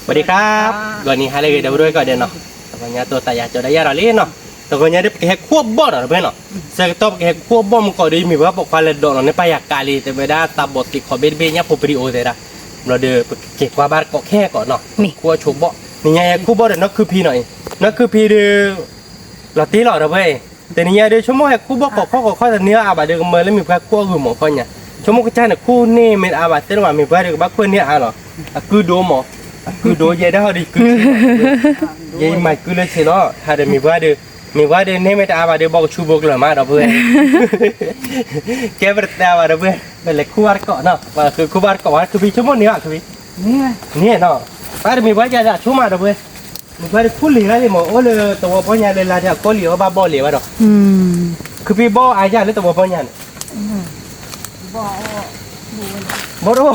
วัสดีครับวันนี้ให้เลยเดี๋ยวด้วยก่อนเดี๋ยวเนาะตอนนี้ตัวตายาจะได้ยาเราเล่นเนาะตอนนี้ได้แค่ควบบ่อเนาะเพื่อนเนาะเสร็จตัวแค่ควบบ่อมันก็ดีมีว่าปกควายเลยโดนในปลายกาลีแต่ไม่ได้ตาบอดติดขอเบนเบนเนี่ยผมไปดีโอเลยนะเราเดือเก็บว่าบ้านก็แค่ก่อนเนาะควบชุบบ่นี่ไงควบบ่อเดี๋ยวนักคือพีหน่อยนักคือพีเดือเราตีหล่อเราเว้ยแต่นี่ไงเดือชั่วโมงแค่ควบบ่อก็ข้อแต่เนื้ออาบะเดือเมื่อแล้วมีแค่ควบคือหมอคนเนี่ยชั่วโมงก็ใช่เนี่ยคู่นี่มันอาบะเต้นว่ามีแค่เดือบ้าควบเนี่ยอ่ะเนาะคือโดหมอคือโดยได้เขาดีคือยัยไม่คือเลยสิเนาะถ้าเดี๋ยวมีว่าเดี๋ยวนี่ไม่ได้อาบะเดี๋ยวบอกชูบอกเลยมาเราเพื่อนแกเป็นแต่ว่าเราเพื่อนเป็นเลยคู่บ้านเกาะเนาะว่าคือคู่บ้านเกาะคือพี่ชั่วโมงนี้อ่ะคือพี่นี่เนาะป้าเดี๋ยวมีว่าจะชั่วมาเราเพื่อนมีว่าคู่เหลือเลยหมอโอ้เลยตัวพ่อเนี่ยเลยละเดี๋ยวก็เหลือบ้าบ่เหลือวะเนาะคือพี่บ่อายาเลยตัวพ่อเนี่ยบ่รู้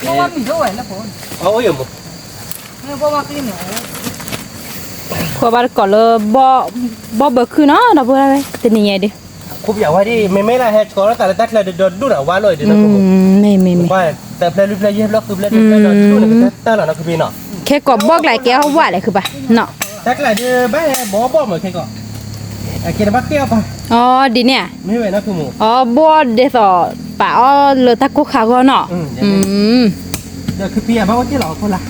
เพราะว่ามีด้วยแล้วผมโอ้ยหมดเพราะว่ากินเหนียวขวบก่อนเลยบ่เบิกคือเนาะเราพูดอะไรเป็นยังไงดิคุบอยากว่าที่ไม่ละแฮชก็แล้วแต่ละตัดเลยโดนดูหน่ะว่าเลยเดี๋ยวนะผมไม่ว่าแต่เพลย์เย็บแล้วคือเพลย์โดนดูหน่ะแต่ละนะคือพี่เนาะแค่กอบบอกหลายแก้วว่าอะไรคือปะเนาะตัดเลยเดี๋ยวบ้านบ่เหมือนแค่ก็กินบักเตี้ยวป่ะอ๋อดีเนี่ยไม่เว้ยนะคือหมูอ๋อบ่เดี๋ยวต่อป่าอ๋อเลยตะกุกขาก็เนาะเดี๋ยวคือพี่บ้าว่าที่หล่อคนละ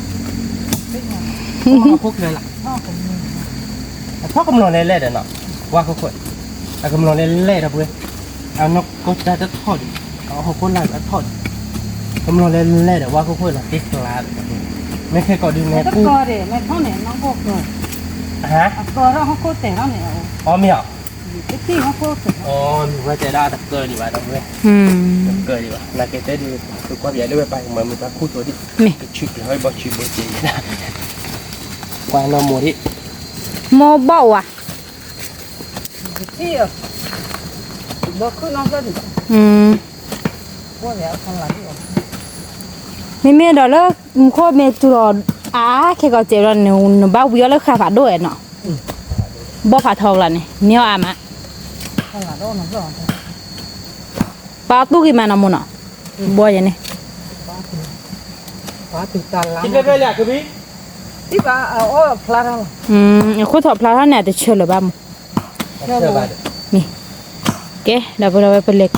พวกเลยล่ะพ่อกำลังเล่ๆเดี๋ยวเนาะว่าเขาคนกำลังเล่ๆนะเพื่อนเอานกก็จะทอดเอาเขาคนละจะทอดกำลังเล่ๆเดี๋ยวว่าเขาคนละติดกลาไม่เคยกอดดินแม่กูก็เดี๋ยวแม่ท่อเนี่ยน้องพวกเลยฮะก็เราเขาโคตรแต่เราเนี่ยอ๋อมีเหรอที่เขาโคตรอ๋อมีว่าจะได้แต่เกินดีกว่าต้องเว้ยเกินดีกว่านาเกตได้ดีคือความใหญ่ด้วยไปเหมือนมันคู่ตัวที่ชิบเลยบอชิบจีนะกวางนอโมที่โมเบาอ่ะที่บอกคือน้องก็ดีว่าเดี๋ยวคนหลังที่ไม่ดอกแล้วมุขเมตุรอแค่ก็เจอแล้วหนูบ้าวิวแล้วขาฝาด้วยเนาะบ่ฝาทองแล้วนี่เนี้ยมะคนหลังก็น้องก็ปาตู้กี่มันมุนอ่ะบัวยังนี่ปาติดตาล้างกินได้ไหมล่ะคือพี่ที่ว่าพลาดแล้วคุณถอดพลาดเนี่ยจะเชื่อหรือเปล่านี่แกเดี๋ยวเราไปเล็ก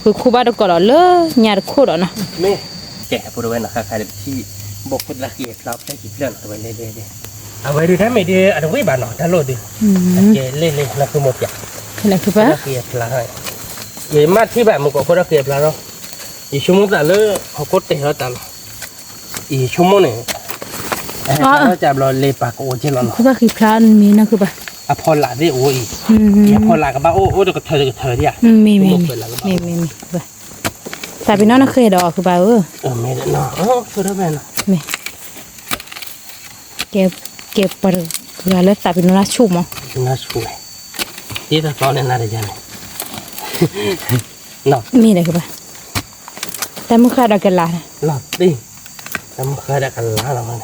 คือคู่บ้านก่อนเลยหยาดคู่แล้วนะไม่แกะพูดไว้นะใครที่บอกคนละเกียรติเราได้กี่เรื่องเอาไว้เล่ๆเอาไว้ดูได้ไหมดีอันนี้บ้านเนาะถ้าโลดดิแกเล่นๆแล้วคือหมดอย่างอะไรคือปะเกียรติเราให้เยี่ยมมากที่แบบมันก็คนละเกียรติเราอีชั่วโมงแต่เลิกเขาก็เตะเราตลอดอีชั่วโมงเนี่ยเราจับเราเล่ปากโอ้เช่นเราคือว่าคือพลาดมีนะคือปะอะพอละได้โอ้ยพอละกับบ้าโอ้เดี๋ยวก็เธอดิอ่ะมีแต่พี่น้องน่าเคยดอกคือปะไม่ได้เนาะคือได้ไหมเนาะไม่เก็บไปแล้วแต่พี่น้องน่าชุ่มมั้งน่าชุ่มเลยที่ตะตอนนี้น่าจะยังเนาะมีอะไรคือปะแต่มึงขาดกันละหลับดิแต่มึงขาดกันละแล้วมัน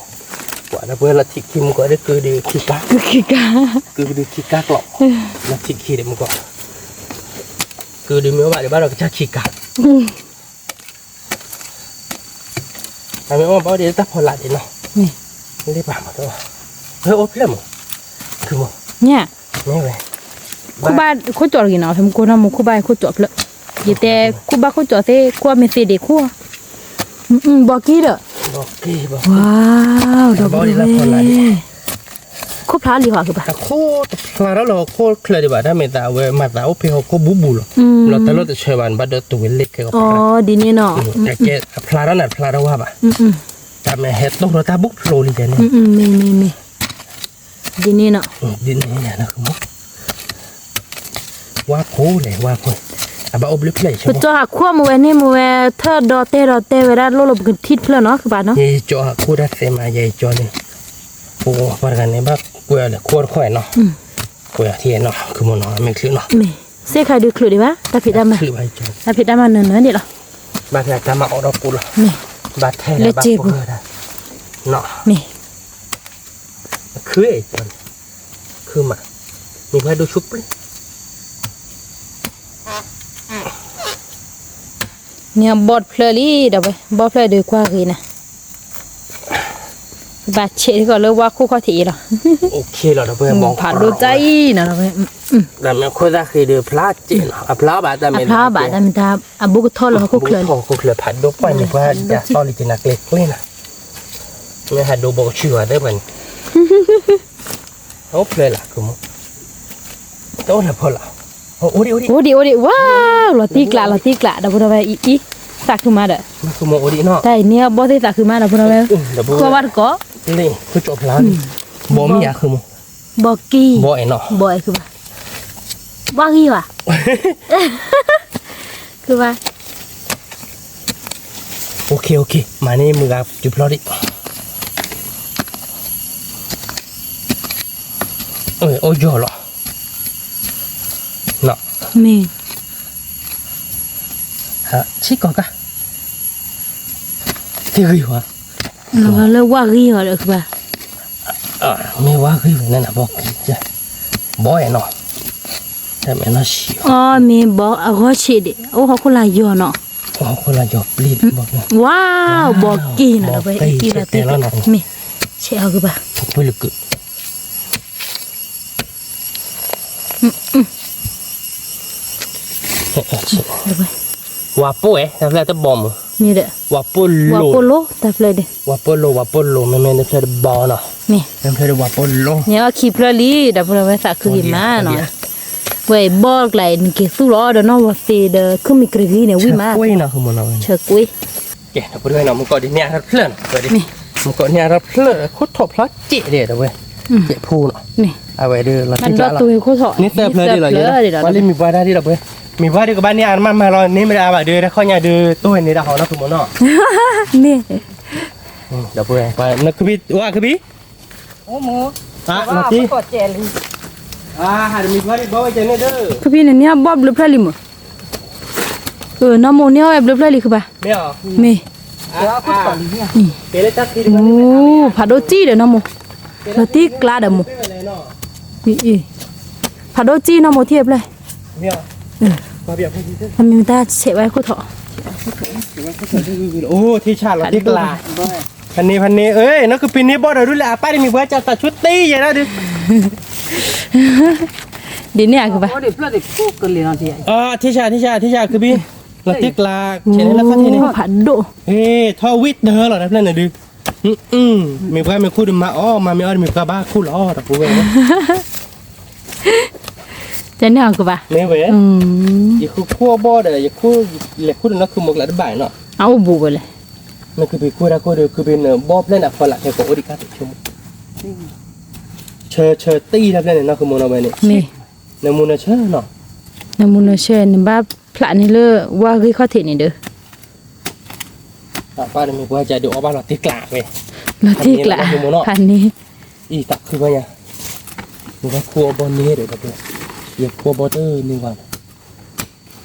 กว่าเพื่อนเราทิคิมก็ได้คือดีขี้กาคือดีขี้กากหรอกแล้วทิคิเดี๋ยวมันก็คือดีเมื่อวานเดี๋ยวบ้านเราก็จะขี้กาทำไมว่าบ้านเดี๋ยวจะพอละเดี๋ยวเนาะนี่ไม่ได้ป่ามาตัวเฮ้ยโอ้เพื่อนมึงคือมึงเนี่ยไม่เลยคู่บ้านคู่จอดกี่เนาะทำกูทำคู่บ้านคู่จอดเลยยี่แต่คู่บ้านคู่จอดเท่คู่ไม่เสียเด็กคู่บอกกี้เด้อว้าวดอกบัวคู่พลาดดีกว่าคือปะคู่พลาดแล้วเราคู่เคลียร์ดีกว่าถ้าไม่ตาเว้ยมาตาโอเพเขาคู่บูบูหรอเราแต่เราจะเชื่อวันบัดเดอร์ตัวเล็กก็อ๋อดีนี่เนาะแต่แกพลาดแล้วน่ะพลาดแล้วว่าปะแต่แม่เห็ดต้องเราตาบุกโรลีเจนี่มีดีนี่เนาะดีนี่นะคือมั้งว่าคู่เลยว่าคู่บ่อบลิเพลย์ใช่ไหมจ่อขั้วมือนี่มือเธอดอเตเวลาโลบกันทิศเพลเนาะคือบ้านเนาะยี่จ่อคู่รักเสมายี่จ่อนี่โอ้ปากันเนี่ยบ้ากูเลยขวดข่อยเนาะกูอยากเทียนเนาะคือมันเนาะไม่คลื่นเนาะเสียใครดูคลื่นดีวะตาผิดดำมาตาผิดดำมาเนื้อนี่หรอบาดแผลตามาออกดอกปูหรอบาดแผลบาดปูเนาะนี่คือไอ้จันคือมามีใครดูชุบเลยเนี่ยบอดเพลลี่เดี๋ยวไปบอดเพลย์ดูกว่ากี่นะ บาดเจ็บก็เลยว่าคู่ข้อถีหรอ โอเคแล้วเพื่อนมอง ผ่านดูใจนะเราไป แต่มันคนละคือเดือพลาดเจนพลาดบาดแต่ไม่ พระบาทมันทำบุกทอดแล้วคู่เคลื่อน คู่เคลื่อนผัดดูไปไม่ว่าจะซ่อนลิจินักเล็กเลยนะไม่หัดดูบอกชื่อได้เหมือนโอ้เพลล่ะคุณมั้งโตนะพอละโอ้ดิ โอ้ดิว้าวลอตีกละดับบุญเอาไปอีสักขึ้นมาเด้อ มันคือโมโอดิเนาะ แต่เนี่ยบ่ได้สักขึ้นมาดับบุญเอาไปก็วัดก็ นี่คือจบแล้วบ่มีอยากคือโม บ่กี้ บ่ไอ้เนาะ บ่คือว่ากี้ว่ะคือว่า โอเคมานี่มือกับจุดพลอดิโอ้ยอเหรอเนาะ มี ฮะชิคก่อนกะที่คือวะ เราเลิกว่ากี้เหรอคือว่า ไม่ว่าคือนั่นน่ะบอกจ้ะบ่ไอ้เนาะแต่ไม่น่าเชื่อ อ๋อมีบอกเอาเขาฉีดโอ้เขาคนละยอเนาะ โอ้คนละยอปลีดบอกนะ ว้าวบอกกี้นะเราไปกี้ละตีมีเชี่ยวคือว่า พูดลึกว่าป่วยแต่แล้วจะบอม มีเด้อ ว่าปุ่น ว่า โล โปโลแต่เพลเด้ ว่าปุ่นโลไม่ได้เพลบอลเนาะ มี ไม่เพลว่าปุ่นโล เนี่ยขี้เพลลีดับบุญเอาไปสักคือกินมาเนาะเว้ยบอกไหลนี่กี่สู้รอเด้อเนาะว่าซีเด้อคือมีกรีเนี่ยวิ่งมา คุยนะคือมันเอา เชกุย แกนะพูดด้วยเนาะมันก็ดิเนี่ยรับเพลินก็ดิมันก็เนี่ยรับเพลินโคตรทบพลัดเจ๊เด็ดเว้ยเจ๊พูเนาะ นี่ เอาไว้เด้อเรา มัน ที่ ร ละ ถตัวเขาเถาะ นี่เติบเลยดิเหรอเนี่ยว่าเล่นมีบ้านได้ดิเหรอเว้ยมีบ้านดีกับบ้านนี้อ่านมารอนี่ไม่ได้บ่าเดือแล้วข้อเนี่ยเดือตู้เห็นนี่ดาวนะคือมันเนาะ นี่ เดี๋ยวเพื่อนไปนักคือพี่ว่าคือพี่ โอ้โห นาที ก็เจริญ หามีบ้านบ่ไว้ใจเนี่ยเด้อ คือพี่เนี่ยบอบหรือเพลลิมน้ำโมเนี่ยแบบเพลลิคือป่ะ ไม่เอา มี เดี๋ยวก็ต่อเนี่ย เดี๋ยวตัดที โอ้ผัดโดจีเด้อน้ำโมเราตีกลาเด้อโมอีผัดโดจีน้ำโมเทียบเลย ไม่เอามาเบียบให้ดีเด้อ ทำมีตาเสไว้คู่เถาะ โอ้ที่ชาติเราที่กลาพันนี้เอ้ยนั่นคือปีนี้บ่ได้ดูแลป้าได้มีเพื่อจะตัดชุดตีอย่างนั้นดิ เดี๋ยวนี้คือป่ะ โอ้ดิเพื่อนดิคู่กันเลยนะที ที่ชาคือพี่เราที่กลาเช่นนั้นแล้วก็ทีนี้ ผัดโด ทอวิทเด้อเหรอนะเพื่อนน่ะดิมีเพื่อนมีคู่ดึงมามามีอ้อมีกระบ้าคู่ล้อแต่กูเว้ย จะเนี่ยคือป่ะ ไม่เว้ยอย่าคู่บ่เด้ออย่าคู่เหล็กคู่นั่นคือหมกหลัดบ่ายเนาะ เอาบูไปเลย มันคือเป็นคู่รักคู่เดียวคือเป็นบอบเล่นอ่ะฝรั่งแค่ของอดิกาติชมเชอตีทับเล่นเนาะคือโมนาเวนี่ มี ในมูนาเชอเนาะ น้ำมูนเชนบ้าพระนี่เลยว่าคือข้อเท็จนี่เด้อ ป้ามีผู้ให้ใจดูเอาบ้านเราติกลาเว้ย เราตีกละพันนี้ อีตักคือว่าไงมึงก็คั่วบอลนี้เดี๋ยวกับเพื่อนอย่าคั่วบอเตอร์นึงก่อน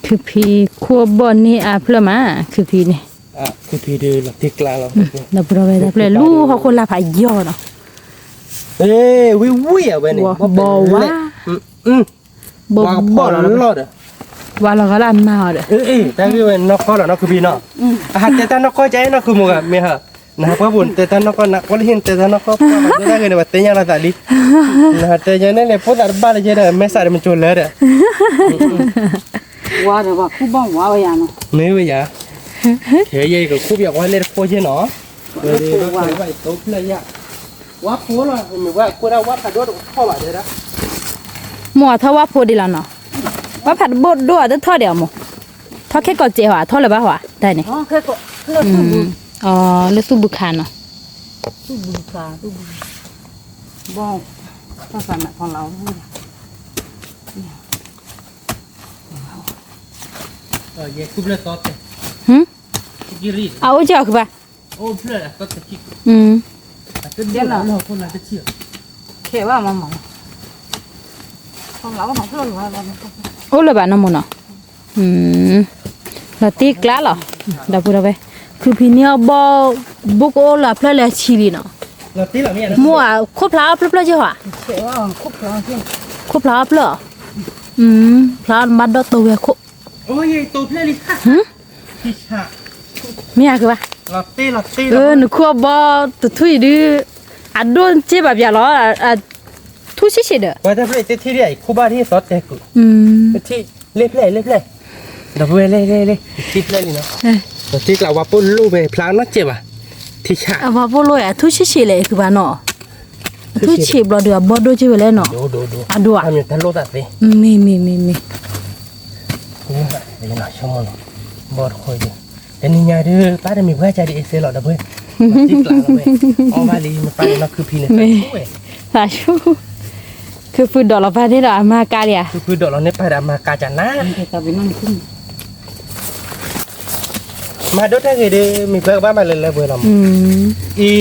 คือพี่ขั้วบอนนี่เพื่อมาคือพี่นี่ คือพี่เดือเราติกลาเรา เราเราไปแต่ลูกเขาคนละผายย่อเนาะ วิอ่ะเว้ยนี่ บอกว่า ว่าพ่อเราลอดอ่ะ ว่าเราก็ลำมาเด้อ แต่คือเป็นนกข้อเรานกคือพี่เนาะหากแต่ตานกข้อใจนกคือมึงอ่ะเมียฮะนะพ่อบุญแต่ตานกข้อนักวันเห็นแต่ตานกข้อไม่ได้เงินแบบเตี้ยเราแต่ดินะแต่ยังเนี่ยพูดอะไรบ้างเลยเด้อไม่ใส่มันโจรเลยเด้อ ว่าเดี๋ยวว่าคู่บ้องว่าไว้ยังเนาะ ไม่เว้ยยะเฮ้ยก็คู่อยากว่าเล่นโคเจเนาะเดี๋ยวว่าไปโต๊ะเลยยะว่าโคล่ะมีว่ากูได้ว่าขัดรถเข้ามาเด้อนะ หมัวเท่าว่าโพดีแล้วเนาะว่าผัดบดด้วยแต่ทอดเดียวหมทอดแค่ก่อนเจียวทอดเลยป่ะวะได้เนี่ย อ๋อแค่ก็เพื่อนตู้บุ อ๋อเลือดสู้บุคคาเนาะ ตู้บุค่ะตู้บุบ้องภาษาแม่ของเรา เย่คู่เลยต๊อด กิริ เอาเจ้าคือป่ะ โอ้เพื่อนต๊อดตะกี้ เดี๋ยวนะ เราคนละจะเชื่อ แค่ว่ามาหมองของเราของเพื่อนว่าเรา โอ้เลยป่ะน้ำมันเนาะเราตีกล้าเหรอเดี๋ยวพูดเอาไปคือพี่เนี่ยบุกโอละเพลเลยชีลีเนาะ เราตีหลังเนี่ยนะ มัวควบพลาเพลเจ้าอ่ะ แค่ว่าคุกเราที่ ควบพลาเพลพลามัดดตัวเวคุ โอ้ยตัวเพลลิค่ะที่ฉะ ไม่อยากคือป่ะ เราตี หนูควบตุถุยดื้อ อันโดนเจ็บแบบอย่าล้อทุชิชิเด้อ ว่าแต่เพื่อนที่เรียกคู่บ้านที่ซอสแต่กู ที่เล็บเลยดับเบิลเลยที่เลยนี่เนาะแต่ที่กล่าวว่าปุ่นลูกไปพลางนักเจ็บอ่ะที่ฉะ ว่าบ่ลอยทุชิชิเลยคือว่าเนาะทุชิบลอเดือบ่ดูจิเวเลยเนาะ ดู อ่ะดูอ่ะ ทำอยู่ทันโลตัดสิ มี นี่แหละเดี๋ยวหน่อยชั่วโมงบอดคอยอยู่แต่นี่ไงเด้อป้าจะมีเพื่อนใจดีเอเซลหรอดับเบิลที่กล่าวเราไปอ๋อบาลีมันไปแล้วคือพีเนี่ย สาธุคือฟืนดอกละพาที่เรามากาเลยอ่ะ คือดอกเราเนี่ยไปดามากาจันนะ แต่ไปนั่งขึ้น มาดูได้ไงเด้อมีเพื่อนบ้านมาเลยเบิร์ลอี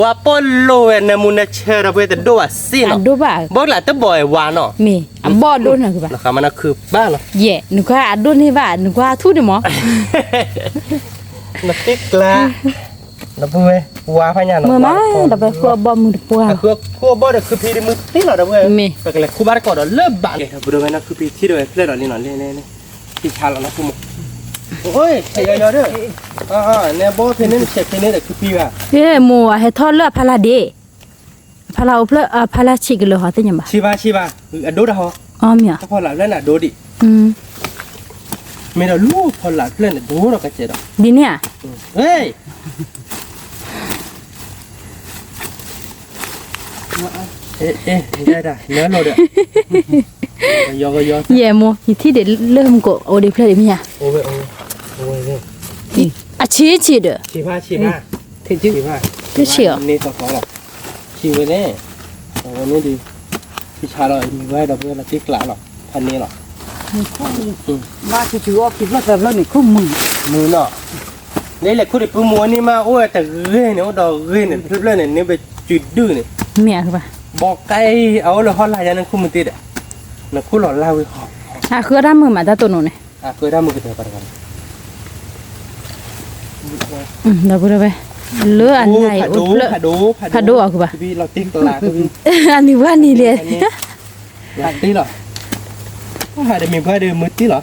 ว่าปุ่นลูกเนี่ยมุนเชื่อดับเบิลแต่ดูอ่ะสิเนาะ ดูบ่า บอกหลายตัวบ่อยวานเนาะ มีบ่ดูน่ะคือบ่า นะครับมันคือบ้านเนาะ เย่หนูก็ดูนี่ว่าหนูก็ทุดิหมอ นักติ๊กละนับเว้ยว่าพญานา มือมาดับไปครัวบ่มือปัว คือคู่บ่เด็กคือพี่มือติ๊กเหรอดับเว้ยแต่ก็เลยคู่บ้านก่อนเริ่มบ้านบริเวณนั้นคือพี่ที่เดียวเพื่อนเรานี่หน่อยนี่ที่ชาแล้วนะคุณโอ้ยใส่เยอะๆด้วยเนี่ยบ่เพื่อนนี่เช็คเพื่อนนี่แต่คือพี่ว่ะ เฮ้หมูให้ทอดเลือดพาราเดพาราอุปเลพาราชิกเลยเหรอติยังบ่ ชีวาดูดะฮะ อ๋อเมีย ถ้าพอหลับเล่นน่ะดูดิไม่ได้ลูกพอหลับเล่นน่ะดูเราก็เจ็ดอ่ะ ดีเนี่ย เฮ้ยได้เนื้อเราเด้อยอ เย่หมูที่เด็ดเริ่มก็โอดิเพลย์เมีย โอ้ยนี่ อ่ะชี้เด้อ ชีพา thì chứ นี่ต่อหรอกชีไว้แน่วันนี้ดีพี่ชาเรามีไว้ดอกเบี้ยละติ๊กละหรอกพันนี้หรอก ba thì chú ốc thì nó là nó này không mừng มือเนาะนี่แหละคุณไอ้ปูม้วนนี่มาโอ้ยแต่เรื่อยเนี่ยดอกเรื่อยเนี่ยเรื่อยเนี่ยนี่ไปจุดดื้อเนี่ย เมียคือป่ะ บอกไกเอาเลยฮอตไลน์นั้นคุณมันติดอ่ะนั่นคุณหลอดเล่าไว้หอบ คือด้านมือมาตาตัวหนูเนี่ย เคยได้มือกันเถอะกัน เดี๋ยวพูดไปเลืออันไหน ผัดดูคือป่ะ พี่เราติ๊กตลาดพี่ อันนี้ว่านี่เลย ตีหรอหาได้มีเพื่อเดิมมือตีหรอ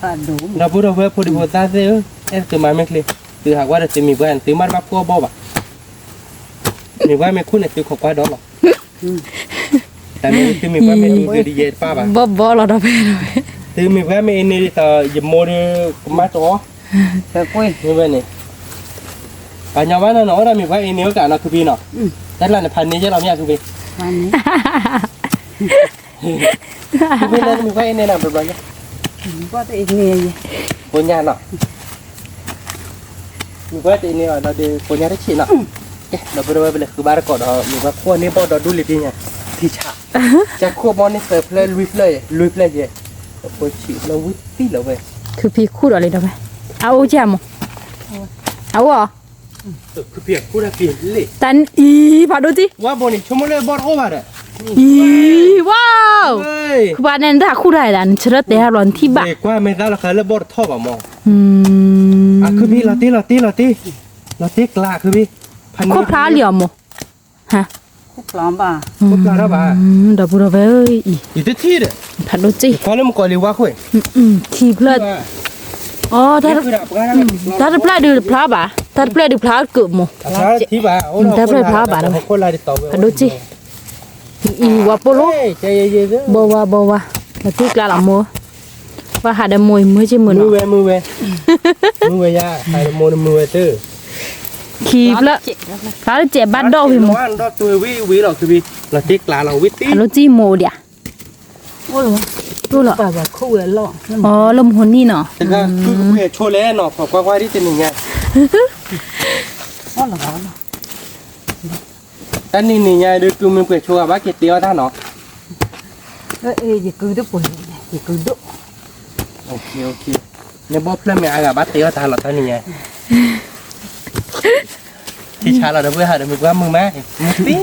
à đủ เราพูดเราเพื่อพูดพูดตาเซ่คือมาไม่เคลียคือหากว่าจะมีเพื่อนตีมันมาพัวบ่บ่มีว่าไม่คุ้นเนี่ยตีขอกว่าดอกหรอกแต่ไม่คือมีเพื่อนไม่ดูดีเย็นป้าป่ะ บ่เราได้ไปเลย ตีมีเพื่อนไม่นี่ต่อยมโมเดมาจ่อ phải quên นี่เว้ยนี่ปัญญาว่าน้องเรามีเพื่อนนี่ก็การเราคือพี่เนาะแต่ละในพันนี้จะเราเนี่ยคือพี่ ăn đấy คือพี่นั่นมีเพื่อนนี่นะเป็นไรเนี่ย qua thì nghề gì ปัญญาเนาะมีเพื่อนนี่เราเดี๋ยวปัญญาได้ฉีดเนาะเราไปดูไปเลยคือบาร์กอดมีว่าขั้วนี้บอดดูลิบิเนี่ยที่ฉะจะขั้วบอลนี่เสิร์ฟเลยลุยเลยเย่พอฉีดเราวิตี้เราไป คือพี่คู่อะไรได้ไหมเอาแจมเอาอ่ะ คือเปียกพูดอะไรเปียกเลย ตันอีพาดูจิ ว่าบอลนี่ชั่วโมงเลยบอลโอเวอร์เลย อีว้าว เฮ้ย คือบ้านนั้นถ้าคู่ได้ดันเชิดแต่ร้อนที่บ้าน เด็กว่าไม่ได้เราเคยเล่นบอลท่อแบบมองคือพี่เราตีกล้าคือพี่ คบพระเหลี่ยมฮะ khúc lắm bà คบกล้าแล้วป่ะ ดับบุระเว้ย อีที่ที่เด้อ พาดูจิ พอเล่นมันก่อนเลยว่าคุย ทีเพลิดอ๋อถ้าพลาดดูพลาบ่ะถ้าพลาดดูพลาดเกือบหมด ที่บ้าคนลายติดต่อ พาดูจิอีว่าโปโล ใจเย็นๆ บ่ว่าแล้วที่กลาละมัวว่าหาได้มวยมือจิมือ มือ เนาะ เว้ยยาใครโมนมือเตอร์ ขี่เพลิดพลาดเจ็บบ้านดอกพี่หมอ ดอกตัววิหรอกคือพี่เราติกลาเราวิตี้ พาดูจิโมเดีย ôiรู้เหรอ bà khu là lọ อ๋อลมหุ่นนี่เนาะ แต่ก็คือเพื่อโชว์แล้วเนาะขอกว้าที่จะหนึ่งไง nó là nó แต่นี่ไงดูคือมันเพื่อโชว์ว่าเกียรติว่าท่านเนาะ ê gì cứ đứt quần gì cứ đứt โอเคเนี่ยบอกเพื่อนไม่อากับบัตเตียวท่านหรอกท่านนี่ไงที่ชาเราเดี๋ยวเพื่อหาเดี๋ยวมึงว่ามึงแม่มึงตี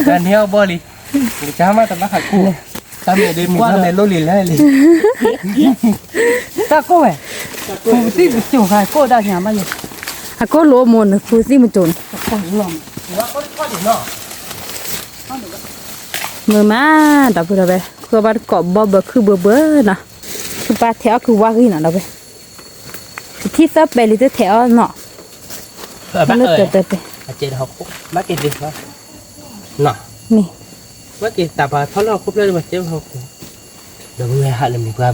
การเที่ยวบอลีจ้ามาแต่มาขัดกูทำเนี่ยเดี๋ยวมีทำเนี่ยโลลินแล้วเลย ta cô ấy cô tí bị chiều khai cô đã nhà bao nhiêu หาก็โลมนคือสิมันจน con lòng ว่าก็ข้อดีเนาะ มือมาดับบุระเว้คือบ้านเกาะบ่คือเบื่อเนาะคือปลาแถวคือว่ากี่เนาะดับเว้ที่ซับไปเลยจะแถวเนาะ bác Nó ơi tờ tờ. trên học bác cái gì đó nọ Nè. bác cái tập thoát lo khúc lên mà chơi học đừng nghe hại là mình qua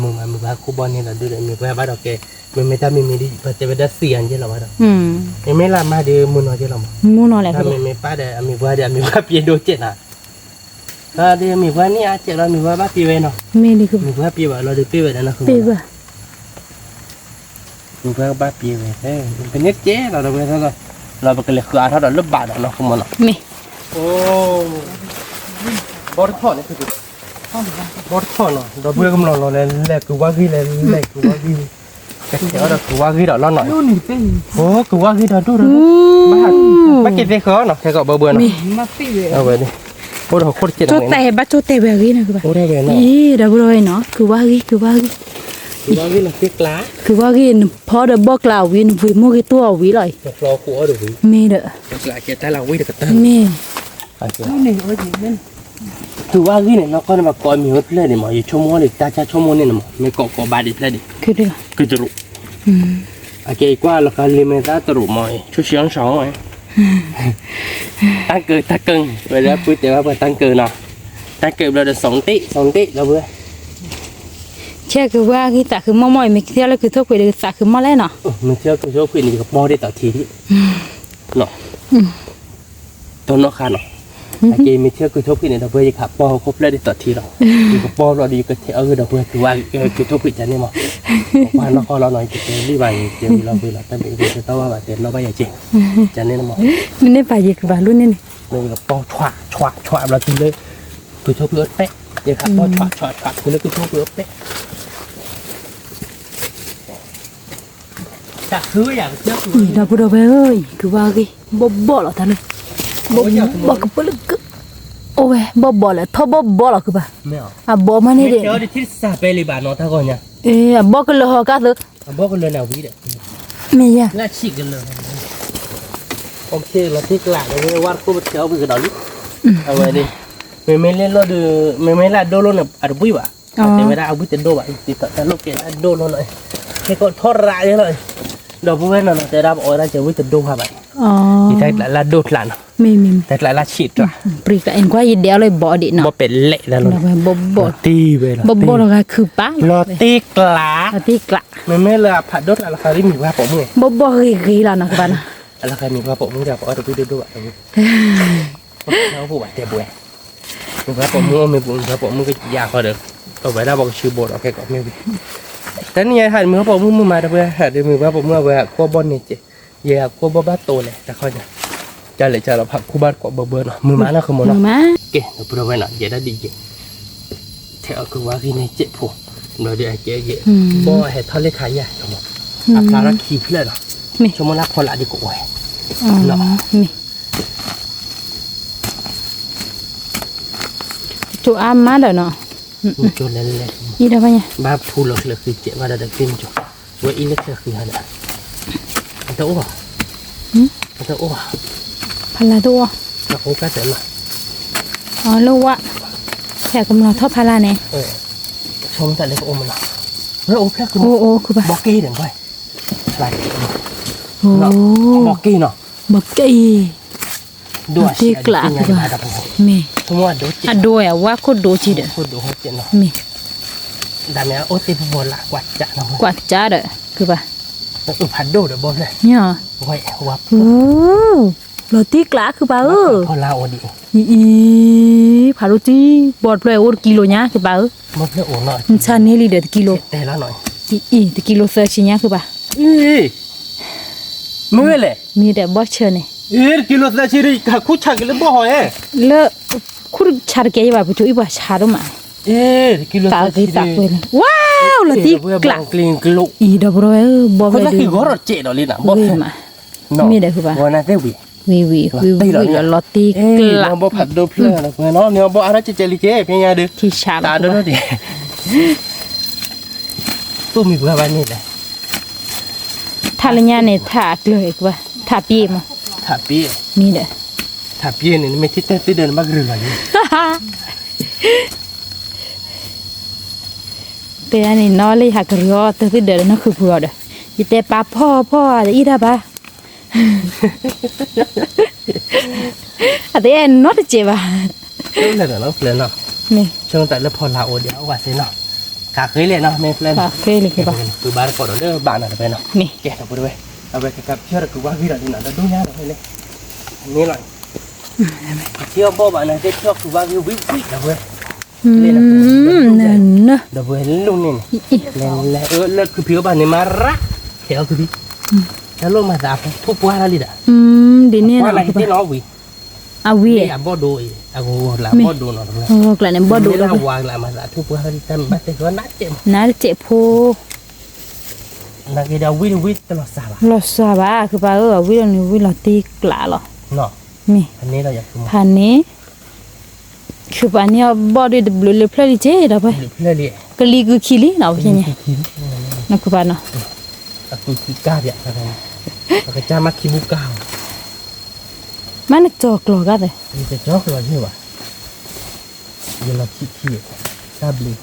khu bon này là đưa lại mình qua bắt đầu kề mình ta mình đi và chơi đã xiên chứ là bắt đầu mình mới làm mà đi muốn nói chứ làm Mua nó lạiถ้า thôi. ไม่ป้าเดี๋ยวมีว่าเปลี่ยนดูเจ็ดอ่ะก็เดี๋ยวมีว่านี่อาเจ็ดเรามีว่าบ้าปีเวเนาะ Mê đi cứ มีว่าปีว่าเราดูปีเวนั่นนะคือ bê bà. มีว่าบ้าปีเวเอ้เป็นเน็ตเจ๊เราเราไปเท่าเราไปกันเลยคืออาเท่าเราลบบาทเนาะคือมันเนาะ Mê. โอ้บอร์ดทอนี่คือบอร์ดทอเนาะเราเบื่อกำลังเราเลยแหลกคือว่ากี่เลยแหลกคือว่ากี่แต่เดี๋ยวเราคือว่ากี่เราหน่อย Luôn thì tên โอ้คือว่ากี่เราดูเราบ้ากินเสื้อเนาะแค่ก็เบื่อเนาะ mà phi về เอาไปดิโอ้โหโคตรเจ็บ Cho เลย tè bắt cho tè về ghi nè cứ bà. โอ้ได้เลยเนาะ Ý đã rồi nó cứ ba ghi cứ ba ghi. คือว่ากี่เราเปียกล้า Cứ ba ghi phó được bóc lào vì vì mua cái tua vì lại. จะรอกูเอาดูวิ Mê đỡ. หลายเจ้าแต่เราวิ่งเด็กเต้น Mê. Luôn này ở gì bên คือว่ากี่เนี่ยเราก็มาก่อนมีรถเลยเนี่ยมั้งอยู่ชั่วโมงเลยตาชาชั่วโมงเนี่ยมั้งไม่เกาะบาดอีกเลยดิ Cứ đi. คือจะรู้ โอเคกว่าเราการลิมิตตรุมั้ยช่วยเชียงสองไหมตั้งเกินเวลาพูดแต่ว่าตั้งเกินเนาะตั้งเกินเราจะ2 ติเราเบื่อ Che cứ ba ghi tạ cứ mò mỏi mình theo là cứ thôi quỷ được tạ cứ mò lên nó. มันเชื่อกูชอบคุยนี่กับปอได้ต่อทีที่เนาะตัวเนาะค่ะเนาะโอเคไม่เชื่อกูชอบคุยนี่เราเบื่อจะขับปอครบเลยได้ต่อทีเรากับปอเราดีก็เท่าเราเบื่อคือว่าคือชอบคุยจันนี่มั้งว่าเราก็เราหน่อยจะรีบไปเดี๋ยวเราเบื่อเราแต่เป็นคนจะต้องว่าแบบเดี๋ยวเราไปอย่างจริงจันนี่นะมั้ง Mình nên phải gì cứ bà luôn nên này. เลยกับปอชวาเราทีเลยคือชอบเพื่อเป๊ะยังขับปอชวาคือเลยคือชอบเพื่อเป๊ะแต่คืออย่างเชื่อคือ Ui đã bữa về ơi cứ ba ghi bỏ là thằng này. Bỏ cái bữa cứ. Ôi bỏ là thôi bỏ là cứ bà. ไม่เอา À bỏ mà ไม่ này เจอ để. ที่ซาเปริบานอท่าก่อนเนี่ย Ê bỏ cái lò cá thứ. บอกกันเลยนะวิเด้อ Mẹ ya. น่าฉีกกันเลยโอเคเราที่กลางเลยว่ากูเจอไปกระดอนเอาไว้ดิไม่เล่นรถดูไม่ละโดนรถเนี่ยอาจจะบุยว่ะแต่ไม่ได้เอาบุยจะโดว่ะติดแต่รถเก๋โดนรถหน่อยแค่ก็ทอดรายเลยดอกบัวนั่นแต่เราบอกว่าจะบุยจะโดค่ะไป Ờ. ที่ได้ละโดดหลาน Mẹ mẹ. แต่ละฉีดจ้ะ Brik là em quá gì đéo lại bỏ điện บ่ nó. เป็นเละแล้ว Nó phải bỏ ตีไปแล้ว bỏ là cái khử bá. รอตีกลา Là tí lạ. ไม่ละผัดดดละคาริมีว่าผมไง Bỏ ghi là nó các bạn. ละคามีว่าผมจะบอกว่าเราไปดูอ่ะเราผู้บาดเจ็บบ่อยมีว่าผมมีบุญว่าผมก็ยาพอเด้อเอาไว้ได้บอกชื่อโบสถ์โอเคก็ไม่แต่นี่ยายถ่ายมือผมมือมาเด้อถ่ายด้วยมือว่าผมเมื่อเวลาขั้วบอลเนี่ยเจ๊ยาขั้วบ้าโตเลยแต่เขาจะเลยจะเราผักคู่บ้านกว่าเบอร์เนาะมือมานะคือมัน Mưa เนาะ má. เก๋เราพูดไว้หน่อยอย่าได้ดีเจ๊แถวคือว่าที่นี่เจ๊ผู้เราเดี๋ยวเจ๊บ่เห็ดทอดเล็กขายใหญ่ครับผมอัปลาลักขีเพื่อนเนาะ Mẹ. ชั่วโมงละคนละดีกว่า Ờ. Mẹ. Chỗ ăn má rồi nó. จนเล่น Đi đâu vậy nhỉ? ๆบ้าพูดหลอกเลยคือเจ๊ว่าได้กินจุกว่าอีเล็กคืออะไรอันตัวอ้วอันตัวอ้ว Phala tua. เราคงกล้าเสร็จละ Ờ lâu ạ. Thẻ cầm nó thấp phala này. ชมแต่เล็กโอมันละแล้วโอ้แค่คือ Ô cứ บ bà. ล็อกกี้เดี๋ยวไปลาย Ô. บล็อกกี้เนาะ Bậc cây. ด้วย Tí lạ cứ bà. Mẹ. ทั้งว่าดูเจ๊ À đôi à quá cốt đồ chi đấy. พูดดูเขาเจ๊เนาะ Mẹ. ดังนั้นโอ้ตีบอลละกว่าจะเนาะ Quạt chá đấy. Cứ bà. ผัดดูเดี๋ยวบอลเลย Nhờ. ไว้วับ Ô. Lò tí lạ cứ bà ơi. พอลาโอดี Ý. Phá đồ chi. Bọt rồi ôn kilo nhá cứ bà ơi. มันเพื่อโอ้หน่อย Chà nê lì được kilo. แต่ละหน่อย Ý. Thì kilo sơ chi nhá cứ bà. มือเลย Mi để bó chờ này. กิโลละชิริคู่ชักเลยบ่หอย Lỡ. Khu chả được cái bà bố chú ý bà chả đâu mà. กิโล Tạ cái tạ quên. Wow. Là tí เพื่อ lạ. กลิ่นกลุ Ý đâu rồi ơi. Bó เพราะ về นั่น đi. คือก็รถเจ๊ดอลินะบ่ Vì mà. เนาะ Mi để cứ bà. วันนั้นได้วิ Vì là lọt tí เรา lạ. บ่ผัดดูเพื่อนแล้วเนาะเนี่ยบ่อะไรจะเจลิเจ๊เพียงไงเด้อ Thì chả ตา là ดูนั่นดิตู้มีเพื่อนบ้านนี่แหละ Thả lên nhà này thả lời cứ bà. Thả bia mà. ถ้าปี Mi để. ถ้าปีนี่ไม่คิดแต่เดินมากรือเลย Thế này nó lấy hạt rửa từ cái đời nó khử vừa rồi. Thì té bàพ่อđể ít ra bà. à thế em nó chị bà Cái này là nó lên nó nè trong tại lớp phòn là ổ đéo quả thế nó cả cái liền nó nên lên cà phê này kìa bà từ ba cỏ đó bạn ở bên nó nè kẹt ở bên ở bên cái cặp chưa được cứ qua vi là đi nó đúng nhá rồi lên nghe lại chưa bao bạn này tiếp theo cứ qua vi vít là bên nè là bên luôn nè lên cứ phiếu bạn này mà rác theo cứ đi theo luôn mà giảm thuốc qua ra đi đã đi nè qua này cái nó vì à vì làm bó đồ à làm bó đồ nó rồi hoặc là nem bò đồ là đâu hoàng là mà giảm thuốc qua ra đi tâm bắt tay nó nát chém nãy chị phu là cái đầu vít vít tao sao à lo sao bà cứ bà ở vít này vít là tì lạ rồi nó nè anh ấy là giặc cũngพันนี้คือปานนี้บอดี้บลูเลเพลย์เจ๊ดอกไป เลยเลย กะลีกูคิลิเนาะใช่ไหมนักคือปานเนาะ aku kika dia katanya pakai camak kibu kau มันจอกหลอกะเด้ ini cocok loh ini wah jelas ciki sabli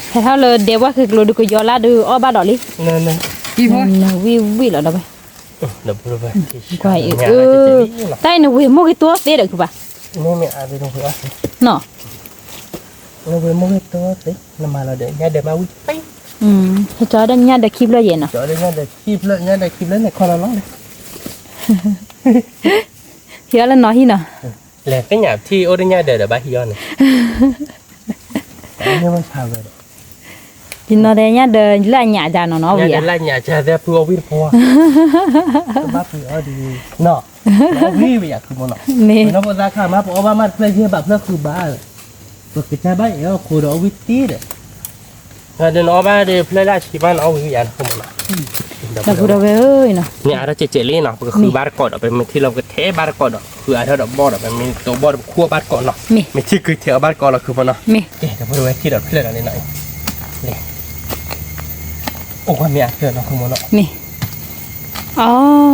แต่ถ้าเลยเดี๋ยวว่าคือกลัวดูก็ยอลาดูอ้อบาดอกลิ nah nah อีพ่อ นะวิแล้วดอกไป udah berapa กว่าใต้น่ะเวโมกี่ตัวเด้อคือป่ะ ini me ada dong ya เนาะ ini gue mau itu sih nama lo deh ada mau pai ให้จอได้ญาติได้คลิปแล้วเย็นเนาะ chỗ đây ada kip lah này con nó đấy เฮียแล้วเนาะฮีเนาะ là cái nhà thi ở đây nhà để ba hiền này ini mas sao vậy กินเนาะได้ญาติเด้อละญาจาเนาะเนาะ nhà เวีย đây là nhà cha ra pua vin pua bác pua ở đi nọ nó vi bây giờคือมัน นี่ nó bao ra khám áp ở mà play chơi bạc nóคือบ้าตัวกระจายไปเอาโคดเอาวิตีเด้อเดินออกมาเดี๋ยวเพลย์ได้ชิบ้านเอาวิญญาณเข้ามา ดอกดอกเอ้ยเนาะ เนี่ยเราจะเจลี่เนาะก็คือบาร์กอดเป็นที่เราก็เทบาร์กอดคืออะไรเราบอดเป็นมีตัวบอดขั้วบาร์กอดเนาะไม่ที่คือเทบาร์กอดเราคือมันเนาะ มี เอ๊ะแต่พอดูไอ้ที่เราเพลย์อะไรหน่อยนี่โอ้ความมีอะไรเนาะคือมันเนาะ นี่อ๋อ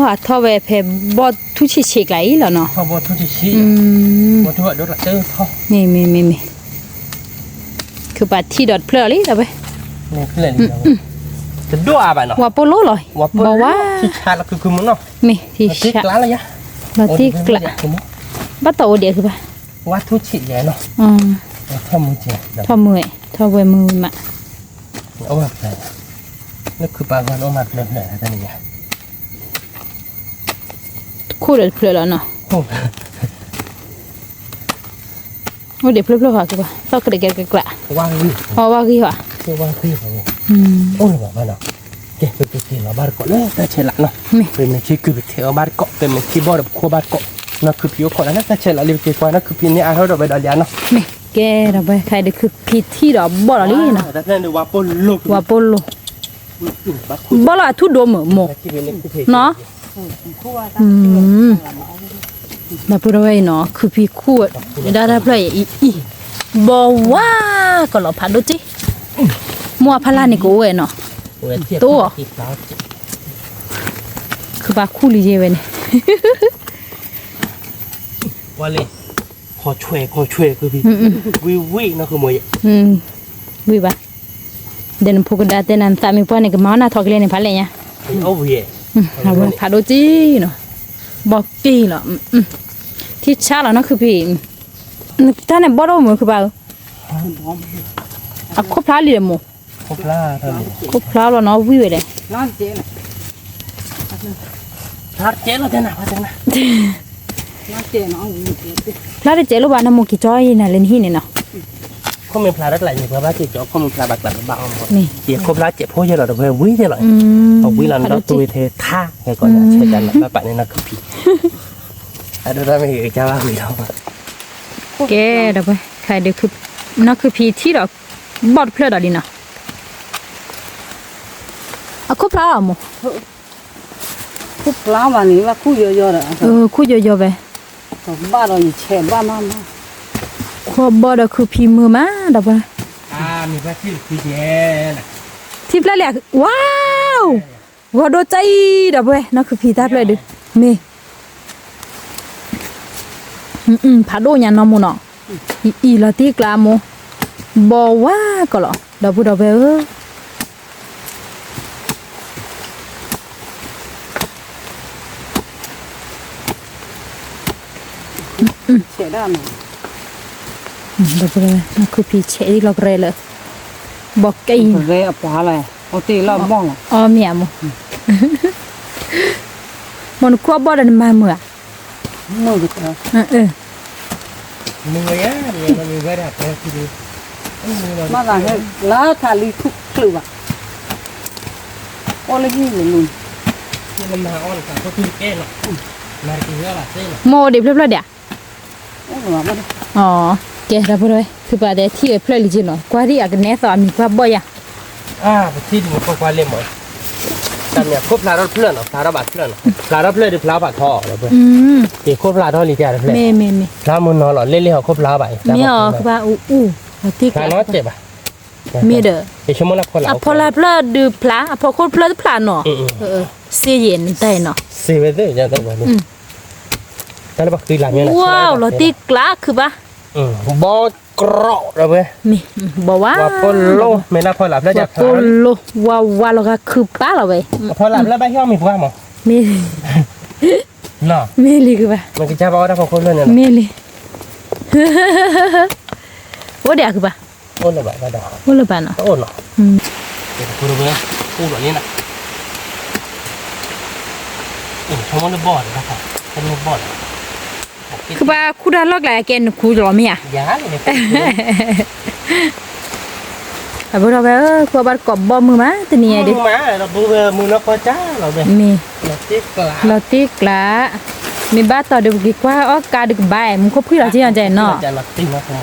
อะทอเวเพบ่ทุชิเชกไหลแล้วเนาะ พอบอดทุกที่บอดทุกดอกเจอท่อ มีคือบัดที่ดอดเพลอลิตะไป นี่เพลย์นี่จะดูอะไรเนาะ ว่าโปโลเลย บอกว่าที่ชาเราคือมันเนาะ มีที่ ที่ ชะ กล้าเลยยะ บัดที่กละบัดโตเดียวคือป่ะ วัดทุกที่ใหญ่เนาะท่อมือเจ๋อ ทอมือทอเวมือมา เอาแบบไหนนี่คือปลาวันเอามาแบบไหนท่านเนี่ย คู่เดือดเพลอแล้วเนาะ โอ้ โอ้เดี๋ยวเพลอๆค่ะคือป่ะตอกกระเดกกละ วางนี่ พอว่าคือว่ะ คือวางที่ของโอ้หรือว่าเนาะเก็บไปที่เราบาร์เกาะเลยแต่เชลักเนาะเป็นไม่ใช่คือเที่ยวบาร์เกาะเป็นไม่ใช่บอร์ดขั้วบาร์เกาะนั่นคือผิวคนนั้นแต่เชลักเรียกว่านั่นคือผิวนี่อาร์เราไปดอลยาเนาะ นี่แกเราไปใครเด้อคือผิดที่ดอกบ่ล่ะลิเนาะ แต่นั่นดูว่าปนลูก ว่าโปโลบ่ล่ะทุดมหมกเนาะมาพูดไว้เนาะคือพี่คู่ได้เพลย์อีบอกว่าก็เราพัดดูจิมัวพลานี่กูเว้ยเนาะคือปาคู่ลีเจเว้ยเนี่ย ว่าเลยขอช่วยคือพี่วินะคือมวย วิบะเดินพูกดาเตนันตามีป้อนนี่ก็มาหน้าทอกเลยเนี่ยพัดเลยเนี่ย เอาเว่ย เอาไปพัดดูจิเนาะบอกกี่เหรอที่ชาแล้วเนาะคือพี่ท่านเนี่ยบ่ได้เหมือนคือเปล่าอ่ะคบพลาลีเดโม ครบล่าท่าน คบพลาแล้วเนาะวิเว้ยเลย นอนเจ๊น่ะ พลาดเจ๊เราจะหนาว่าจังนะ นอนเจ๊เนาะเอาเจ๊ พลาได้เจลูกบ้านน้ำมูกี่จ้อยน่ะเล่นหินเนี่ยเนาะ เขามีพลาดอะไรอย่างเงี้ยว่าที่จ๊อบเขามีพลาดบักหลังบ้างหมด นี่ เกี่ยวครบล่าเจ็บพวกเยอะหรอเพื่อวิ่งเยอะหรอเอาวิ่งหลังเราตัวเทท่าไงก่อนนะใช้กันแล้วป่านนี้นักคือพี่อะไรได้ไม่เห็นจะว่าวิ่งเรา แกเดี๋ยวไปใครเดี๋ยวคือนักคือพี่ที่เราบอดเพลดอะไรนะอ่ะคบพลาอ่ะโม คุกปลาวันนี้ว่าคู่เยอะๆเลย คู่เยอะๆไป บ้านเราอยู่แช่บ้านมา ควบบอดคือพี่มือมาเดี๋ยวไป มีพระที่คือเย็น ที่เพลดแหลกว้าวว่าโดใจเดี๋ยวไปนักคือพี่ทับเลยดิมีผาโดยันนอมูเนาะอีละที่กลาโมบอกว่าก็หรอ ดอกพูดอกไปเสียได้ไหม ดอกพูดเลยนั่นคือพี่เชที่เราเกรเลยบอกไก่ เรียบปลาอะไรเอาตีเราบ้อง อ๋อเมียมั้งมันควบบ่ได้มาเมื่อ มือดิเนาะ มืออ่ะเนี่ยมันมีไว้ดับแล้วทีนี้ มากันให้ลาทาลีทุกคลืออ่ะโอ้เลยนี่เลยลุง ที่มันมาอ้อนกันก็คือแก้เนาะมากินเยอะละเส้น โมเดี๋ยวเพื่อนเดี๋ยว โอ้หนูมาดิ อ๋อแกเราพูดเลยคือประเดี๋ยวที่เพื่อนลิจิโน่กว่าที่อยากแน่สอนมีควบบ่อยอ่ะ ที่ดินก็ควาเล่มหมดแต่เนี่ยครบพลารถเพื่อนเนาะพลารบัดเพื่อนเนาะพลารถเพื่อนหรือพลาบัดท่อเนาะเพื่อนที่ครบพลาท่อลีเดียเพื่อน เมพลามุนนอนหล่อเล่นๆเขาครบพลาใบ มีอ๋อคือว่าอู้เราที่ พลาน้อยเจ็บอ่ะ มีเด้อ เดี๋ยวชั่วโมงละคนละ อ่ะพอลาเพลอดูพลาพอคนเพลอพลาเนาะเสียเย็นได้เนาะ ซีเวเดอร์จะต้องแบบนี้แต่เราบอกคือหลังเนี่ยนะ ว้าวเราตีกลาคือปะ บอกกรอกเลยเว้ย มีบอกว่า ว่าพอโลไม่น่าพอหลับแล้วจะ โปโลว่าเราก็คือป้าเราไป พอหลับแล้วใบเหี้ยวมีพวกมั้ง มี เนาะ มีเลยคือปะ มันก็จะบอกได้พอคนเล่นเนี่ย มีเลยว่าเดี๋ยวคือปะ โอ้ยแบบก็ได้ ว่าเลยปะเนาะ โอ้เนาะเดี๋ยวคุณดูเว้ยกูแบบนี้นะชั่วโมงละบอดนะครับชั่วโมงบอด คือปะคุณได้ลอกหลายแกนคุณรอมีอ่ะ ยาเลย แต่พวกเราไปครัวบ้านกบบ่มือมาตัวนี้ดิ มาเราบูเบอร์มือนักจ้าเราเลย มี เราติ๊กกลา เราตีกลามีบ้านต่อเดี๋ยวกี่กว่าอ๋อกาดึกบ่ายมึงคบพี่เราที่ยังใจเนาะ จะเราติ๊กนะคุณ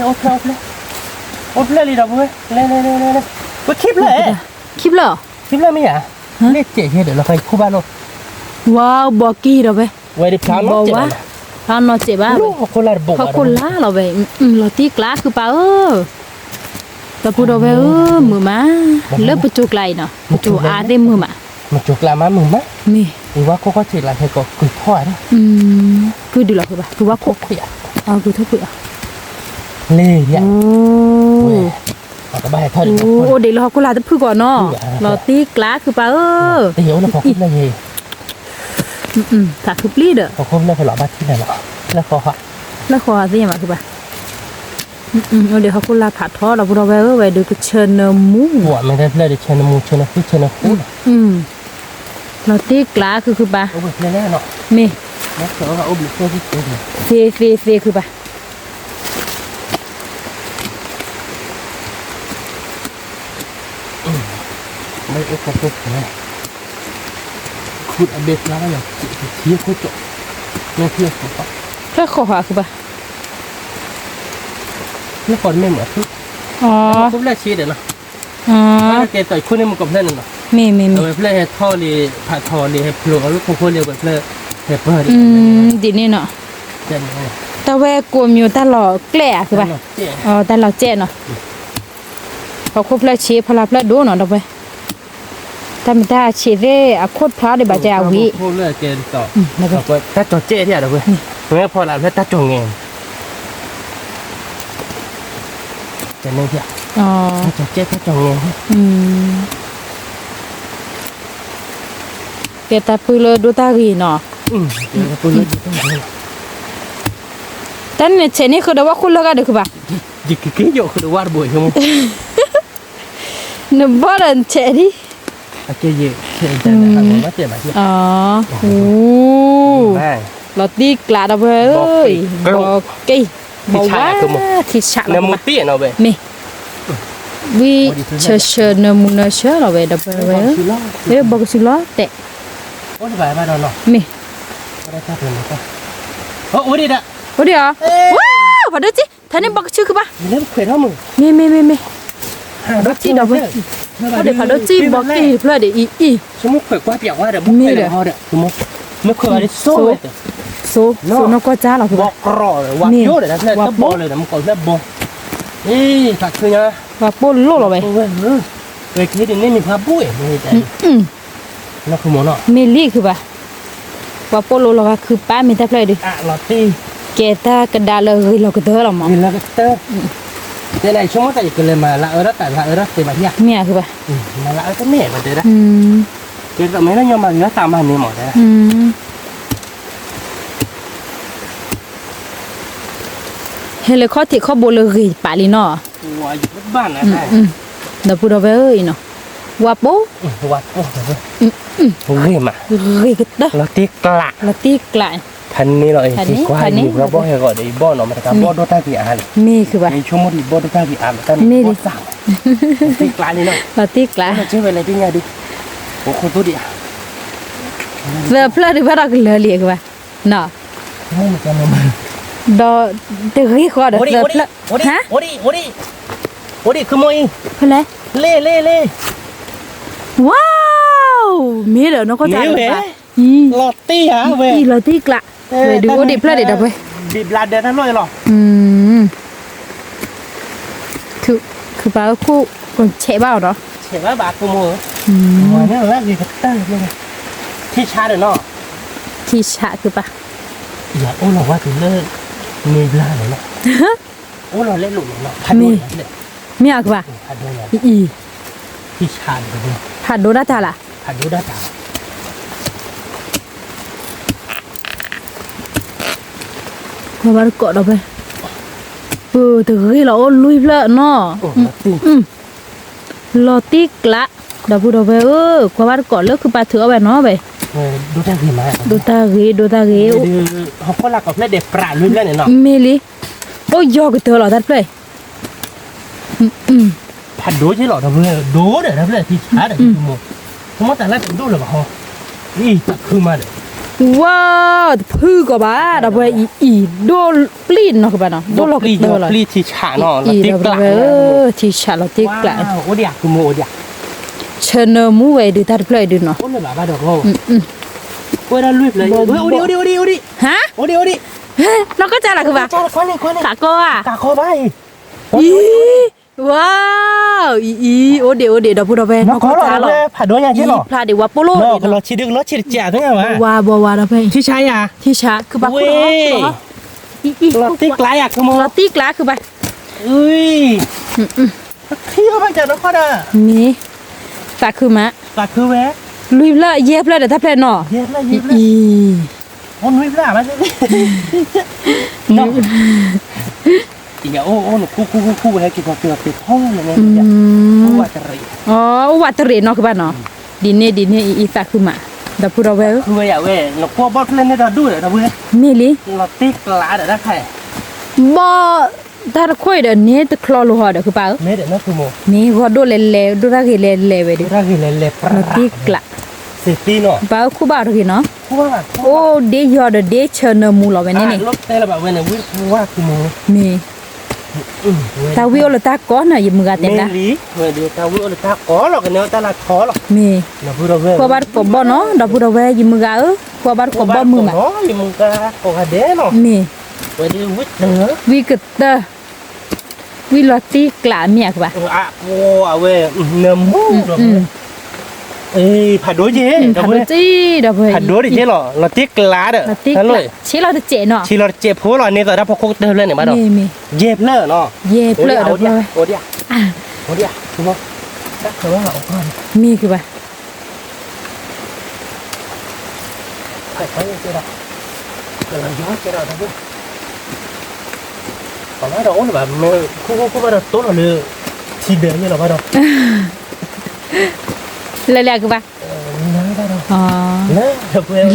โอ๊ตเลยโอ๊ตเลยเราเว้ยเลยก็คลิปเลย คลิปเหรอ คลิปเลยไม่เหรอเล่เจ๋เดี๋ยวเราไปคู่บ้านเรา ว้าวบอกกี้เราไป ไว้ในพลาน้ บ อ อง ก เจ๋ ว่าพานอเจ็บบ้า ลูกคนละบุก เขาคนล้าเราไปเราตีกลาคือป่าแต่พูดเราไปมือมาเลิกประจุไกลเนาะประจุอาได้มือมา มันจุกลามามึงมั้ย มี หรือว่าเขาก็เจ๋ละให้ก็กุยพ่อนะ คือดูหรอคือป่ะคือว่าโคก คุยอ่ะ เอาคือเท่าเปลือก เล่เนี่ย โอ้ เอากระบายทอด โอ้เด็กเราก็ลาจะพูดก่อนเนาะเราตีกลาคือป่าเดี๋ยวเราพอคิดเลย ถ้าคือปลีเด้อ พอคุ้มแล้วพอหลับบ้านที่ไหนหรอแล้วพอฮะ แล้วขอสิมาคือป่ะเดี๋ยวเขาก็ลาผัดทอดเราพูดเอาไว้ดูก็เชิญเนื้อหมู หัวมันได้เลยเชนมูเชนฟูเชนฟู เราตีกลาคือป่ะ โอ้ยแน่เนาะ มี แล้วเสือว่าโอ้ยเสือที่เสือ เฟคือป่ะ ไม่เอ็กซ์ปุ๊บนะคุณอเบสแล้วอย่างเที่ยวโคตรเนี่ยเที่ยวสุดปะ ถ้าขอหาคือป่ะ นี่คนไม่เหมือนทุก อ๋อ ทุกแรกชีเดี๋ยวนะ อ๋อ เกต่อยคุณนี่มันกับเพื่อนน่ะ มี เอาไปเพื่อนให้ท่อรีผ่าท่อรีให้พลูเอาลูกคนเรียวไปเพื่อนให้เพื่อน ดีนี่เนาะ เจ๋งเลย แต่ว่ากลัวมีตลอดแกล้คือป่ะ เจ๋ง อ๋อแต่เราเจ๊เนาะเขาคบแล้วชีพลับแล้วดูเนาะดอกไปแต่ไม่ได้ชีเร่อะโคตรพลาดเลยบาดใจอาวิ พูดเรื่องเกณฑ์ต่อ แล้วก็ เอาไปตัดจอเจ๊ที่อะไรเว้ยไม่พอหลับแล้วตัดจงเงินจะเนี่ยที่ อ๋อ ตัดจอเจ๊ตัดจงเงิน เปียตาปือเลยดูตากีเนาะ เดี๋ยวพูดเรื่องต้องเงิน แต่เนี่ยเชนี่คือเดี๋ยวว่าคุณเลิกกันเดี๋ยวคือป่ะ จิกกี้โยคือว่าบ่อยใช่ไหม เนี่ยบ้านเชนี่ อาเจ๊เย่เจ๊จะทำมาเจ๊มาเจ๊ อ๋อโอ้ แม่ เราตีกลาดเอาไปบอกกี้บอกว่าทิชา เนื้อมูตี้เนาะเว้ย มีวิเชิญเนื้อมูเนื้อเชื่อเราไปดับไปเฮ้ยบอกสิล้อเตะ โอ้ยไปบ้านเราเนาะ มี ได้ตัดเลยนะครับโอ้ยดิดะ โอ้เดี๋ยวว้าวพอดูจิท่านนี่บอกชื่อคือป่ะ เริ่มเขวยเท่ามึง มีดอกจีดอกเว้ยเดี๋ยวพอดูจิบอกกี้เพื่อเดี๋ยวอี สมมติเขวยกว่าเปียกว่าเดี๋ยวบุกไปเดี๋ยวเขาเดี๋ยวสมมติไม่เขวยอะไรโซ่เลย โซนก็จ้าเราคือ บอกกรอเลยว่าโยเลยนะเนี่ยต้องบอกเลยนะมันก่อนแล้วบอกนี่ถักคือไง ว่าปุ่นโลเราไป เว้ยเว้ยคิดนี่มีพาบุ้ยไม่ใช่แล้วคือหมอเนาะ เมลี่คือป่ะว่าปุ่นโลเราคือป้ามีแต่เพลย์ดิ อ่ะลอตตี้ เกตากระดาษเลยเราก็เด้อเราหมอ วิลลาเตอร์ ในในช่วงแต่อีกเลยมาละรัตแต่ละรัตเตมาเนี่ย เมียคือป่ะ มาละก็แม่มันเด้อ อืม เกิดไม่ได้ยอมมาเนื้อตามมันนี่หมดเลย อืมเฮลิคอปเตอร์เขาโบเลยปาลีเนาะ วัวอยู่บ้านนะใช่ เดี๋ยวพูดเอาไว้เอ้ยเนาะว่าโป๊ วัดโอ้โหเฮ้ยมา เฮ้ยก็ได้ เราตีกละ ละตีกลาย พันนี้เราตีกว่าอยู่เราบ่ให้ก่อนไอ้บ่เนาะมันก็บ่โดนตาพี่อาเลย มีคือป่ะ ในช่วงมื้อบ่โดนตาพี่อาแต่บ่สั่งตีกละนี่เนาะ ละตีกลาย เราใช้เวลาที่ไงดิโอ้คนตัวเดียว เวลาเพลย์ไปรักเลยเรียกว่าเนาะ มึงจะมา ดอเตะรีคอร์ด โอ้ดิ เวลา โอ้ดิ ฮะ โอ้ดิโอ้ดิโอ้ดิขโมย เพลย์ เล่ ว้าวมีเด้อเนาะก็จ่ายป่ะอี ลอตตี้ฮะเว้ย อีละตีกละเว้ยดูโอดิเพลย์เด้อเว้ย บีบลาเดนนั่นเลยหรอ คือป้าคู่คนเฉะบ้าเนาะ เห็นว่าบาขโมยมันนี่แหละดีกับตั้งเลยที่ชาเด้อเนาะ ที่ฉะคือป่ะ อย่าโอ้เราว่าถึงเลิกมีบลาเลยเนาะโอ้เราเล่นหลุดเนาะพันด้วยเนี่ย มีอ่ะคือป่ะ พันด้วยเนี่ย อี ที่ชาเด้อ ผัดโดนาตาล่ะ พันด้วยด้าตา มาบ้านเกาะเราไปแต่เฮ้ยเราลุยเพลเนาะ โอ้ลอตตี้ ลอติกละเดี๋ยวพูดเอาไปกว่าบ้านเกาะเลิกคือปลาเถื่อไปเนาะไป ดูได้ดีมาก ดูตาเก เขาก็รักกับเพื่อนเด็กปราลุยเล่นเนาะ เมลี่โอ้ยอกันเธอเหรอทัดเพลย์ พันด้วยใช่หรอทำเพื่อนดูเด้อทำเพื่อนที่ชาเด้อที่ขโมยผมว่าแต่ละดูเลยป่ะฮะนี่ตักขึ้นมาเด้อ ว้าวพื้ก็บ้าเดี๋ยวไปอีโดนปลีนเนาะคือป่ะเนาะโดนหลอกเธอเหรอ ปลีที่ชาเนาะ อีเดี๋ยวไปที่ฉะลอติกละ โอ้เดียขโมยเดีย เชิญเนอมูไว้ดูทัดเพลย์ดูเนาะ โอ้เลยแบบว่าเดี๋ยวก็โอ้ยได้ลุยเลยโอ้ดิ ฮะ โอ้ดิ เราก็จะอะไรคือป่ะ จ้าควันนี่ ขาโก้อะ ตาคอไป อีว้าวอีโอเดี๋ยวเดี๋ยวพูดเอาไป น้องขอหรอเลยผ่าด้วยยังใช่หรอ พลาดเดี๋ยวว่าโปโล น้อง เดี๋ยว เราชีดึกรถชีจ่าทั้งไงวะ ว่าบัวเราไป ที่ใช้อ่ะ ที่ช้าคือบักคุณเหรออี รถติ๊กไล่อ่ะขโมย ลอติกละคือบัก อุ้ยที่เขาไปจากนครอ่ะ นี่ตาคือมะ ตาคือแวะ ลุยละเย็บละเดี๋ยวถ้าเพลนเนาะ เย็บเลย อี โอ้นุ้ยปลามาสิอีกอ่ะโอ้หนูคู่ให้กินพอเกลือติดห้องเลยเนี่ยว่าจะรี อ๋อวัตถุเนาะคือบ้านเนาะดินเนี่ยอีตาคือมะเดี๋ยวพูดเอาไว้ คือว่าอย่าเว้ยเราพวกบอสเล่นในเราดูเลยนะเว้ย มีลิ เราติ๊กลาเดี๋ยวได้แค่ บ่ถ้าคุยเดี๋ยวนี้ตะคลอลูหอเดี๋ยวคือเปล่า ไม่เดี๋ยวนั่นคือโม นี่ว่าดูเล่ดูรักเล่ไปดิ เราคือเล่นเล่ป ล ลา อติกละ เสร็จตีเนาะ เปล่าคู่บ้านคือเนาะ เพราะว่า โอ้เดยอดเดเชอร์เนมูเราไว้นี่ รถเตะระบาดเว้ยเนี่ยวิ่งว่าคือโม มีตาวิโอลตาก้อนน่ะยิมือกันเต็มนะ ลีเว้ยเดี๋ยวตาวิ่งตาขอหรอกเนี่ยตาละขอหรอก มี เราพูดเราเว้ย กว่าบ้านกบเนาะดอกพูดเอาไว้ยิมือกันกว่าบ้านกบมือมา เนาะอยู่มึงก็โอเคเด้เนาะ มี เว้ยเดี๋ยววิ่งเด้อ วิกเตอร์วิลอติกลาเมียกว่า อ่ะโอ้เอาเว้ยเนื้อมูเอ้ยผัดด้วยเจ๊ ผัดด้วยจีดอกเว้ย ผัดด้วยดิเจ๊หรอเราติ๊กลาเด้อ ลอติก นั่นเล ลาย ชิเราจะเจเนาะ ชีเราเจ็บหัวเราเนี่ยแต่ถ้าพอคุกเดินเล่นเนี่ยมาดอก มี เย็บเล่เนาะ เย่เปลือกดอก เดี เว้ ย ย โอเดียโอเดียคือว่าแต่ว่าเอาก่อน มีคือว่า ไปเจ๊หรอเราย้อนเจ๊หรอทั้งคู่ตอนนั้นเราโอ้แบบคู่มาเราโตเราเลยทีเดิมเนี่ยเรามาดอก เลยคือว่า นั่งได้ดอก อ๋อ เลิกเพื่อน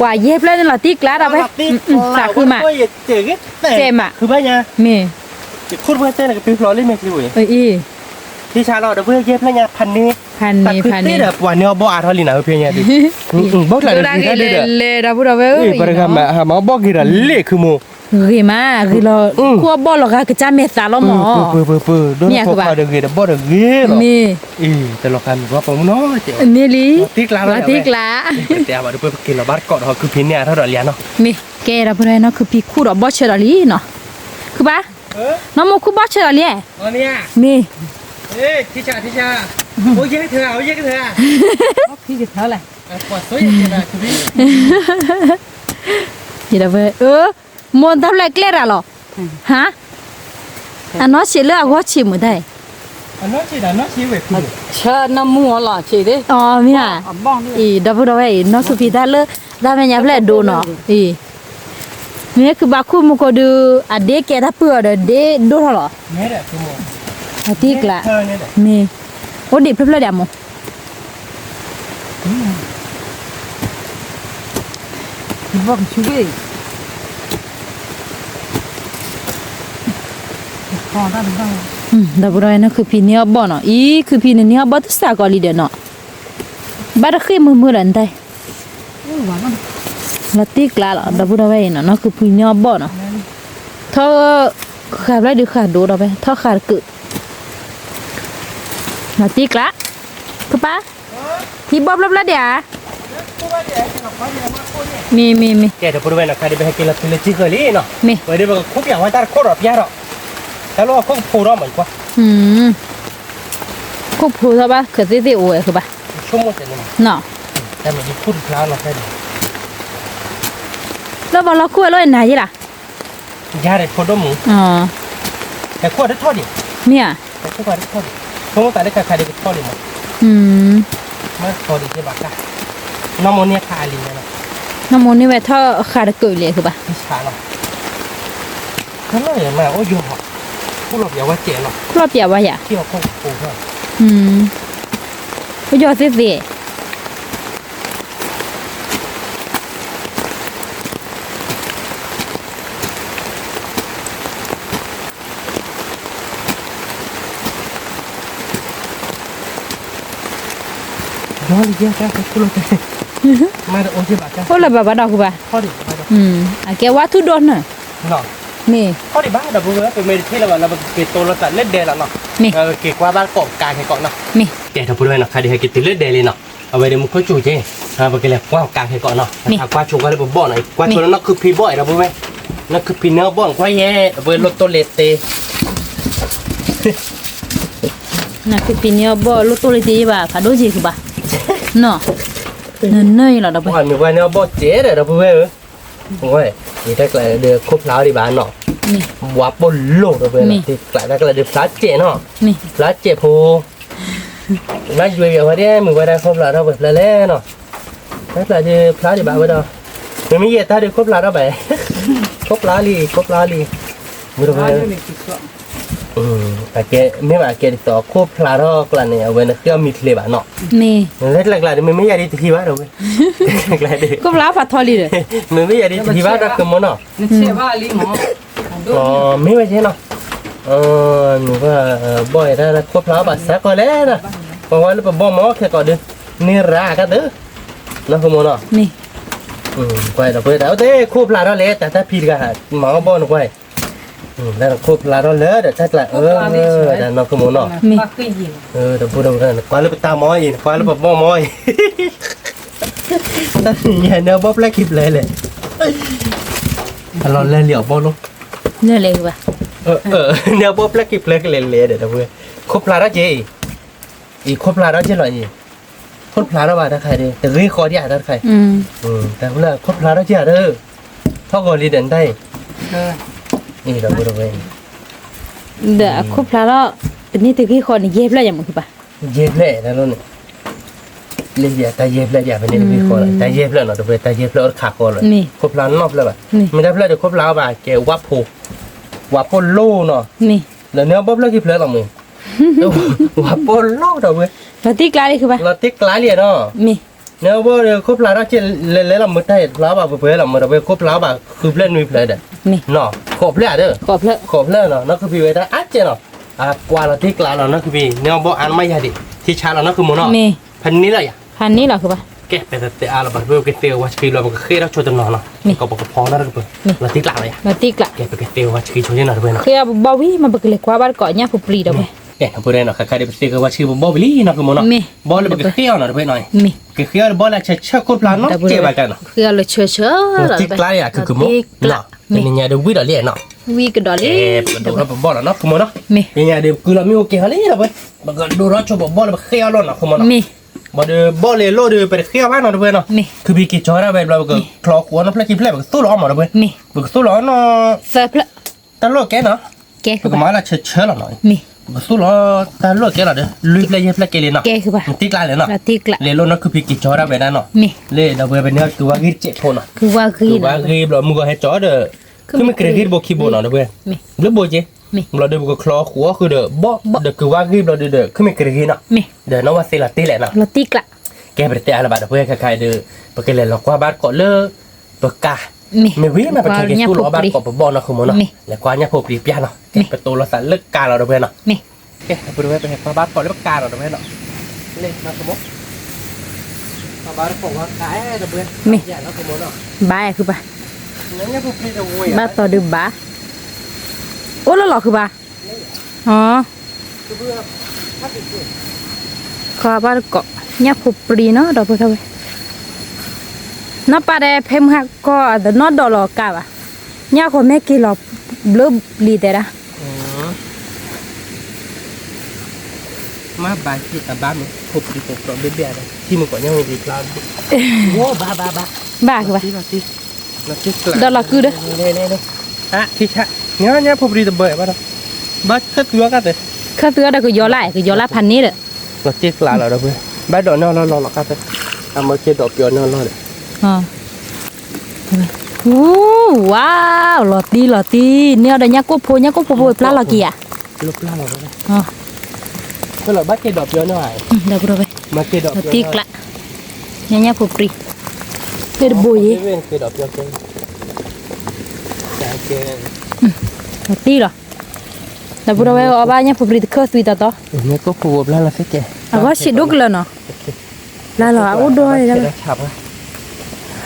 กว่าเย็บเลยลอติกลาดอกเว้ยตาคือมา เจ๊กเจมอ่ะคือบ้านเนี่ย มี คุณเพื่อนเต้นกับพี่ฟลอรี่เมกลิว อี ที่ชาเราเดี๋ยวเพื่อนเย็บแล้วเนี่ยพันนี้ พัน แต่ นี้ คือ พัน ตี นี้ แบบวันนี้บ่อาทอลินะเพื่อนเนี่ยดิบอกเลย ดู ดี ได้ ได้ เล เด้อ เลยดอกพูดเอาไว้ บริการมาหามาบอกกี่ระเละคือโม คือมาคือเราคั่วบ่หรอกคือจ้าเมษาเราหมอ เปื่อด้วยพวกเขาเด็กเด็กบ่เด็กเงี้ยหรอ มี แต่เราคันว่าผมน้อยเจ๋อ มีลิ ติ๊กลา ลอติกลา แต่ว่าเดี๋ยวไปกินเราบ้านเกาะเขาคือพินเนี่ยถ้าเราเลี้ยงเนาะ มีแกเราพูดเนาะคือพี่คู่ดอกบ่เชอร์ลีเนาะคือปะน้องโมคู่บ่เชอร์ลี อันนี้ มี เอ้ทิชาโอ้ยเธอเอาเยอะเธอ พี่จะเท่าไหร่ กว่าสวยจริงๆคือพี่ อย่าไปมวนทำไรเกลียดหรอฮะ อันนั้นเชื่อเรื่องว่าชิมไม่ได้ อันนั้นสิอันนั้นสิเว้ยพี่ เชิญน้ำมัวหล่อชีดิ อ๋อมีอ่ะ บ้องนี่ อีดับเบิลไว้นอกสุพีได้เลยได้แม่ยาแผลดูเนาะอีเนี่ยคือบาคุมุก็ดูอะเด็กแกถ้าเปื่อเด็กดูเท่าหรอ เนี่ยแหละพี่โม อะติกละ เธอเนี่ยแหละ มีโอ้ดิเพลเดียม บ้องชีดิพอได้บ้าง ดับเบิลไว้นะคือพี่เนี่ยบ่เนาะอีคือพี่เนี่ยบ่ตุสากอลีเดเนาะบาดขี้มือรันได้ หวานมัน ละติกละดับเบิลไว้เนาะคือพี่เนี่ยบ่เนาะถ้าขาดไรดูขาดดูเราไปถ้าขาดกึละติกละคือปะพี่บ๊อบรับละเดี๋ยวมี แกเดี๋ยวพูดไปนะใครได้ไปให้กินละกินละจิกเลยเนาะ มี ไว้เดี๋ยวมันคุบอย่างไว้ตาโคตรแบบยาหรอกแต่เราคุบพูดเราเหมือนกว่า คุกพูใช่ปะคือที่โอ้ยคือปะ ชั่วโมงเสร็จเลย เนาะ แต่มันยิ่งพูดแล้วเราแค่นี้ แล้วบอกเราคุยแล้วไหนยี่ล่ะ ยาเด็ดพูดด้วยหมู อ๋อ แต่ขวดได้ทอดดิ เนี่ย แต่ขวดได้ทอดดิชั่วโมงแต่ได้ใครได้ทอดดิมั้ง อืม ไม่ทอดดิใช่ปะค่ะน้ำมันเนี่ยคาลีนะ น้ำมันนี่ไว้ถ้าขาดเกิดเลยคือปะ พี่ชาเนาะนั่นเลยมาโอ้ยหรอพูดหลบอย่าว่าเจ๋เนาะ ครอบเปียว่าอย่า ที่เราคุบพูดเนาะ ก็ยอดสิ ย้อนเยอะแค่พูดหลบมาแต่โอ้ยบาทกัน พวกเราแบบว่าดอกคือปะ ทอดดิ แกว่าทุดอนน่ะ เนาะ มี ทอดดิบ้างแต่พูดว่าเป็นเมดิเทแล้วเราเกิดตัวเราตัดเล็ดเดลแล้วเนาะ มี เกี่ยวกับบ้านกบกายแค่ก่อนเนาะ มี แต่ถ้าพูดไว้เนาะใครที่ให้กินติเลือดเดลี่เนาะเอาไว้เดี๋ยวมึงค่อยจู่เจ้ไปกินแล้วกว้างกลางให้ก่อนเนาะถ้ากว้างชูก็เลยบ่อหน่อยกว้างชูนั่นคือพี่บ่อยนะพูดไว้นั่นคือพี่เนื้อบ่อนกว้างแย่เว้ยรถตัวเล็ดเต น่ะคือปีนี้บ่รู้ตัวเลยดีป่ะขาดูจีคือปะเนาะเนยๆหรอดอกไป บ่อนมีกว้างเนื้อบ่อเจ๊เลยนะพูดไว้พูดไว้นี่ถ้าเกิดเดือครบแล้วดีบ้านเนาะ มี วับบ่โลดเลยที่กลายถ้าเกิดเดือพลาสเจ๊เนาะ มี พลาสเจ๊พูน่าอยู่อย่างว่าเนี่ยมึงว่าได้ครบแล้วเราแบบแล้วเนาะถ้าเกิดเดือพลาสดีบ้านไว้เนาะมันไม่เยอะถ้าเดือครบแล้วเราไปครบแล้วลีมึงรู้ไหม ร้านนี่ติดตัว อาเกไม่ว่าอาเกต่อควบพลาดอกลั่นเนี่ยเว้นเครื่องมีทะเลบ้านเนาะ มี เล็กหลักๆมันไม่อยากได้ทีว่าเราเว้ยหลักๆดิ ก็ล้าผัดทอลีเลย มันไม่อยากได้ทีว่าเราคือมันเนาะ นี่เชื่อว่าลิหมอ อ๋อไม่ใช่เนาะหนูว่าบ่อยได้ควบพลาดบัดสักก็แล้วนะเพราะว่าเราบ่หมอแค่ก่อนดึนี่รากันเด้อนะคือมันเนาะ มี ไปเราเปิดเอาเต้ควบพลาดเราเลยแต่ถ้าผิดก็หมอบ่หนูไปแล้วควบพลาดเราเลยแต่ถ้าแต่แต่น้องคือมันเนาะ ปักขึ้นยิง แต่พูดตรงๆควายลูกตามอยควายลูกแบบมอยตอนนี้เนี่ยบ๊อบแรกคลิปเลยเราเล่นเหลี่ยวบ๊อบลูก เลยคือปะ เนี่ยบ๊อบแรกคลิปเลยเดี๋ยวเพื่อครบพลาดเจ๊อีครบพลาดเจ๊หรออีครบพลาดว่าถ้าใครดิแต่รีคอร์ดถ้าใครแต่เวลาครบพลาดเจ๊เด้อเท่ากับรีเดนได้นี่เราพูดตรง เดี๋ยวครบแล้วเป็นนี่ตะกี้คนเย็บแล้วอย่างมันคือปะ ๆเย็บเลยนะลูกเลี้ยแต่เย็บเลยอย่าไปนี่รีคอร์ดแต่เย็บเลยเนาะเดี๋ยวแต่เย็บแล้วขาคอเลย มี ครบพลาดนอกเลยแบบไม่ได้เพลาเดี๋ยวครบแล้วแบบเกวับผูวับปนโลเนาะ มี แล้วเนื้อบ๊อบเลิกกี่เพลาหรอมึงวับปนโลเด้อเว้ย แล้วที่กลายคือปะ เราติ๊กกลายเลยเนาะ มี เนื้อบ๊อบเดี๋ยวครบแล้วเราจะเล่นเราไม่ได้แล้วแบบเพลาเราไม่ได้ครบแล้วแบบคือเพลาหนุ่ยเพลาเด้อ มี เนาะครบแล้วเด้อ ขอบเลย ครบแล้วเนาะนั่นคือพี่เวทอัดเจเนาะกว่าเราติ๊กกลายเรานั่นคือพี่เนื้อบ๊อบอันไม่ยาดิที่ชาเรานั่นคือโมเนาะ มี พันนี้เลยอ่ะ พันนี้เหรอคือปะ แกไปแต่อาเราแบบเวลเกตเตียวว่าชีเราแบบเคยเราชดจำนองเนาะก็บอกพอแล้วก็เปิดเราติ๊กกลายเลย แล้วที่กลาย แกไปเกตเตียวว่าชีชดยังหน่อยเพื่อน คือบาวีมาเบิกเลยกว่าบ้านเกาะเนี่ยผู้ปรีดเอาไป เนี่ยพูดได้เนาะใครได้ไปซื้อก็ว่าชื่อบอบลี่เนาะคือมันเนาะ มี บอลเลยไปเที่ยวเนาะเพื่อนหน่อย มี เที่ยวบอลแล้วเชื่อคนพลานเนาะเจ็บไปกันเนาะ คือเลยเชื่อติ๊กไล่อะคือมันเนาะเป็นยังไงเดี๋ยววิ่งเดี๋ยวเลี้ยเนาะ วีกดอลลี่ ดูเราบอลเนาะคือมันเนาะ มี ยังไงเดี๋ยวคือเราไม่โอเคฮะเลยเราไปมันก็ดูเราชอบบอลเราไปเที่ยวเนาะคือมันเนาะ มี บอลเดี๋ยวบอลเลยโลเดี๋ยวไปเที่ยวบ้านเนาะเพื่อนเนาะ มี คือพี่กิจจอยเราแบบเราก็คลอกหัวเนาะเพลย์กินเพลย์แบบสู้ร้อนหมดเนาะเพื่อน มี แบบสู้ร้อนเนาะ เซิร์ฟละ ตลกแกเนาะ แกคือ ก็ ปะ มาละเชื่อหรอหน่อย มี มาสู้หรอแต่ลวกแกหรอเด้อลุยเลยเย็บเลยเกลีเนาะ แกคือปะ ตีกลายเลยเนาะ ละติกละ เลยลูกนั่นคือพี่กิจจอได้ไปนั่นเนาะ มี เลยเดี๋ยวไปเป็นเนื้อคือว่ากิจเจ็บพอเนาะ คือว่าคือ คือว่ากิจเรามึงก็ให้จอเด้อคือมันเกลียดบอกขี้บ่เนาะเด้อเพื่อน มี หรือบ่เจเราเด้อก็คลอหัวคือเด้อบ่เด้อคือว่ากิจเราเด้อคือมันเกลียดเนาะ มี เด้อเนาะว่าสิละตีแหละเนาะ ละติกละ แกไปแต่อะไรบาดเพื่อนใครๆเด้อปกติเรากว่าบ้านเกาะเลอปกกา มี ไม่วิ่งมาไปแข่งตู้ล้อบ้านเกาะปะบอลเนาะคือมันเนาะแล้วกว่าเนี่ยพบรีบยาเนาะประตูเราสั่นเลิกการเราเด้อเพื่อนเนาะ มี โอเคไปดูไปเห็นปลาบ้านเกาะเลิกการเราเด้อเพื่อนเนาะเล่นมาสมมติปลาบ้านเกาะว่าขายเด้อเพื่อนอย่างเนาะคือมันเนาะ บ้าคือปะ เนี่ยพวกพี่จะวุ่ย บ้าต่อดื้อบ้าโอ้แล้วหรอคือบ้าอ๋อ คือเพื่อถ้าติดตัว ข้าบ้านเกาะเนี่ยผูปรีเนาะดอกพุทธเวน้าปลาแดเพมหักก็เดนอดดอลกาบะเนี่ยคนไม่กี่หลอบเลือบลีเดระ มาบ้านที่บ้านมันพบรีตกตอนเบี้ยๆเลยที่มันก่อนยังมีกลางโอ้บ้า บ้าคือปะ ที่มาที่มาที่กลาง ดอลลาร์คือเด้อ เน่อ่ะที่ชะเนี่ยพบรีตะเบยบ้านบ้านก็ตัวกันเลย ข้าเตือได้คือยอไล่คือยอไล่พันนี้เด้อ เราที่กลางเราเด้อเพื่อนบ้านดอกนอนเราหลอกกันเลยเอามาเก็บดอกเปียนอนเลย อ๋อโอ้ว้าวหลอดดีเนี่ยเดี๋ยวเนี่ยก็โพปลาหลอกี้อ่ะ ลูกปลาเราเลย อ๋อ ก็เราบ้านเก็บดอกเปียนหน่อย เดี๋ยวกูไป มาเก็บดอก ติกละเนี่ยผูปรีเด็ดบุย เว้นเก็บดอกเปียนเป็นแต่เก็บ ตีหรอเดี๋ยวกูไปเอาบ้านเนี่ยผูปรีเคยสุยต่อ เนี่ยก็ผูกแล้วเราสิเจ๊ อ่ะว่าชิดุกเลยเนาะแล้วเหรออุดอยแล้ว ฉับอ่ะ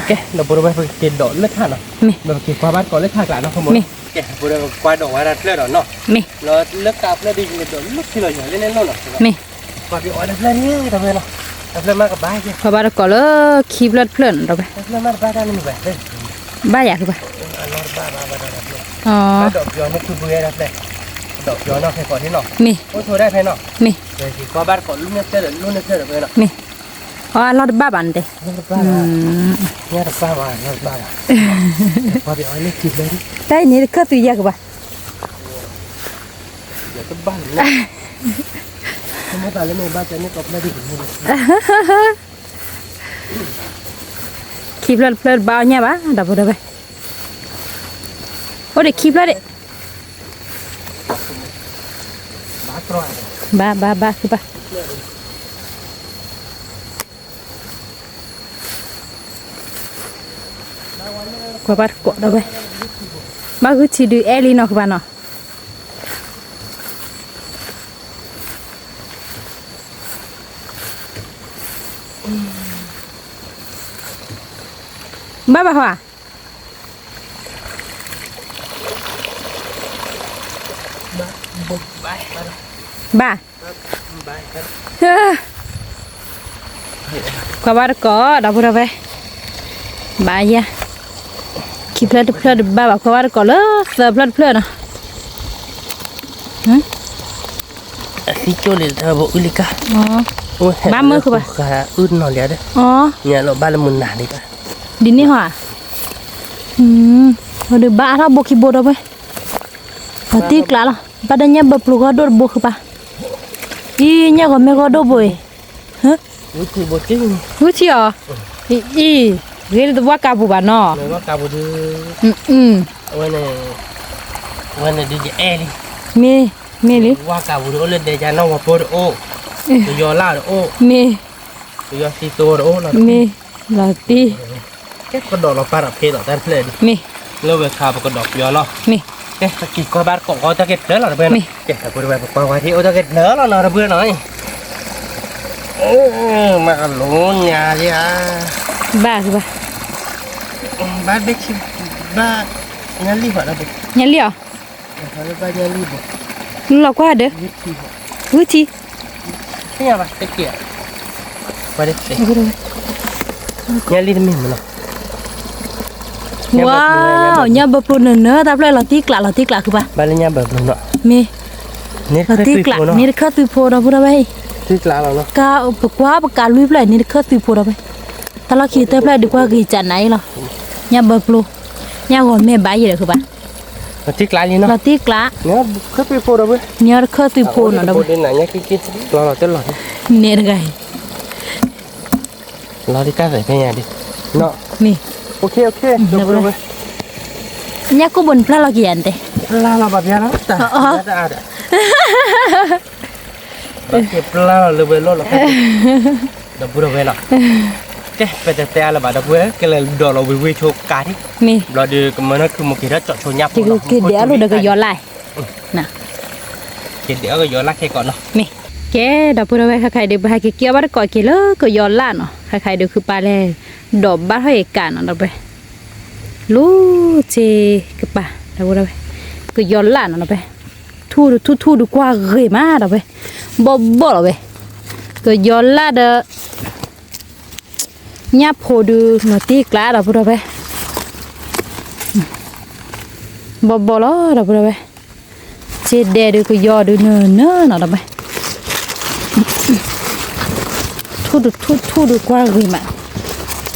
แกเราบริเวณเก็บดอกเลือดขาดเนาะ มี เราเก็บความบ้านก่อนเลือดขาดกันเนาะขโมยแกบริเวณควายดอกว่ารัดเลือดเนาะ มี เราเลือกกาบเลือดดีเลยดอกเลือดที่เราอย่างเล่นๆเนาะ มี กว่าพี่อ้อยดับเลือดนี่ทำไมเนาะดับเลือดมากกับบ้าแก พอบ้านก็เลยคีบเลือดเพลินเราไป ดับเลือดมากบ้าได้ไม่แบบเลย บ้าอยากคือปะ อันนั้นบ้าดับเลือด อ๋อ ดอกย้อนนี่คือเบื่อดับเลยดอกย้อนเนาะแค่ก่อนที่เนาะ มี โอ้โทรได้แค่เนาะ มี เดี๋ยวที่ความบ้านก่อนรุ่นนี้เจอรุ่นนี้เจอเลยเนาะ มีอ๋อเราบ้าบันเด บ้าเนี่ยดับบ้าว่าเนี่ยบ้าพอพี่อ้อยนี่คิดเลยดิ แต่นี่ก็ตัวยากปะ เดี๋ยวจะบ้านนะทำไมตาเล่นในบ้านจะนี่ก็ไม่ได้ถึงเลย คีบเลือดเพลินบ้าเนี่ยปะดับไปโอ้เด็กคีบเลือดเด็ก บ้าตรอย บ้าคือปะกว่าบ้านกดเราไปบ้าคือชีดูเอลีนอกบ้านเนาะบ้าหัวบ้า เฮ้อกว่าบ้านก็ดับเราไปบ้าเนี่ยคิดเพลิดบ้าแบบกว่าบ้านก็เลยเสิร์ฟเพลิดเนาะ si chole ta bo ulika อ๋อ oh Ba mơ khờ bà? ka ud no lia de อ๋อ nya lo ba le mun na ni ta ดินนี่หัวเราดูบ้าเราบกิบดเอาไปพอตีกล้าละบ้านเนี่ยแบบปลูกก็โดดบกปะอีเนี่ยก็ไม่ก็โดดบ่อยฮะ uti bo ting รู้ที่อ๋ออีเรื่องตัวกาบูบ้านเนาะ me wa ka bo de วันนี้ดีเจเอลี่ มีลิ ว่ากับบุรุษเดจานองว่าปวดโอ้ตัวยอล่าโอ้ มี ตัวยอซีตัวโอ้เรา มีลาตี แค่กระดอกเราปาระเพดอกแต่เพลน มี เราเวคาปกระดอกยอเนาะ มี แค่ตะกี้ก็บ้านกองจะเก็บเนื้อเราเพื่อนแค่แต่บริเวณปกว่าที่โอ้จะเก็บเนื้อเราเนาะเพื่อนหน่อยโอ้มาหลงยาเลยอ่ะ บ้าคือบ้า บ้านเบ็ดชิบ้านยันรีบอ่ะนะเบ็ด เนี่ยเลี้ยว บ้านยันรีบ เราก็เด้อ วิธี วิธี เนี่ยป่ะตะเกียบมาดิยันรีบไม่เหมือนเนาะ ว้าวเนี่ยแบบปลูกเนื้อแต่เปล่าเราตีกล้าคือบ้า บ้านเนี่ยแบบเนาะ มี นี่ เรา คือ ตี ตุย กล้า โพเนาะ นี่คือตุยโพเราพูดอะไร ตุยกลาเราเนาะ กาปกว่าปกาลุยเปล่านี่คือตุยโพเราไปแต่เราขี่เตะเปล่าดีกว่าขี่จันไหนหรอเนี่ยแบบปลูกเนี่ยก่อนแม่ใบเยอะคือบ้า ที่กลางนี่เนาะ la ti kla เนี่ยคือไปโพดเอาไป niar kha tu po no โพ da ดเนี่ยเนี่ยกิ๊กรอเต้นรอ ner gai รอที่กล้าใส่แค่ยังดิเนาะ mi โอเคโอเคจบเลย nya ko bon pla la ki ante ลาลาแบบนี้แล้วแต่ได้เก็บลาเลยเบลล์แล้วดับบุระเวล่ะเจ๊ไปแต่ละบาทดับเวลก็เลยดอลเราวิโชกาที่ mi เราดูกันมันคือมันคิดว่าจอดชนยับ ti ke dia lu da ga yo lai na คิดเดี๋ยวก็ย้อนลักแค่ก่อนเนาะ mi ke da pura we kha khai de ba ke kia ba ko ke lo ko yo la no kha khai de khu pa le do ba ho e ka no da be lu che ke pa da pura we ko yo la no da be thu du qua ghe ma da be bo da be ko yo la da nya pho du no ti kla da pura we bo lo da pura we che de du ko yo du no da be thu du qua ghi mà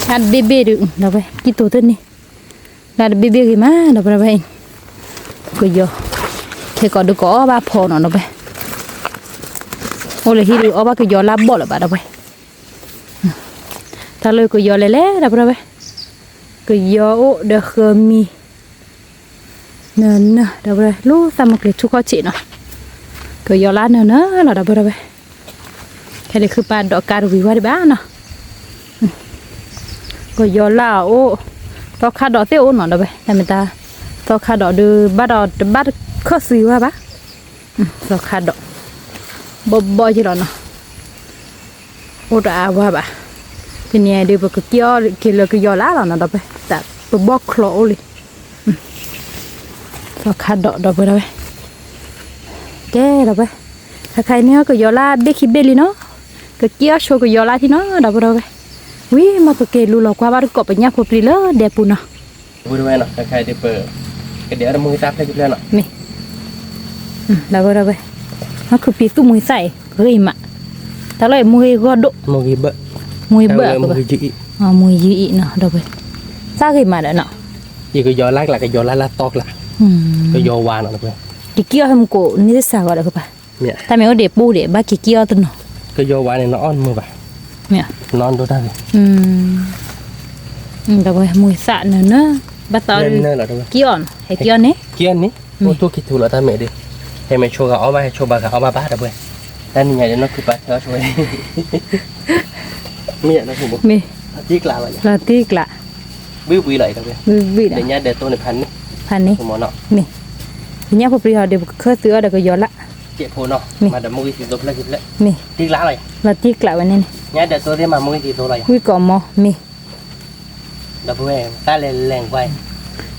ăn bébé được đâu vậy cái tổ thân đi là bébé ghi mà đâu vậy cái giờ thì còn được có ba phò nó đâu vậy ôi là khi được ba cái giờ lá bỏ là bà đâu vậy ta lời cái giờ lẻ lẻ đâu vậy cái giờ ô được mi nè đâu vậy lúc sao mà cái chú có chị nó cái giờ lá nữa là đâu vậyแค่นี้คือปลาดอกการวิวาได้บ้านเนาะก็ยอล่าโอ้ตอกขาดอกเตี้ยโอ้หนอนเด้อไปแต่ไม่ตาตอกขาดอกดูบ้าดอกบ้าข้อซื้อว่าบ้าตอกขาดอกบ่จีหรอเนาะโอ้ตาว่าบ้าทีนี้เดี๋ยวไปก็เกี่ยวกินเลยก็ยอล่าหรอเนาะเด้อไปแต่ไปบ่คลอเลยตอกขาดอกเด้อไปเด้อไปแก่เด้อไปถ้าใครเนี่ยก็ยอล่าเบคิเบลีเนาะก็เกี่ยวโชว์ก็ยอล่าที่เนาะเด้อไปเด้อไปวิมาตัวเกลูหลอกว่าบ้านก็ไปเนี่ยพอปรีเลยเดี๋ยวปุ่นเนาะ บุระเวล่ะใครๆได้เปิดก็เดี๋ยวเรามือตาให้จุดแล้วเนาะ นี่เด้อไปเด้อไปมันคือปีตู้มือใส่เฮ้ยมะถ้าเลยมือก็ด มือเบะ มือเบื่อ มื ก็ อจี อ๋อมือยีเนาะเด้อไปซาเฮ้ยมาเด้อเนาะ ยี่ก็ย้อนลักละก็ย้อนลักตอกละก็ย้อนวานเนาะเพื่อน ดิเกี่ยวให้มันโกนี่จะสาวอะไรก็ปะ เนี่ย ถ้าไม่เอาเด็บปูเด็บบ้าเกี่ยวตัวเนาะ ก็ย้อนวานเนี่ยนอนมือไป เนี่ย นอนดูได้เลย เด้อไปมือสะเนาะบ้าตอน เล่นเนอร์เหรอเพื่อน เกี่ยวให้เกี่ยวเนี่ย เกี้ยนนี่โอ้ตัวคิดถูกแล้วตาเมดิให้แม่โชว์กับเอาไปให้โชว์บากับเอามาบ้าเด้อเพื่อนด้านนี้ไงเดี๋ยวน้องคือไปเธอช่วยมีอย่างนั้นผมบอก มี ที่กล่าวไว้ ลาติกละ วิวเลยเด้อเพื่อน วิ เดี๋ยวนี้เดี๋ยวตัวในพันนี่ พันนี้ ผมเนาะ มีเนี่ยพอปรีเขาเดี๋ยวเคยซื้อเดี๋ยวก็ย้อนละ เจ็บโพเนาะมาเดี๋ยวมือสีตัวแล้วคิดแล้ว มี ที่กล่าวอะไร ลาติกละวันนี้ เนี่ยเดี๋ยวตัวที่มามือสีตัวอะไร วิก่อมอมี เดี๋ยวเพื่อนตาแรงไป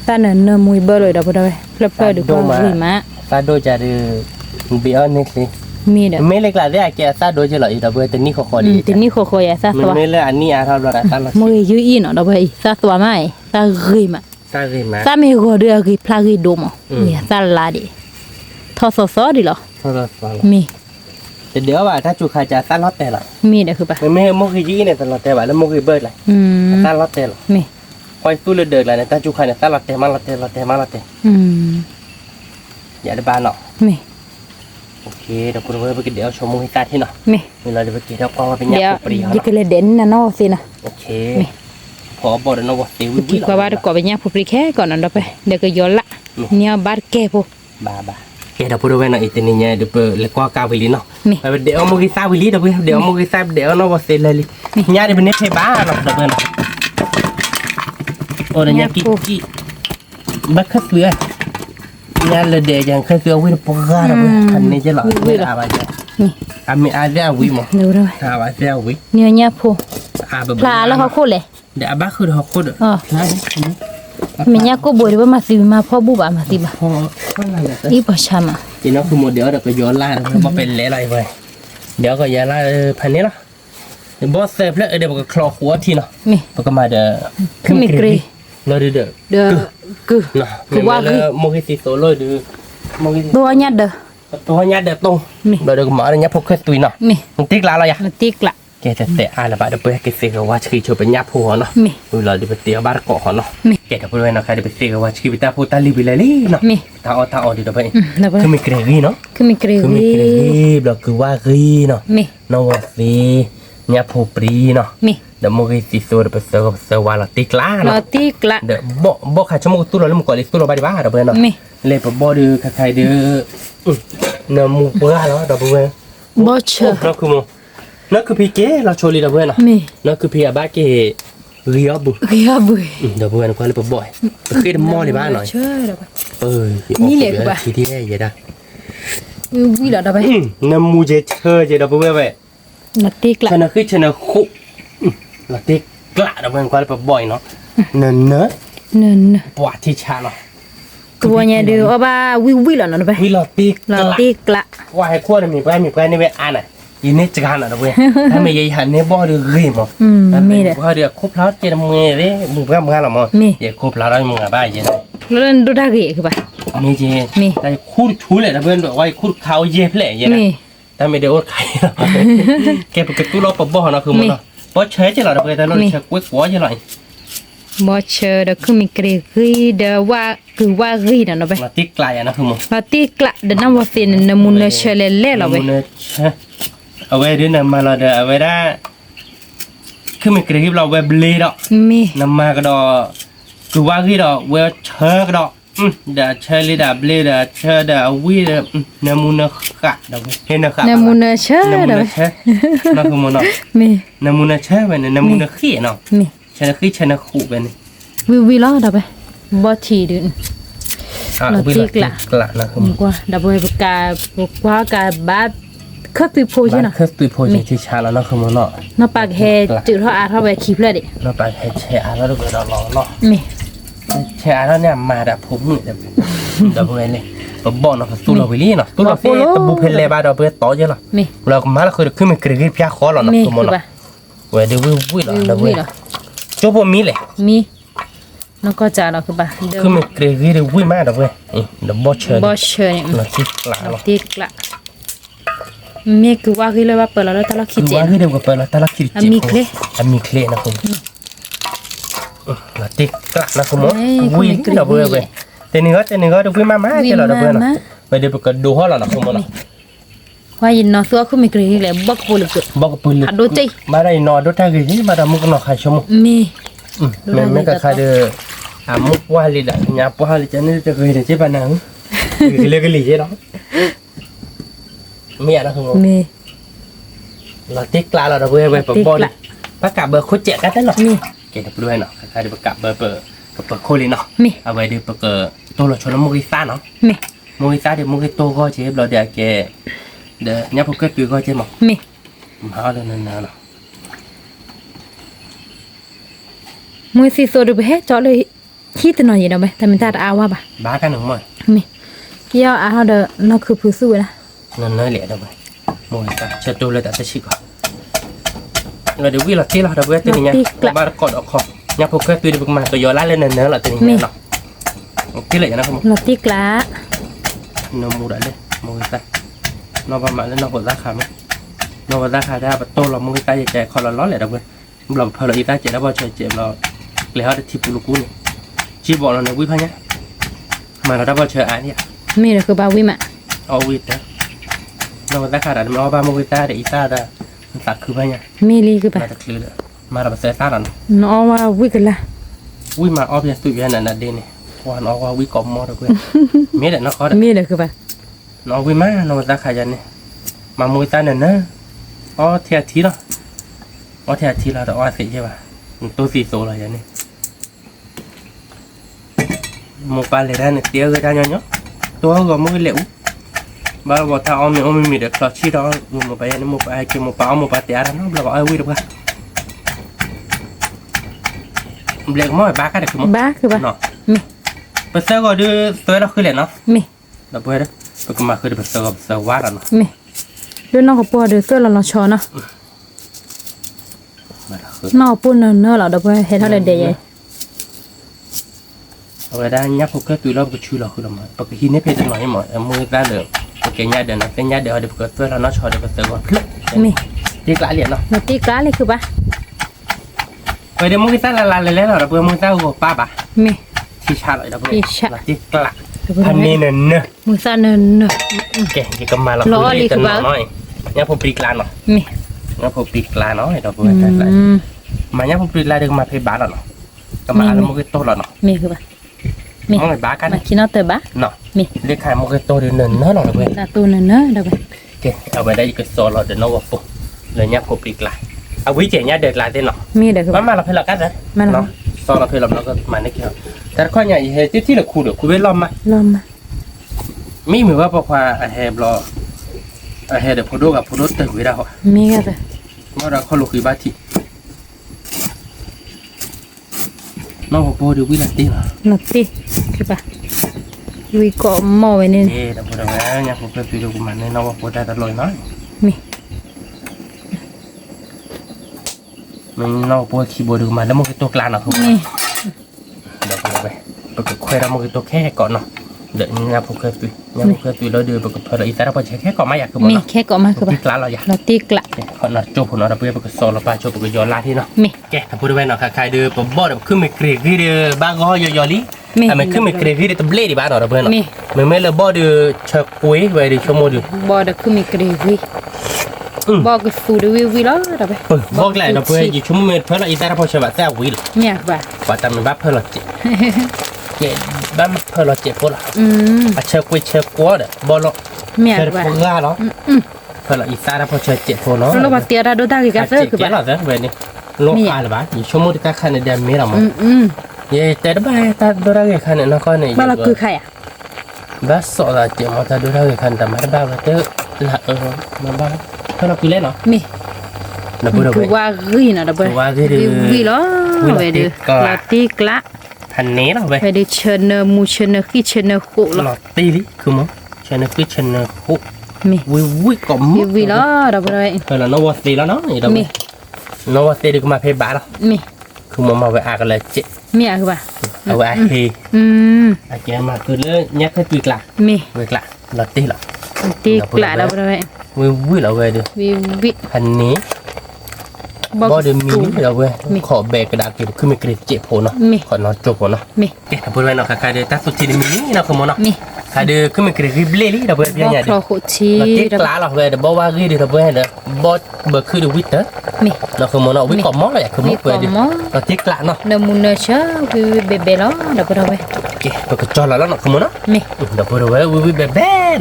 ตาเนินมือเบอร์เลยเด้อไปเด้อเพลดูก็วิมา ตาโดจะดูเบี้ยนี่สิ มีเด้อ ไม่เล็กละเดี๋ยวแกตาโดจะหล่ออยู่เดี๋ยวเพื่อนแต่นี่เขาขอดี ทีนี้โคโคยาซา มั ตั น ว ไม่เลือกอันนี้อ่ะเราเราตาละ มือยือีเนาะเด้อไปซาตัวไม่ซาริมา ตาเรียนมา ซามีโกเดือกีพลากีโดมเนี่ยซาลาดิทอซอดิเหรอ เราฟัง มี แต่เดี๋ยวว่าถ้าจูคาจะตาลอตแต่ละ มีเด้อคือปะ ไม่มุกยี่เนี่ยตลอดแต่ว่าแล้วมุกเบิร์ดเลยตาลอตแต่ละ มี คอยตู้เดือดเลยเนี่ยตาจูคาเนี่ยตาลอตแต่มาลอตแต่ลอตแต่มาลอตแต่อย่าได้บ้านเนาะ มี โอเคเดี๋ยวคุณเพื่อนไปกินเดี๋ยวชมมุกตาที่เนาะ มี เราจะไปกินเดี๋ยวกองมาเป็นยา เดี๋ยว ปรี ยิกเลยเด่นนะเนาะสินะ โอเคพอบอกเดี๋ยวน้องบอกตีวิ กี่กว่าบาทก็ไปเนี่ยผู้ปริแค่ก่อนนั่นเด้อไปเดี๋ยวก็ย้อนละเนี่ยบาทแก่พวก บ้าเดี๋ยวพูดไว้หน่อยอีกทีนี้เดี๋ยวเปิดแล้วก็กาวิลีเนาะ มี เดี๋ยวมุกตาวิลีเดี๋ยวมุกตาเดี๋ยวน้องบอกเสร็จเลยเนี่ยเดี๋ยวเป็นเน็ตให้บ้าเนาะเดี๋ยวเปิดโอ้เดี๋ยวเนี่ยกี่บักคัสเสือเนี่ยเลยเดี๋ยวยังคัสเสือวิ่งปกติเราอันนี้จะหล่อไม่อาบจ้ะ นี่ อามีอาเดียวิมั้ง เดี๋ยวเด้อ อาบาเดียวิ เนี่ยพวก อาแบบ ปลาแล้วเขาโคเลย เดี๋ยวอาบ้าคือเขาโคตรพลาด มีเนี่ยก็บ่ได้ว่ามาสิมาพ่อบุบามาสิบา พออะไรเนี่ย อีบ่ชามา ทีนี้คือโมเดลเดี๋ยวก็ย้อนล่ามาเป็นอะไรไปเดี๋ยวก็ย้อนล่าพันนี้เนาะบอสเซฟแล้วเดี๋ยวก็คลอหัวทีเนาะ มี แล้วก็มาเดี๋ยวเราเดี๋ยว เด้อคือ เนาะแล้วโมกิติโซโล่ดูโมกิติ ตัวเนี่ยเด้อ ตัวเนี้ยเดี๋ยวตรงเดี๋ยวก็มาเดี๋ยวพวกเคยตุยเนาะ มี มึงติ๊กลาอะไรอ่ะ มาติกละ แกจะเตะอะไรบ้างเดี๋ยวไปแกเสียว่าชีชเป็นยาผัวเนาะ มี เราเดี๋ยวไปเตะบ้านเกาะเนาะ มี แกจะไปด้วยนะใครเดี๋ยวไปเสียว่าชีวิตตาพูดตาลีบิลลี่เนาะ มี ตาเอาเดี๋ยวไป แล้วไป คือมีเกรวี่เนาะ คือมีเกลียว คือมีเกรวี่เราคือว่ากีเนาะ มี นวสียาผูปรีเนาะ มี เดี๋ยวมึงสิโซ่เดี๋ยวไปเสิร์ฟวาลติกล้า ลอ เนาะ ติกละ เดี๋ยวบ่ขาดชั่วโมงตู้เราแล้วมึงก่อนเลยตู้เราไปดีบ้าเดี๋ยวไปเนาะ มี เลยปะบ่ดื้อใครดื้อเนื้อมูเปื่อยแล้วเดี๋ยวไป บ่เชื่อ นั่นคือมึงนั่นคือพี่เก๋เราโชว์ลีเดี๋ยวไปเนาะ มี นั่นคือพี่อาบ้าเก๋เรียบ เกียบุย เดี๋ยวไปเนาะก็เลยปะบ่อยเคยทำหม้อในบ้านหน่อย เชื่อเดี๋ยวไป นี่เลยคือปะทีที่แรกยังได้ วิลาเดี๋ยวไป น้ำมูเจเชอร์เจเดี๋ยวไป ลอติกละ ชนะคือชนะคุเราติกกล้าเดี๋ยวไปก็เลยปะบ่อยเนาะเนื้อ เนิน ปวดที่ชาเนาะ กลัวเนี่ยเดี๋ยวเอาบ้าวิลาเนาะไป วิลาติก ลอติกละ ว่าให้ขั้วมีแปลนี่เว้ยอ่านอ่ะยินนี่จะกันอ่ะเว้ยถ้าไม่ยัยหันเนี่ยบ่เดือดรีมั้ง มีเด้อ บ่เดือดครบแล้วเจนมือเลยมึงเพิ่มกันหรอมั้ง มี อย่าครบแล้วได้มึงอ่ะบ้าเย็น แล้วดูได้กี่คือปะ มีเจ มี แต่คูดชูเลยนะเพื่อนบอกว่าคูดเขาเย็บเลยเย็น มี แต่ไม่ได้อดไข่แกปกติเราปะบ่อนะคือมันเนาะบ่เฉยจะหรอเพื่อนแต่เราเฉยกล้วยหัวจะหน่อย บ่เชื่อเดี๋ยวคือมีเกลียวเดี๋ยวว่าคือว่ากีเนาะไป มาติกไกลอ่ะนะคือมึง ลอติกละเดี๋ยวน้ำว่าเฟนน้ำมันเชื่อเล่ๆเราไป เอาไว้ด้วยน้ำมาเราเดี๋ยวเอาไว้ได้คือมันกระพริบเราเว็บลีดอก มี น้ำมาก็ดอกคือว่าที่ดอกเวลเชอร์ก็ดอกเดี๋ยวเชอร์ลีดาบลีดาเชอร์เดี๋ยววีเดี๋ยวน้ำมูนกะเดี๋ยวเห็นนะกะ น้ำมันเชื่อ น้ำมู เดี๋ยวน เชอร์นั่นคือมันเนาะ มี น้ำมูนเชอร์ไปเนี่ยน้ำมูนขี้เนาะ มี ชนะขี้ชนะขู่ไปเนี่ย วิลาเดี๋ยวไปบ่ทีดึง วิลากละนะคือ กว่าเดี๋ยวไปกาบว่ากาบาดคักตุยโพใช่ บ้าน เนาะ เคยตุยโพจที่ชาแล้วนะคือมันเนาะ น้ำปากแฮจืดเท่าอาเท่าไปคลิปเลยดิ เราไปให้แชร์แล้วเราไปเราลองเนาะ มี แชร์แล้วเนี่ยมาแบบผมนี่แบบดับเบิลเลยบอกเนาะตู้เราไปลี่เนาะตู้เราเฟ่ตบุเพลเลยบ้าเราไปต่อเยอะหรอ มี เราก็มาแล้วคือขึ้นมากรีดพิ้าคอเราเนาะ มี ตัว คื มัน อ เนาะ ปะ เว้ยเดี๋ยววิ่งเราเดี๋ยว วิ วิ่ง เหรอ จบผมมีเลย มีน้องก็จ่าเราคือปะเดี๋ยว ขึ้นมากรีดเดี๋ยววิ่งมาเดี๋ยวเว้ยเดี๋ยวบอสเชิญ บ่เชื่อเนี่ย เราคิดหลังเนาะ ติกละมีคือว่าคือเลยว่าเปิดแล้วตลอดคิ คื ด อ เจ ว่าน เดี๋ยวก็เปิดแล้วแต่ละคิด มีเคล มีเคลนะคุณเราติดกลักนะคุณมด เอ้ย วิ่ง คุณ เดี๋ยวเว้ยแต่นี่ก็เดี๋ยววิ่งมาเดี๋ยวเราเว้ยเนาะ วิ่งมา ไปเดี๋ยวก็ดูห้องเราเนาะคุณมดเนาะ ว่ายินเนาะตัวคือมีกรีดเลยบักโปลึก บอกกับปืนเลย อัดดูใจ มาได้นอนดูท่ากี่มาดามุกนอนใครชม มี ไม่ก็ใครเด้ออามุกว่าลิดะหยาบว่าลิจะนี่จะเคยเดี๋ยวเจ็บปนังเรียกกันหลีใช่หรอมีอะไรคุณ มี เราติ๊กลาเราเว้ยเว้ยปะบอลประกาศเบอร์โคเจ็ดกันได้หรอ มี เกณฑ์ด้วยเนาะใครเดี๋ยวประกาศเบอร์โคลิเนาะ มี เอาไว้เดี๋ยวประกาศตัวเราชนมุกิซ่าเนาะ มี มุกิซ่าเดี๋ยวมุกิโตก็เจ็บเราเดี๋ยวแกเดี๋ยวเนี่ยพวกแกตื่นก็เจ็บมั้ง มี มาเดินนานเนาะ มือสีโซดูไปให้จอเลยคิดหน่อยเนาะไปแต่มันตัดอาว่าปะ บ้ากันหนึ่งมั้ย มีเกี่ยวอาเด้อเนาะคือผู้สู้นะ นั่นเหลือเดี๋ยวไปมุกิซ่าเช็ดตัวเลยแต่จะชิกก่อนเดี๋ยววิ่งเราที่เราเดี๋ยวเว้ยตัวนี้เนี่ยบ้านกดออกคอเนี่ยพวกแกตื่นเดี๋ยวมาก็ย้อนไล่เล่นเนื้อเราตัวนี้เนาะที่เหลือนะครับ ลอติกละ nó mua đã lên mua người ta nó vào mạng lên nó còn giá khá mà nó còn giá khá ra và tôi là mua người ta vậy chạy khỏi là lót lại đâu quên làm phải là người ta chạy đã bao trời chạy là lấy hết thịt bù lù nè chỉ bỏ là nó quý phá nhá mà nó đã bao trời ai nhỉ มีเด้อคือบาวิมะ ao quý đó nó còn giá khá là nó ba mua người ta để người ta đã tạt cứ phá nhá มีลีคือปะ mà tạt lừa nữa mà là sẽ tạt là เนาะว่าวิกันละ quý mà ao bây giờ tụi anh là đây này qua nó qua quý cọp mò đâu quên biết là nó có đấy มีเด้อคือปะ nó quý má nó giá khá giờ này mà mua người ta này nữa theo tí đó theo tí là đã xị chứ bà tôi xị số là vậy này một ba lẻ ra này tía người ta nhỏ nhó tôi gọi một cái liệu ba bỏ tao ôm mình được lọt chi đó một bài này một bài kêu một bao một bài tía đó nó là gọi ai quy được không lệ mỗi ba cái được không บ้าคือปะ nó มี bây giờ gọi đưa tới đó khơi lệ nó มี là bây đó bây giờ mà khơi được bây giờ quá rồi nó มีด้วยน้องกับปัวเดือเสื้อเราชอเนาะ mà là khơi น้องปุ่นเนอเราเดี๋ยวไปเฮ็ดเท่าไรเดีย rồi đã nhắc một cái tùy lo cái chui là khơi làm mà bởi khi nếp hết nói mà em mua ra được cái nhà đường này cái nhà đường được cái tôi là nó cho được cái gọi มี ตีกลาเหรียญเนาะ เราตีกล้าเลยคือปะ ไปเดี๋ยวมึงกินละลายเลยแล้วเราเพื่อมึงเต้าหัวป้าปะ เม ที่ชาเลยเราเพื่อ ที่ชา ตีกลาพันนี้เนอะ มือซาเนินเนอะ แกที่ก็มาเรา ล้อเลยคือปะ น้อยเนี่ยผมปีกลาเนาะ เม เนี่ยผมปีกลาเนาะเราเพื่ อื อแต่ละ ม มาเนี่ยผมปีกลาเดี๋ยวมาเพย์บ้านเราเนาะก็มาแล้วมึงก็โตเราเนาะ เมคือปะเม มึงไอ้บ้ากัน มาคิดเอาเตอบ้า เนาะ เม เรียกใครมึงก็โตเดี๋ยวเนินเนาะเราเพื่อ ตาตูเนินเนอะเดี๋ยวไป โอเคเอาไปได้อีกโซนเราเดี๋ยวน้องว่าปุ๊บเลยเนี่ยผมปีกลาเอาวิเจเนี่ยเด็กลาเต้นเนาะ มีเดี๋ยวคือ มาเราเพลเรากันนะ มาเรา เนาะซอนเราเพลเราก็มาในเกี่ยวแต่ข้อใหญ่เฮที่เราคูเดี๋ยวคูเวลลอมมา ลมมา มีเหมือนว่าพอควาเฮบลอเฮเดี๋ยวพอดูกับพอดูตึงวิราะ มีกันเลย เมื่อเราเข้าลูกคือบ้าที่น้องพอดูวิลาตีเหรอ นัดตีคือปะวีเกาะหม้อไว้นี่ เอ๊ะแต่พอดูแล้วเนี่ยผมไปดูมันในน้องพอได้ตลอดน้อย มี มันน้องพอคีย์บอร์ดดูมันแล้วมันคือตัวกลางเนาะคือ มี เดี๋ยวไปปกติคุยเรามันคือตัวแค่ก่อนเนาะเดี๋ยวเนี่ยผมเคยตุยเนี่ยผมเคยตุยแล้วเดี๋ยวปกติพอเราอีสานเราพอใช้แค่ก่อนไม่อยากคือมัน มี เนาะ แค่เกาะมาคือ ที่ ปะ กลางเราอยาก เราตีกละ เขาหน้าโจ้ผมเนาะเราเพื่อปกติโซนเราไปโจ้ปกติย้อนลาที่เนาะ มี แกถ้าพูดไว้เนาะใครเดือผมบอกเดี๋ยวขึ้นมาเกรดที่เดือบางก็ยอลี่แต่มันขึ้นมาเกรดที่เดือตำเล่ดิบ้านเราเพื่อนเนาะมันไม่เลยบอกเดือเชกุยไว้เดือชั่วโมงเดือบ อเด็กคือมีกรีวีบอก็ฟูดวิแล้วเดี๋ยวไป บอกแล้วเราเพื่อนอยู่ชั่วโมงเพื่อนเราอีสานเราพอใช้แบบแต่วิล มีอะปะ ว่าแต่มันบ้าเพื่อนเราเจ็บเจ็บบ้าเพื่อนเราเจ็บพวกเราเชกุยเชกัวเด้อบอลเรา มีอะ เช ปะ กุยเนาะเพื่อนเราอีสานเราพอใช้เจ็บพวกเนาะ เรามาเตียราดูตากี่กระเซอร์คือ เจ็บ ปะ เราเด้อเว้ยนี่โลกอะไรบ้างอยู่ชั่วโมงที่ตาคันในเดือนมีเรามั้ง เย่แต่บ้านตาดูได้คันเนี่ยนะก็เนี่ย บ้านเราคือใครอ่ะ บ้านสอดเจ็บมาตาดูได้คันแต่มาบ้านเตอละมาบ้านก็เราคุยเล่นเนาะ มี นะพูดเอา คือ ไว้ ว่ารีนะเดี๋ยวไปวิแล้วไปดูเราตีกละ พันนี้เราไป ไปดูเชนเนอร์มูเชนเนอร์ขี้เชนเนอร์โคละ เราตีลิคือมั้งฉันคือฉันคุ มี วิก็มั้ง วิแล้วเดี๋ยวไป เราโนวอตีแล้วเนาะนี่เรา มี โนวอตีดีกว่ามาเพย์บ้านเรา มี คือมาไปอากันเลยเจ็บ มีอะคือปะ เอาไว้เฮ อาแกมาคือเรื่องยักษ์ให้ปีกละ มี เวกละเราตีหรอ ตีกละเดี๋ยวไป วิเราเว้ยดู วิ พันนี้บ่เดี๋ยวมีนี่เราเว้ยขอแบกกระดาษเก็บขึ้นมาเกรดเจ็บโผเนาะขอนอนจบเนาะ มี ถ้าพูดไว้เนาะใครเดี๋ยวตัดสุดที่มีนี่เนาะคือมันเนาะ มี ใครเดี๋ยวขึ้นมาเกรดริบเล่ลี่เราเว้ย บ เพี้ย อน ก ใหญ่ ค เดี๋ ร ยว อโคชี เราตีกล้าเราเว้ยเดี๋ยวบอกว่ารีเราเว้ยเดี๋ยวบอสเบิกคือเดี๋ยววิทย์เนาะ มี เราคือมันเนาะวิทย์กอบมอเลยคือมันเว้ยเดี๋ยวเราตีกล้าเนาะ เนมูเนเชอวิเบเบล้อเดี๋ยวไป โอเคเราก็จอดแล้วเนาะคือมันเนาะ มี เดี๋ยวพูดเว้ยวิแบบ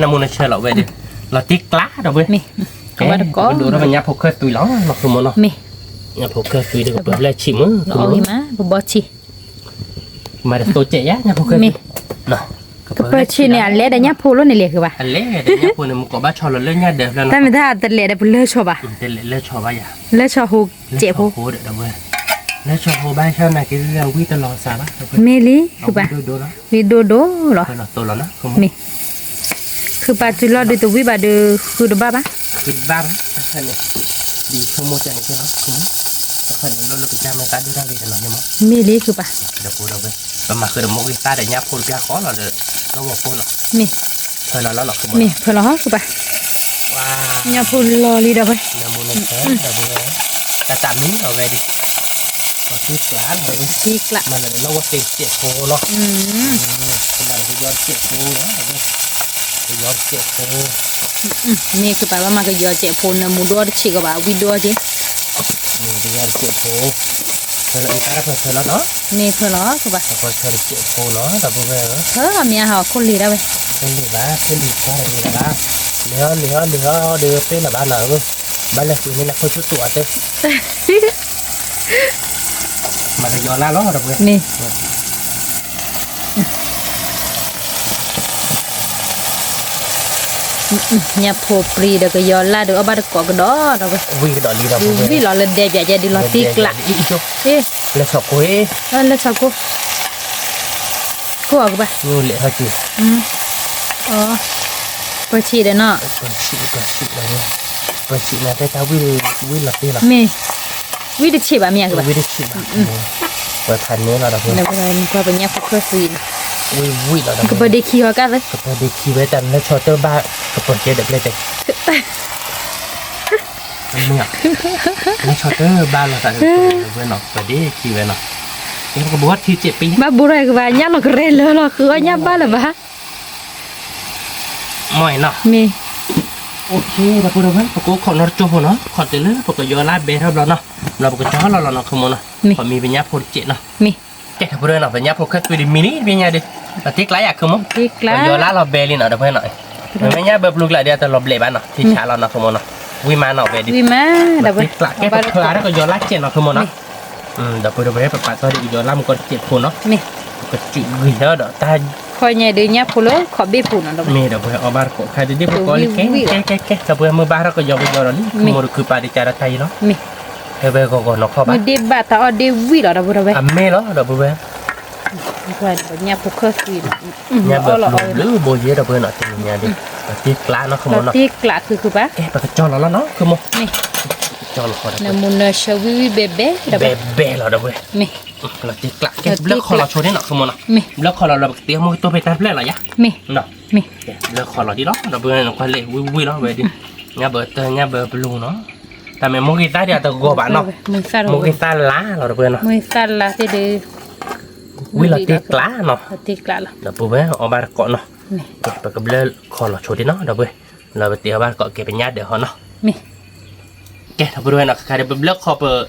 น้ำมันเชื่อเราเว้ยเดี๋ยวเราตีกล้าเราเว้ย มีก็ว่าก็ ดูแล้วมันยับพกเคยตุยแล้วเนาะคือมันเนาะ มี ยับพกเคยตุยเดี๋ยวแบบแรกชิมมือ เอาหิมะบอชี มาเดี๋ยวตัวเจ๊ยะยับพกเคยเนาะ ก็เปิดชีเนี่ยเละได้เนี่ยพูดแล้วนี่เละคือป่ะ อันเล่เดี๋ยวเนี่ยคนนึงก็บ้าชอเราเล่นเนี่ยเดี๋ยวแล้ว แต่ เนาะ ไม่ได้แต่เละได้เป็นเลือดชอบป่ะ เดี๋ยวเล่นชอบ้าอย่า เลือดชอบหูเจ็บหู โหเดี๋ยวเว้ยเล่นชอโหบ้าชอบไหนกินเรื่องวิตลอดสาระ เมลีคือป่ะ ดูแล้ว วิโดโดเหรอ คือเราตัวแล้วนะคือ มีคือป่ะจุดรอดด้วยตัววิบาดูคือดูบ้าป่ะ คือบ้าไหมแค่นี้ดีขโมยจังเลยเนาะคือแค่นี้เราไปจ้างไม่ตัดดูได้เลยกันหน่อยมั้ง เมลีคือป่ะ เดี๋ยวพูดเอาไปประมาณคือเดี๋ยวมองวิตาเดี๋ยวเนี่ยคนเปียขอเราเดี๋ยวเราบอกพูดหรอก มี เคยเราแล้วหรอกคือ มีเพื่อนเราคือป่ะ ว้า เนี่ยพูดรอลีเดี๋ยวไป น้ำมันเดี๋ยวพูดแต่ตามนี้เอาไปดิเราที่กลางเลย ทีกละ มันเลยเราว่าเจ็บโคเนาะขนาดที่ย้อนเจ็บโคเนาะที่ย้อนเจ็บโค นี่คือป่ะว่ามาก็ยอเจ็บพูนมูดอดชิกป่ะวิดอจี นี่ที่ย้อนเจ็บโคเธอเราอีกแล้วเธอแล้วเนาะ มีเพื่อนเราคือป่ะ แต่พอเธอเจ็บโคเนาะแต่พอเวลา เมียเขาคนลีได้ไป ขึ้นดีบ้าขึ้นดีบ้าอะไรบ้าเนื้อเดือเป็นอะไรบ้าหน่อยบ้านเลยคือนี่นะคนชุดตัวเต้มาเลยย้อนหน้าล้อเราเว้ย นี่เนี่ยโผล่ปรีเดี๋ยวก็ย้อนละเดี๋ยวเอาบัตรกอกดอเราไป วิ่งดอลีเรา ดู เว้ย วิหล่อเลยเดียบอย่าดีหล่อตีกละ อีกจุ๊บ เอ๊ะ แล้วชอบคุย แล้วชาวกูกูออกไป นู่นเลยเขาจี อ๋อไปฉีดเนาะ เปิดฉีเลยเปิดฉีนะแต่ถ้าวิ่งหลับตีหรอ มีวิธีฉีดแบบเมียคือแบบ วิ่งได้ฉีบ้าเปิดพันนี้เราเว้ย เดี๋ยวไปมันก็เป็นเนี่ยพวกเครื่องซีน วิ่งเรา ก็ไปได้ขี้เขากันเลย ก็เปิดดีคีไว้แต่แล้วชอเตอร์บ้าก็เปิดเจเด็กเลยแต่ ไม่อยากไม่ชอบบ้านเราแต่เพื่อนเนาะประเดี๋ยวกี่เว้นเนาะเอ็งก็บอกว่าที่7 ปี บ้าบุไรก็ว่าญาเราก็เรนเลยเราคือว่าญาบ้าหรือบ้า ไม่เนาะ มี โอเคเราพูดว่าปกติคนนอร์โจเนาะขอเตือนเลยปกติยอลาเบร์ครับเราเนาะเราปกติจ้าเราเนาะขโมยเนาะพอมีเป็นยาโพดเจ็ดเนาะ มี แกถ้าพูดเนาะเป็นยาโพดแค่ตัวดิมินิเป็นยาดิแต่ที่ไกลอยากขโมย ที่กล้าย อลาเราเบร์ลิเนาะเดี๋ยวเพื่อนหน่อยเป็นยาแบบลูกหลานเดียวแต่เราเบลบ้านเนาะที่ชาเราเนาะขโมยเนาะวิมานเนาะเบร์ดิ วิมาเดี๋ยวไป ที่กลาแกเป็นคลาแล้วก็ยอลาเจ็ดเนาะขโมยเนาะเดี๋ยวพูดไปให้ป้าตัวดิยอลามันก็เจ็ดคนเนาะ มี ก็จุดเงี้ยเด้อตา คอยเนี่ยเดี๋ยวเนี่ยพูดเลยขอบีปูนะเรา มีเดี๋ยวเพื่อนเอาบาร์โกใครจะได้พวกก้อนแกแต่เพื่อนมือบาร์เราก็ยอมยอมนี่ขโมยคือปาดิจาระไทยเนาะ มี เฮ้ยเบร์ก็เนาะเข้า มี บ้าน เดบัตตาเดวิลเราเราไป อ่ะไม่หรอเดี๋ยวเพื่อน ว่าเนี่ยพูดเคยฟีน เนี่ยแบบหรือโบเย่เราเพื่อนเนาะที่เนี่ยดิที่กลาเนาะขโม เรา ยเนาะ ที่กล้าคือปะ แกไปกระจอนแล้วเนาะขโมย มี จอนเขา น้ำมันเนชวิวิเบเบ้เราไป เบเราเดี๋ยวเพื่อน มี เราที่กลาแกเลือกคอเราโชว์ได้เนาะขโมยเนาะ มี เลือกคอเราเตี้ยมือตัวไปตามเพื่อนเรายะ มี เนาะ มี เลือกคอเราที่เนาะเราเพื่อนเราควายเล่วิเนาะเว้ยดิเนี่ยเบอร์เตอร์เนี่ยเบอร์ปลุงเนาะแต่เมื่อมุกิตาเดียวตัวโกบ้านเนาะ มึงซา มุกิตาล้าเราเพื่อนเนาะ มึงซาลาที่เด วิเราที่กลาเนาะ ที่กล้าละ เดี๋ยวเพื่อนเอาบาร์เกาะเนาะ มี ไปกับเลือกคอเราโชว์ได้เนาะเดี๋ยวเพื่อนเราไปเตี้ยบาร์เกาะเก็บเป็นญาติเดี๋ยวเขาเนาะ มี แกถ้าเพื่อนเนาะใครจะไปเลือกคอเปอร์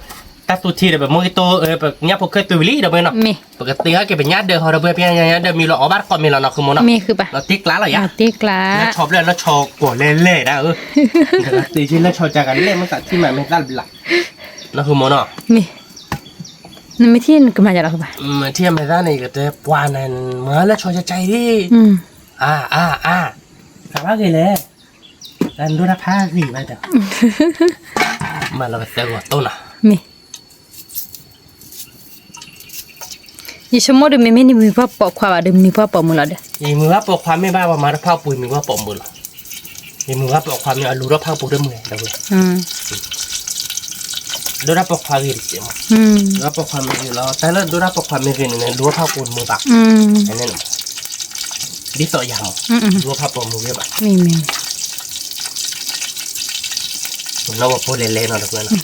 ตัดตัวทีเดี๋ยวแบบมุกิโตแบบเนี่ยพวกเคยตัววิลี่เดี๋ยวเพื่อนเนาะ มี ปกติเขาเก็บเป็นญาติเดี๋ยวเขาเดี๋ยวเพื่อนเพียงญาติเดี๋ยวมีเราเอาบาร์เกาะมีเราเนาะคือมันเนาะ มีคือปะ เราติ๊กล้าเหรอยะ ที่กล้า แล้วชอบเล่นแล้วชอบกดเล่ๆนะตีชิ้นแล้วชอบจากกันเล่นมันตัดที่มันไม่ตัดหลักนั่นคือมันเนาะ มีนั่นไม่ที่ก็มาจากเราคือปะ เที่ยไม่ได้นี่ก็จะปวานนั่นเหมือนแล้วชอบใจดิ ถามว่าไงเลยกันดูนะผ้าสีไปเถอะมาเราไปเจอหัวต้นอ่ะ มียี่ชั่วโมงเดิมไม่นี่มีพ่อปอกความเดิมมีพ่อปอกมือเราเด้อ อีมือว่าปอกความไม่บ้าว่ามาแล้วผ้าปุ๋ยมือว่าปอกมือหรออีมือว่าปอกความเนี่ยรู้ว่าผ้าปุ๋ยด้วยมือเดี๋ยวเลยดูรับปอกความเห็นเสียงดูรับปอกความไม่รู้แล้วแต่แล้วดูรับปอกความไม่เห็นเนี่ยดูว่าผ้าปุ๋ยมือปากอันนี้หนูดิต่อยำดูว่าผ้าปุ๋ยมือเยอะปะ มี ผมเราบอกพูดเล่นๆเนาะทุกคนเนาะ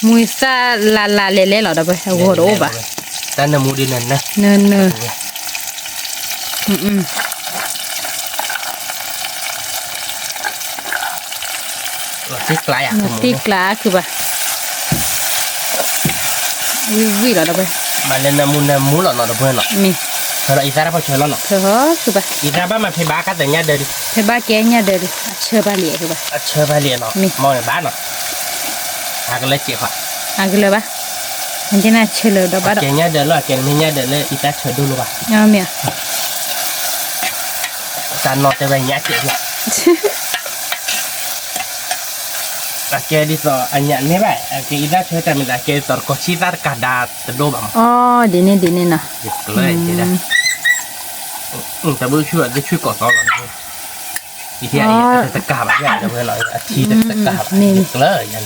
มุยซาลาลาเล่ๆเราเด้อไปเอาหัวโดบะ แต่ในมูดินนั่นนะ เนินที่ไกลอ่ะ ที่กล้าคือปะวิเราเด้อไป มาเล่นในมูหล่อเนาะทุกคนเนาะ มี เราอีสานพอเชื่อแล้วเนาะ เธอคือปะ อีสานบ้านมาเพบ้ากันแต่เนี่ยเดิน เธอบ้าแกเนี่ยเด้อเชื่อบ้าเหลี่ยคือปะ เชื่อไปเรียนเนาะมองในบ้านเนาะหากันเลยเจี๋ยค่ะ อ่ะก็เลยปะมันจะน่าเชื่อเลยเด้อบ้าดอก เจี๋ยเนี่ยเดินแล้วเจี๋ยไม่เนี่ยเดินเลยอีสานเชื่อดูรู้ป่ะ เอาเมีย จานนอนจะไปเนี่ยเจี๋ยเนี่ยเจี๋ยดิสอันนี้ไม่ไปเจี๋ยอีสานเชื่อแต่ไม่ได้เจี๋ยตอนก็ชีตาร์กระดาษตะโดบัง อ๋อดีนี่นะ เลยเจี๋ยแต่บุช่วยก่อสร้างหน่อยอีที่ไอ้ตะกาบอย่างเดียวเลยทีตะกาบเลยยัน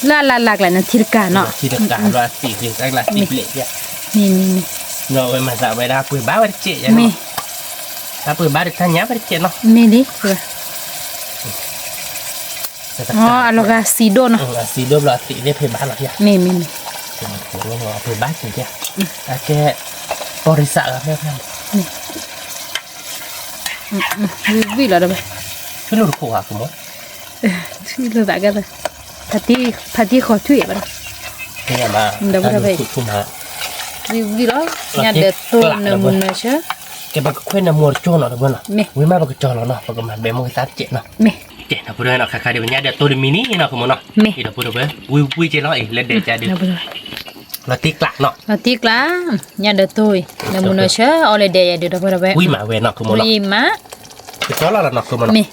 ลาหลักเลยนะทิรกาเนาะ ทีตะกาบว่าสี่สิบตั้งละสิบเละเนี่ย มี เราไปมาจากเวลาปืนบ้าไปเจ๊ยันถ้าปืนบ้าท่านยับไปเจ๊เนาะ มีดิคืออ๋ออะโลกาซีโดเนาะ สีดมเราสีได้เพย์บ้าหรอเนี่ย มี ผมว่าเพย์บ้าจริงเนี่ยแกบริษัทครับแม่เพื่อน วิเราเด้อไป ไม่รู้ขู่อ่ะคุณมด ที่เราแบบกันเลยพัดที่ขอช่วยบ้าง เนี่ยมาคุณมา วิเราเนี่ยเด็ดตัวเนื้อมันเนื้อเชื่อ แกบอกคุยน้ำมัวโจ้เนาะทุกคนเนาะวิมาบอกจอเนาะบอกมันเบมมือตัดเจ๊เนาะ มี เจ๊นะพูดเลยเนาะใครๆเดี๋ยวเนี่ยเดี๋ยวตัวมินิเนาะคุณมดเนาะอีเดี๋ยวพูดเลยวิเจ๊เนาะเองเล่นเด็ดใจเดี๋ยวเราตีกลักเนาะ เราตีกลาเนี่ยเด็ดตัวเนื้อมันเนื้อเชื่อเอาเลยเดียเดี๋ยวเราไป วิมาเวเนาะคุณมดเนาะ วิมา จอเราเนาะคุณมดเนาะ มี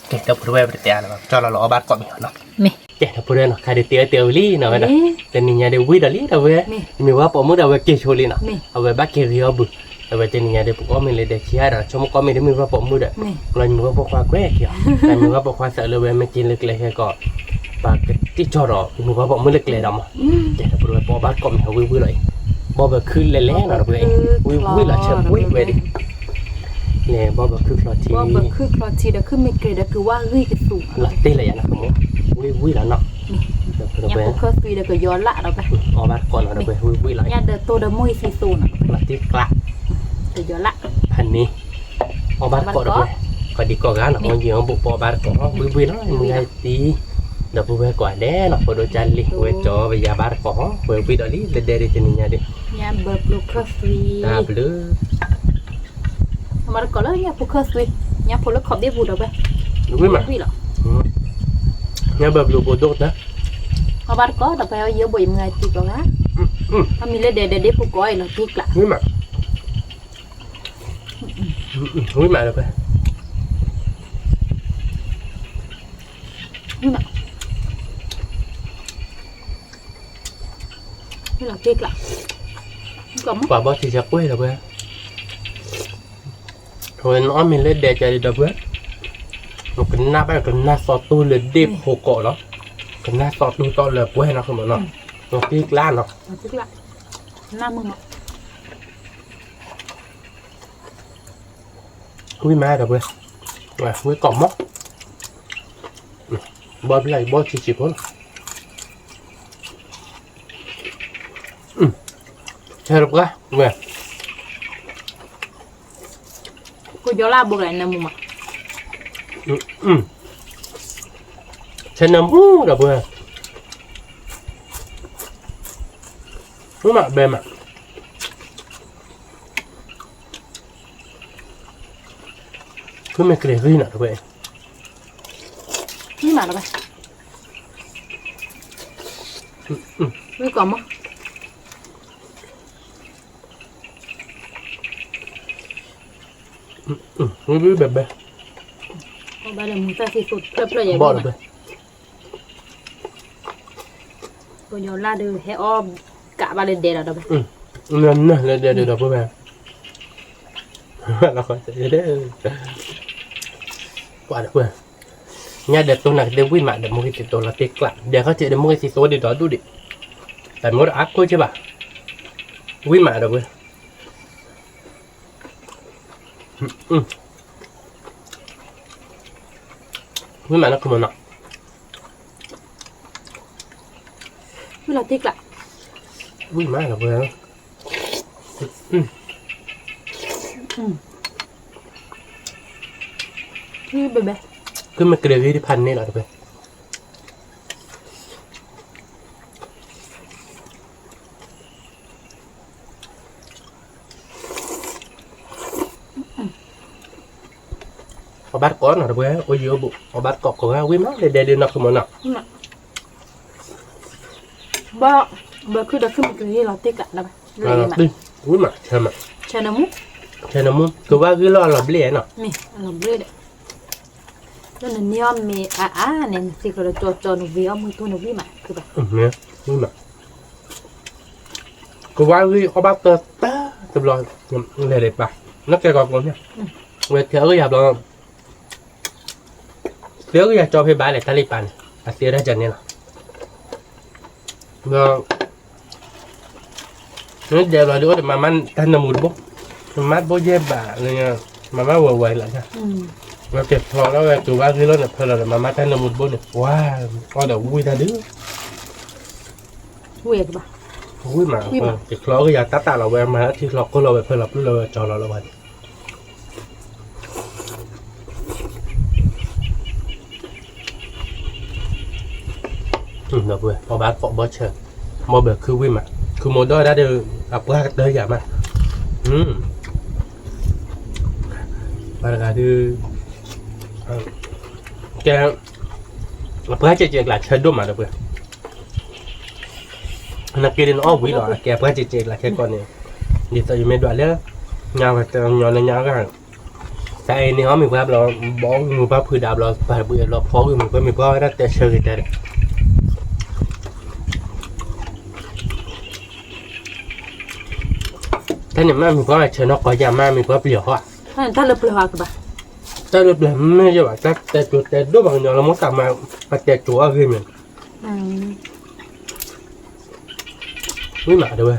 เจ๊เดี๋ยวพูดเลยไปเตี้ยเนาะจอเราเอาบาดก่อนเนาะ มี เจ๊พูดเลยเนาะใครเดี๋ยวเตี้ยลี่เนาะเนาะแต่นี่เนี่ยเดี๋ยววิดาลี่เนาะเว้ยมีว่าผมมุดเอาไว้เกชโชลีเนาะเอาไว้บ้าเกริโอบุเอาไว้แต่นี่เนี่ยเดี๋ยวผมก็มีเลยเดี๋ยวเชียร์เนาะชมก็มีเดี๋ยวมีว่าผมมุดอ่ะเรามีว่าพวกควาแก่เกี่ยวแต่มีว่าพวกควาเสือเลยเว้ยไม่กินเล็กๆก็ปากที่จอรอมีว่าผมมุดเล็กๆดำอ่ะเจ๊พูดเลยพอบาดก่อนเอาวิเลยบ่แบบคืนเล่ๆเนาะเว้ยวิเลยเชื่อวิเว้ยดิ เนี่ยบ่แบบคือคลอที ว่าแบบคือคลอทีเด้อคือไม่เกรดเด้อคือว่าเฮ้ยก็สูง ลาเต้เลยนะผมวุ้ยแล้วเนาะเดี๋ยว ยัง ไป บ่เคยฟีเด้อก็ย้อนละเราไป ออกบ้านก่อนเราไปวุ้ยแล้ว เนี่ยเด้อโตเด้อมุ้ยซีซูนอ่ะ ลาเต้กละ ก็ย้อนละ พันนี้ออกบ้านก่อนเราไปก็ดีกว่ากันเนาะมันอยู่บุกปอบ้านก่อนวุ้ยเนาะมึงไงตีเดี๋ยวไปก่อนแน่เนาะพอโดนจันลิเวจอไปยาบ้านก่อนเปิดวิดอลี่เดริตินิยาดิ เนี่ยแบบลูกเคยฟี ตาเบลอ มาก็เลยเนี่ยผู้เคยฟีเนี่ยผู้ละขอบได้บูดเอาไป วุ้ยมา ฟีหรอ เนี่ยแบบลูกโบดนะ เอาบ้านก็เราไปเอาเยอะบ่อยมึงไงตีก็นะถ้ามีเลเดเดผู้ก้อยเราตีกละ วุ้ยมาวุ้ยมาเลยไป นี่เราตีกละก็มั้ง quả bao thì chắc quê là bữa rồi nó mình lên để chạy đi đập bữa một cái nắp ấy cái nắp sọt tu lên đêm hồ cổ đó cái nắp sọt tu to là quê nó không mà nó tí lan nó เราตีกละหน้ามึง quý mai đập bữa rồi quý cỏ móc bao cái này bao chỉ thôi chơi được quá về กูย้อนละบุกอะไรนะมึงอ่ะ chơi nằm đập bữa đúng mà bề mà cứ mày kể gì nữa vậy นี่มาแล้วไปนี่ก่อนมั้ง vui bề bề เอาไปเลยมึงแต่ที่สุดเพิ่มเลยอย่าง bỏ นี้ được bề กูย้อนละดูให้อ้อมกะบาเลนเดย์เราไป nên là để đọc với bè là khỏi chạy đấy quả được bề nhà để tôi này để vui mà để mua cái tôi là tiếc lại để có chị để mua cái số để đó đủ đi tại mua áp cô chứ bà vui mà được bề vui mà nó không nặng นี่เราตีกละ vui mà được bề นี่เบเบ้ cứ mà kể gì điพันนี่แหละđược bề เอาบัตรก่อนหน่อยเว้ยโอ้ยเยอะบุเอาบัตรกอกก่อนวิ่งมาเดี๋ยวนักขึ้นมาหนัก บ้าบ้าคือเด็กขึ้นมาคือเราตีกละเราไปเลย ดึงวิ่งมาใช่ไหม ใช่น้ำมุก ใช่น้ำมันคือว่าคือรอหลับเลี้ยเนาะ นี่เราเบลดแล้วเนี่ยมีเนี่ยสิก็เราจอหนูวิ่งเอามือตัวหนูวิ่งมาคือแบบ เนี่ยวิ่งมาคือว่าคือเอาบัตรตาตบลอยเลยเด็ดปะนักแกกอกเนี่ยเวทเธอก็อยากลองเธอก็อยากจอเพย์บายเลยตาลิปันอาเซียได้จันเนี่ยนะก็นี่เดี๋ยวเราดูว่ามามันท่านนมุดบุ๊กมัดโบเย่บ่าอะไรเงี้ยมาม่าวัวไวละใช่เราเก็บทองแล้วตัวว่าคือรถเนี่ยเพลินเลยมาม่าท่านนมุดบุ๊กเนี่ยว้าก็เดี๋ยววุ้ยตาดื้อ เวกปะ วุ้ยมาเก็บคล้อก็อยากตัดตาเราแวมาที่คล้อก็เราไปเพลินเราเพื่อเราจอเราละวันเราเบื่อพอบาสปอกบอสเชอร์มอเบื่อคือวิ่งมาคือโมดอยได้เดืออับว่าเดืออย่ามาบาร์กาดือแกอับว่าจะเจอหลายเชิดด้วยมาเราเบื่อนักเรียนอ้อวิ่งหรอแกอับว่าจะเจอหลายเชิดก่อนเนี่ยดีต่ออยู่ไม่ด่วนเลยงานกับงานในงานกันแต่อันนี้เขามีความเราบ้องมีความพื้นดาบเราไปเบื่อเราฟ้องมีความได้แต่เชิดแต่ท่านเนี่ยมันมีความเชิญนกก็ยามามีความเปลี่ยวอ่ะ ถ้าเราเปลือกปะ แต่เรื่องไม่ใช่ว่าแต่จุดแต่ด้วยบางอย่างเราไม่กลับมาแต่จั่วอะไรเหมือนไม่มาด้วย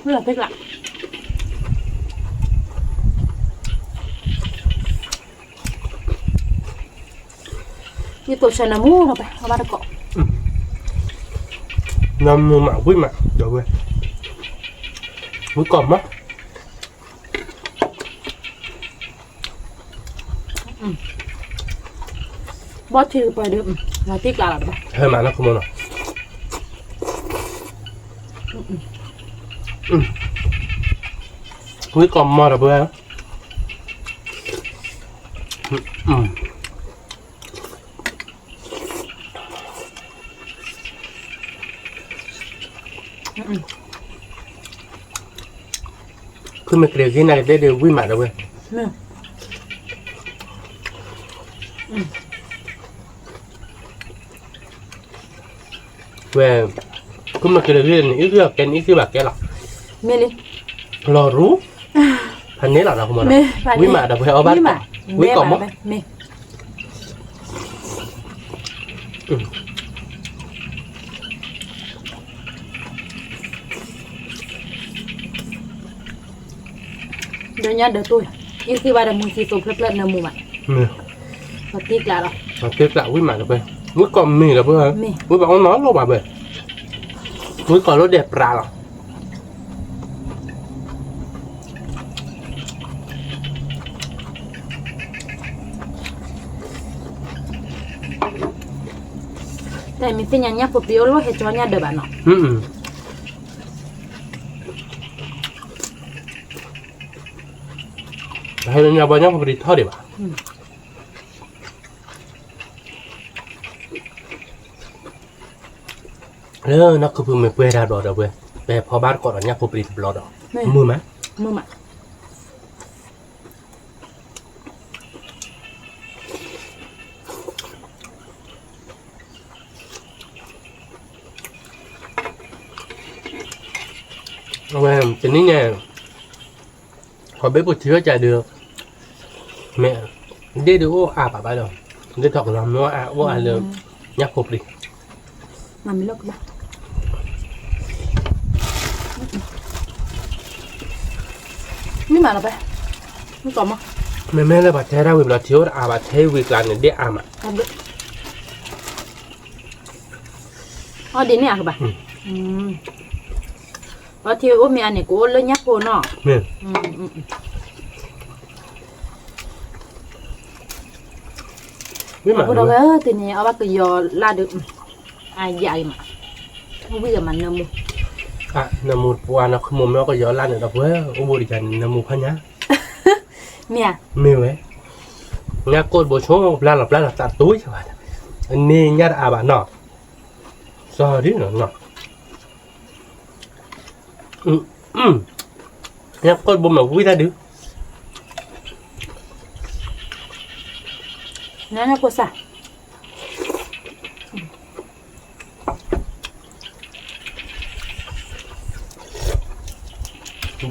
นี่เราตีกละ như tôi sẽ làm mua nó phải nó bắt được cọ năm mua mạo quý mà được rồi quý còn mất bớt thì phải được là tiếc là được hơi mà nó không mua nào quý còn mò được bữaคือมันเกลียวที่ไหนได้เดี๋ยววิ่งมาแล้วเว้ยเว้ยคือมันเกลียวที่นี่อีกเรื่องเป็นอีกคือแบบแกหรอ mê đi รอรู้พันนี้หรอเราคุณมอวิ่งมาเดี๋ยวเอาบ้านวิ่งก่อนมั้ง mê đứa nhá đứa tôi yêu khi ba đứa muốn chỉ tôi phép lên là mù mà và tiếc là rồi tiếc là quý mà được bên quý còn mì là bữa quý bảo nói luôn mà bên quý còn nó đẹp ra rồi này mình phải nhặt một biểu luôn hết cho nhặt được bạn nó hay là nhà bao nhiêu phải thôi đi bà nó cứ vừa mới quay ra đó rồi về phò bát còn ở nhà phục bị lọt đó mưa mà cho nên nha họ biết một chứa chạy được mẹ đi được à bà ba rồi đi thọc làm nó à vô ai được nhắc phục đi mà mình lóc ba nhưng mà là vậy không còn mà mẹ là bà thấy ra việc là thiếu à bà thấy việc là để à mà không biết đến này à bà thì ôm mẹ này cô lớn nhắc cô nọ biết mà đâu á thì này ở bác cứ giờ la được ai dạy mà không biết giờ mà nằm à nằm một qua nó không muốn nó có gió lan ở đâu với ông bố đi chăn nằm một phát nhá mẹ mẹ ấy nhá cột bố số lan là tạt túi cho bạn anh nhá à bạn nọ sao đi nó nọ nhá cột bố mà vui ra được nó có sao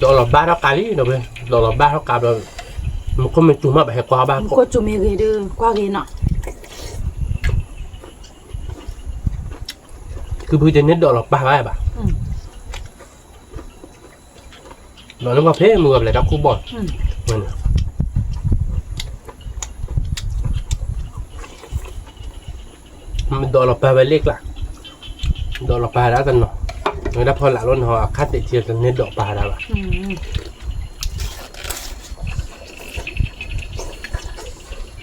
đó là ba đó cái đâu bên đó là ba đó cả rồi một con mình chùm mà phải qua ba có chùm gì đưa qua gì nọ cứ bây giờ nhất đó là ba bài bà nó mà phê mưa lại đau cú bò mình đó là ba bài leg là đó là ba đã gần rồi người ta phơi lại luôn họ cắt để chia thành nên độ ba đã bà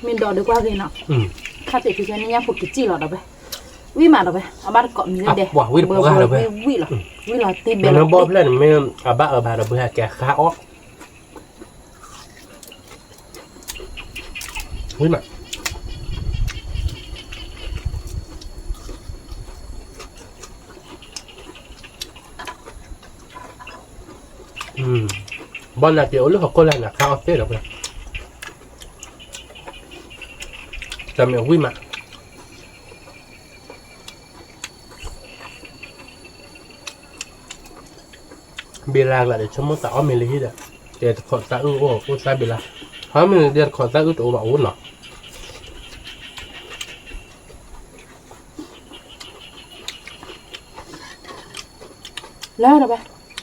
mình đỏ được qua gì nọ cắt để chia nên nhá phục cái chi lọt đâu vậy vi mà đâu vậy ở ba cọ mình đây wow vi được qua đâu vậy vi là tim bè nó bóp lên mình ở ba đâu bữa kẻ khá ót vi mà bọn là kiểu lúc học cô này là khao phết được rồi làm mẹ vui mà bê la là để cho mất tao mình lấy hết để khỏi ta ư ô cô sai bê la hỏi mình để khỏi ta ư tổ bảo uống nọ lá đâu ba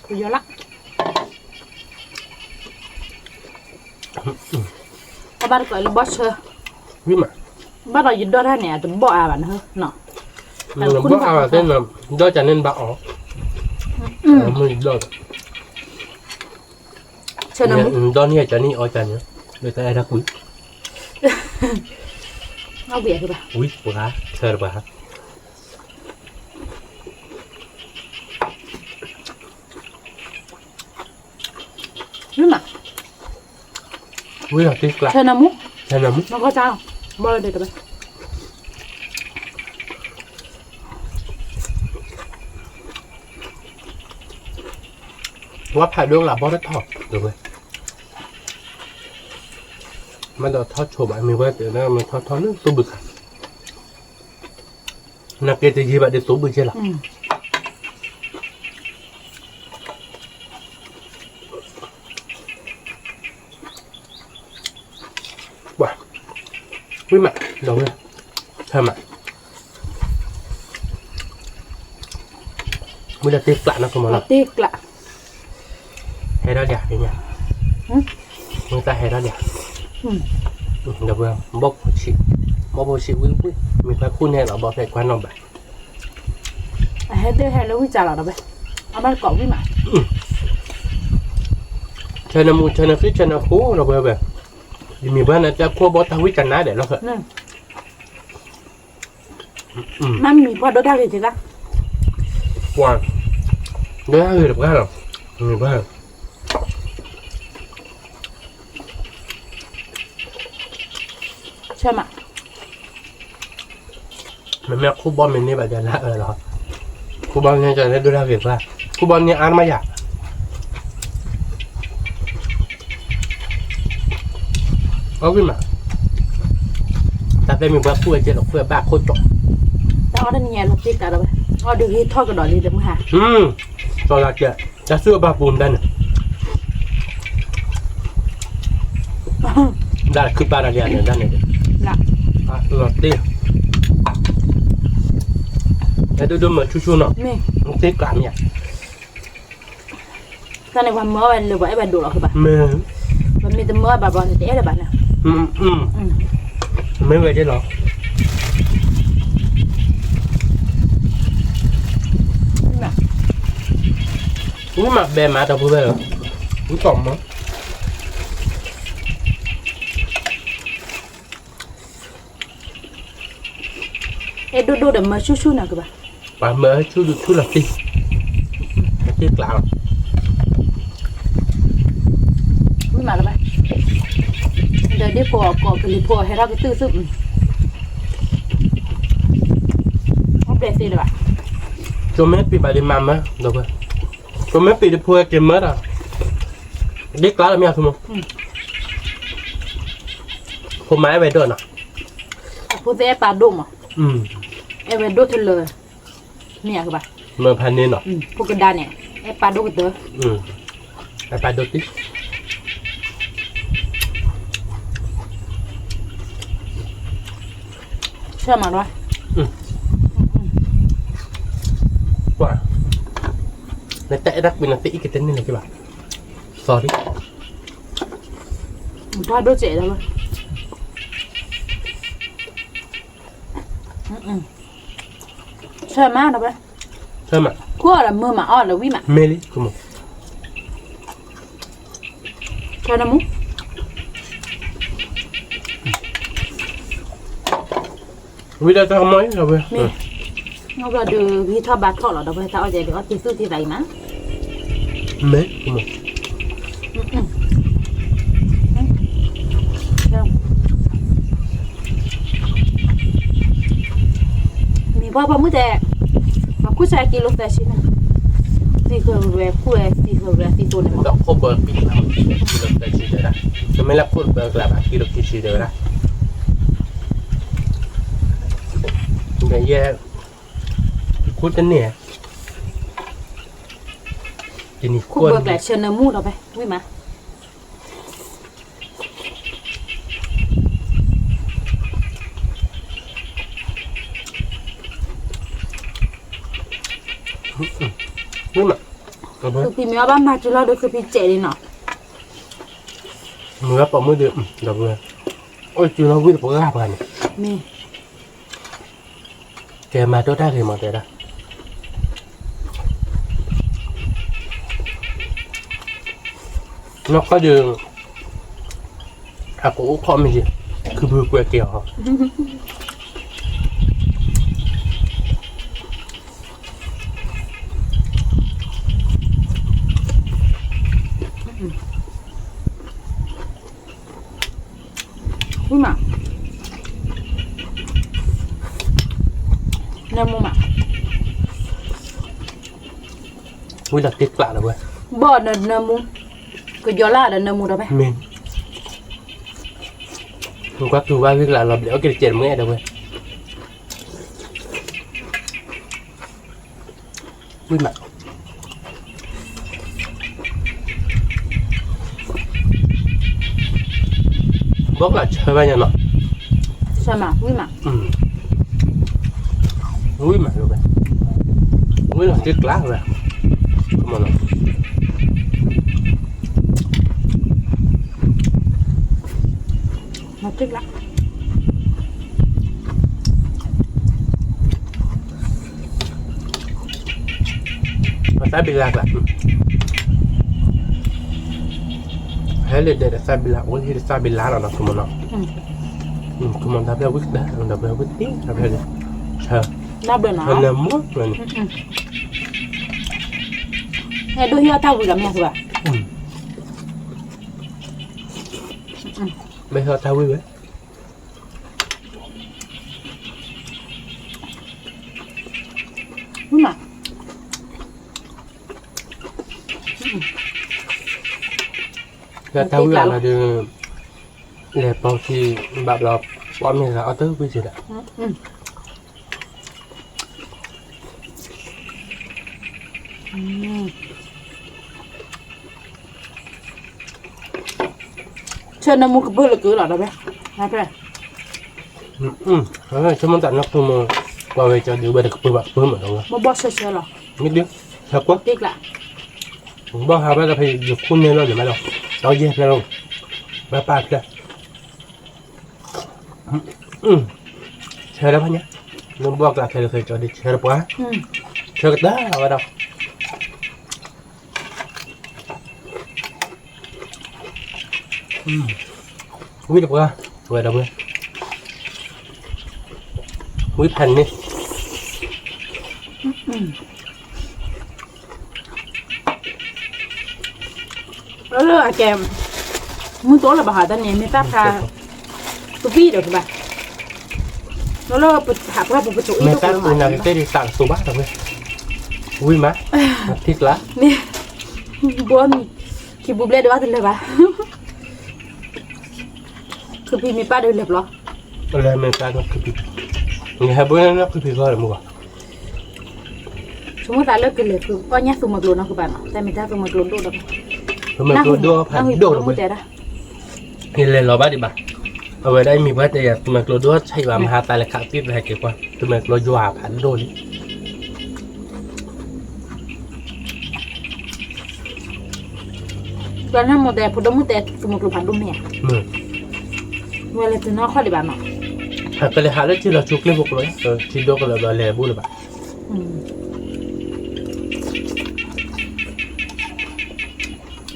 cứ vô lắc các bạn gọi là boss vui mà บ้านเรายึดด้วยท่านเนี่ยจะบ่อาบันเฮ้เนาะ มันบ่เอาเส้นน่ะดอจะเน้นบ่ออกมันดอ เชิญน้ำ ดอนี่จะนี่เอาจันเนาะเลยแต่ถ้าคุย เอาเบียร์คือปะ อุ้ยปะเสิร์ฟปะนี่มา อุ้ยติ๊กละ เชิญน้ำมุก ใช่ไหมมึง น้องก็เจ้าบ่เลยเด็ดไป ว่าผ่านดวงหลับบ่ได้ทอดดูไหมมันเราทอดโชว์แบบมีว่าเดี๋ยวนะมันทอดเรื่องตัวบึกนักเก็ตจะยีแบบเดี๋ยวตัวบึกใช่หรอว้าวิ่งมาลงเลยใช่ไหมไม่ได้ติ๊กละนะคุณหมอ เอาติ๊กละ ให้เราเดี๋ยวนี่เนี่ยมึงตาให้เราเดี๋ยวเดี๋ยวเบื่อบอกชิบอกชิวิ่งมีใครคุ้นให้เราบอกแต่ควันนอนไป ให้เด้ให้แล้ววิจารณ์เราไปเอามาเกาะวิ่งมา เชิญมูเชิญฟิเชิญคูเราเบื่อแบบมีบ้านนะจะขั้วบอสทวิจันนะเดี๋ยวเราเหอะ นั่นมันมีพอดได้เลยจ้ะ ว้าวเดี๋ยวให้เราบ้านหรอมีบ้าน ใช่ไหม มันไม่คู่บอลมันนี่แบบจะละหรอคู่บอลเนี่ยจะได้ดูได้เห็นว่าคู่บอลเนี่ยอ่านมาอยากเอาขึ้นมาแต่เป็นมีบ้าพูดเจ๊หรอกเพื่อบ้าโคตรจบ แต่เอาได้เนี่ยเราติ๊กละไปเอาดูที่ทอดกระดอนเลยเดี๋ยวมึงหา ตอนแรกจะซื้อบ้าปูนได้เนี่ยได้คือปลาอะไรเนี่ยได้เนี่ย ละ อ่ะหลอดดิแต่ดูเหมือนชูๆเนาะ นี่ มันติ๊กกลามเนี่ย ตอนในวันเมื่อวันหรือว่าไอ้บันดูหรอคือปะ มือ มันมีแต่เมื่อบาบอลแต่เอ๊ะอะไรบ้างนะ ไม่เคยได้หรอนี่มาแบมาแต่พูดไปเหรอนี่กล่องมั้ง เอ๊ะดูเดี๋ยวมาชู้ๆหน่อยคือปะ ปลาเมื่อชูหลับดิติ๊กกลาม วิ่งมาแล้วไปเดี๋ยวได้พอก่อกรีพอให้เราไปตื้อซึมเอาเบรซี่เลยปะ จมไม่ปีไปดิมาไหมเดี๋ยวไปจมไม่ปีดิพูดเกมเมอร์อ่ะติ๊กกลามแล้วไม่เอาทุกมั้งผมไม้ไปด้วยนะ พูดเอ๊ะปลาดุมอ่ะ ม เอ๊ะไปดูทุเลยเนี่ยคือปะ เมื่อพันนี้เนาะ พวกกระดานเนี่ยเอ๊ะปลาดุกันเตอ ไปดูดิเชื่อมาด้วย ว่าในแต่รักเป็นนักเตะอีกเต้นนี่นะกี่บาท sorry ปลาดุเจ๋แล้วมั้ยเชื่อมาแล้วไป ใช่ไหม ขั้วละมือมาอ้อแล้ววิ่งมา เมลี่คุณมึง เชื่อนะมุ วิธีจะทำไมเราไป มีเราก็ดูพี่ทอดบาททอดหรอเราไปถ้าเอาใจเดี๋ยวเอาจีซื้อที่ไหนนะ เมคุณมึง มีพ่อพ่อมือแต่มาคุยใช้กิโลแต่ชิ้นนะสี่เครื่องแรกคุยสี่เครื่องแรกสี่ตัวเนี่ย ดอกโคเบิร์กปีแล้วกิโลแต่ชีเดียวนะจะไม่รับโคเบิร์กแล้วกิโลกี่ชีเดียวนะแต่แย่คุณจะเนี่ยทีนี้ คุยเบิกแหละเชิญเนื้อมูเราไปวิ่งมา นี่มา คือพี่มีบ้านมาจุฬาด้วยคือพี่เจเลยเนาะ มือปะมือเดือดดับเลยโอ้ยจูเราวิ่งปะกาบกัน มี kẻ mà tôi đã thì mà thế đó nó có đường cũng khó mình gì cứ vừa quẹt kiểu hả Ui mà nè mua mà ui là tiếc lạ rồi bò nè mua cái gió là nè mua đâu bé mình hôm qua tôi qua việc là làm đéo cái chuyện mới đâu vậy ui mà bóc là chơi bao nhiêu nọ sao mà ui mà ui mà rồi ui là tiếc lá rồi không mà nó thích lắm mà sai bị lạc lại hay là để sai bị lạc cái sai bị lá là nó không mà nó không mà đáp lại quyết đấy đáp lại quyết tí đáp lại chờ đáp được nó là muốn rồi này đôi heo tao vừa làm nhà rồi bây giờ tao vui vậy ui mà là tao vui là được đẹp bao thì bạn là bọn mình là ở tới cái gì đấy chơi nó mua cái bơ là cứ là đâu bé hai cái rồi cho món tặng nó tôi mà vào về cho đứa bé được bơ bạc bơ mà đâu mà bò chơi là biết đứa thật quá tiếc lạ bao hà bây giờ phải được khuôn lên rồi để mà đâu đó dẹp ra đâu ba bạc ra chơi đó nhá nó bọc là thầy cho đi chơi quá chơi cái đó ở đâu quý được quá về đâu nha quý thành đi đó là kèm muốn tối là bà hỏi ta này mới táp ra tôi biết được bà nó là hạ qua một cái chỗ mẹ ta mình là cái đi tặng số bát rồi vui má thích lá nè buồn khi búp lên đó thì là bàคือพี่มีป้าเดินเล็บเหรอ อะไรแม่ตาเนาะคือพี่เนี่ยบ่นั่นเนาะคือพี่ก็เลยมั้ง สมมติตาเลิกกันเลยคือก็เนี่ยสมมติโลนะคือบ้านแต่ไม่ได้สมมติโลดูดอก คือมันตัวดัวผ่านโดดลงไปนี่เลยรอบ้าดิบ่ะเอาไว้ได้มีว่าแต่สมัยตัวดัวใช่ว่ามาหาตาเลยขาติดอะไรเกี่ยวกับสมัยตัวยัวผ่านโดนตอนนั้นโมเดลพอดมุเตสมมติโลผ่านดุมเนี่ยเวลาตัวน้องข้อดีบ้านเนาะ ก็เลยหาแล้วที่เราชุกเล่นพวกเลยที่โดก็เลยมาแลบุเลยบ่ะ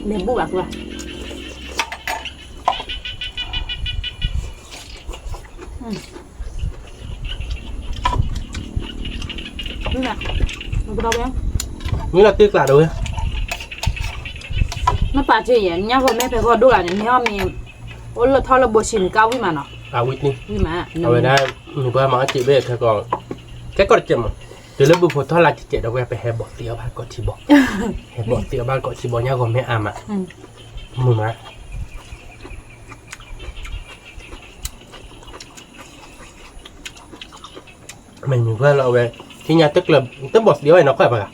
เลี้ยงบุบอ่ะคือนี่แหละมันก็เราเอง นี่เราติ๊กหลาด้วย มันป่าเจี๋ยเนี่ยพอแม่ไปก็ดูหลานเนี่ยมีโอ้เราทอดเราบชินก้าววิมาเนาะ วิทนี่ วิมา เอาไว้ได้มีว่ามาจีเบสแค่ก่อนแค่ก่อนเจ็บมั้งเดี๋ยวเริ่มบุพทอดลาจิเจ็ดเอาไว้ไปแฮบบอกเตี้ยบ้านก่อนที่บอกแฮบบอกเตี้ยบ้านก่อนที่บอกเนี่ยก่อนไม่อามามือมาmình vừa là về thì nhà tức là tức bột điếu này nó khỏe bà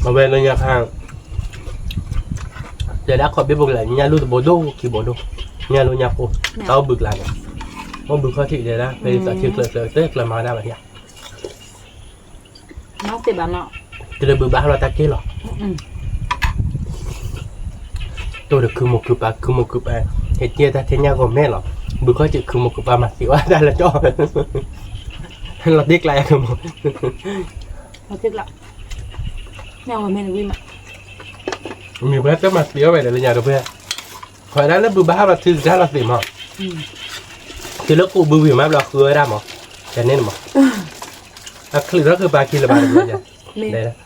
mà về là nhà hàng giờ đã khỏi biết buộc lại nhà luôn bồ đô thì bồ đô nhà luôn nhà cô tao bực lại không bực khó thị để ra về tại chưa lời tết là mà ra vậy nó thì bạn nọ từ đây bực bác là ta kia rồi ตัวเด็กคือหมกคือปลาคือหมกคือปลาเห็ดเจี๊ยบแต่เทียนยาก็แม่หรอบุก็จะคือหมกคือปลามาสิว่าได้ละจ้อเราเด็กไรคือหมก เราตึกละแนวว่าแม่นวิ่งมา มีเพื่อนจะมาเสียไปเลยอย่างเพื่อนคอยได้แล้วบุบ้ามาซื้อได้ละสิมั้งคือแล้วกูบุวิมาเราคือได้มั้งแต่เน้นมั้งอ่ะคือแล้วคือปลาคิดละบาทเลยจ้ะได้แล้ว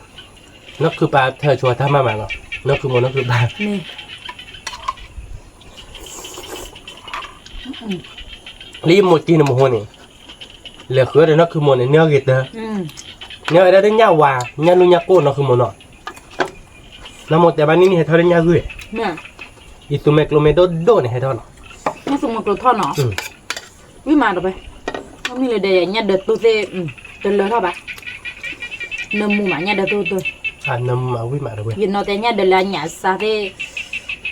นั่นคือปลาเธอชัวร์ทำมาใหม่หรอนั่นคือมันนั่นคือปลา นี่ รีบหมดกินหมดหัวนี่เหลือคือเดี๋ยวนั่นคือมันเนื้อกิดเด้อเนื้อได้เนื้อวาเนื้อนุ่ยโก้นั่นคือมันเนาะน้ำมันแต่บ้านนี้ให้เท่าเนื้อกุ้ย แม่ อีตุเมกโลเมโดโดนี่ให้เท่าเนาะ แม่ส่งมากรทอดเนาะวิ่งมาต่อไปมันมีเลยเดียเนี่ยเดือดตัวเต้เดือดเลยเท่าปะเนื้อหมูหมาเนี่ยเดือดตัว อ่าน้ำมาวิ่งมาด้วย ยินเอาแต่เนี่ยเดือดแล้วเนี่ยซาเต้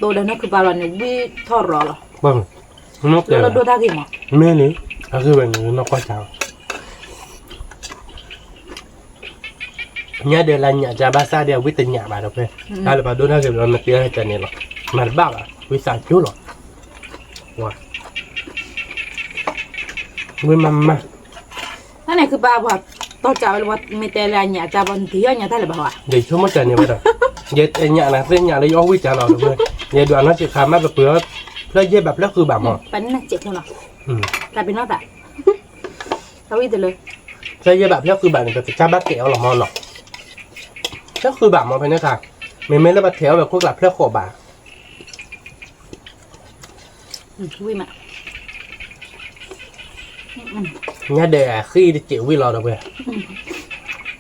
ตัวเดินนั่นคือปลาเนี่ยวิ่งทอดรอหรอ บ้างนกเดียว แล้วดูท่ากี่หมอ ไม่เลยก็คือแบบนี้นกกระจางเนี่ยเดี๋ยวเราเนี่ยจะบ้าซาเดียววิตเนี่ยมาด้วยเพื่อนถ้าเราดูน่าจะเราไม่เตี้ยให้จันเนี่ยหรอกมาบ้าอ่ะวิสาจุหรอว้าวิมา นั่นแหละคือปลาแบบต่อจากว่าไม่แต่ละเนี่ยจะบางทีเนี่ยท่านเลยบอกว่า เดี๋ยวชั่วโมงจันเนี่ยไปหรอเย็ดเนี่ยนะเส้นเนี่ยเลยเอาวิจารณ์เราด้วยเนี่ยดูอันนั้นจะขามาแบบเปลือกเพื่อเย็บแบบแล้วคือแบบหมอ เป็นน่ะเจ็บเนาะแต่เป็นนอกแต่เราวิ่งเลย เพื่อเย็บแบบแล้วคือแบบเนี่ยจะจ้าบ้าเก๋เอาหรอมอหรอกก็คือแบบมอไปเนี่ยค่ะไม่แล้วมาเที่ยวแบบพวกหลับเพื่อขอบา วิ่งมา nhà đề khi đi chịu vi lò đâu về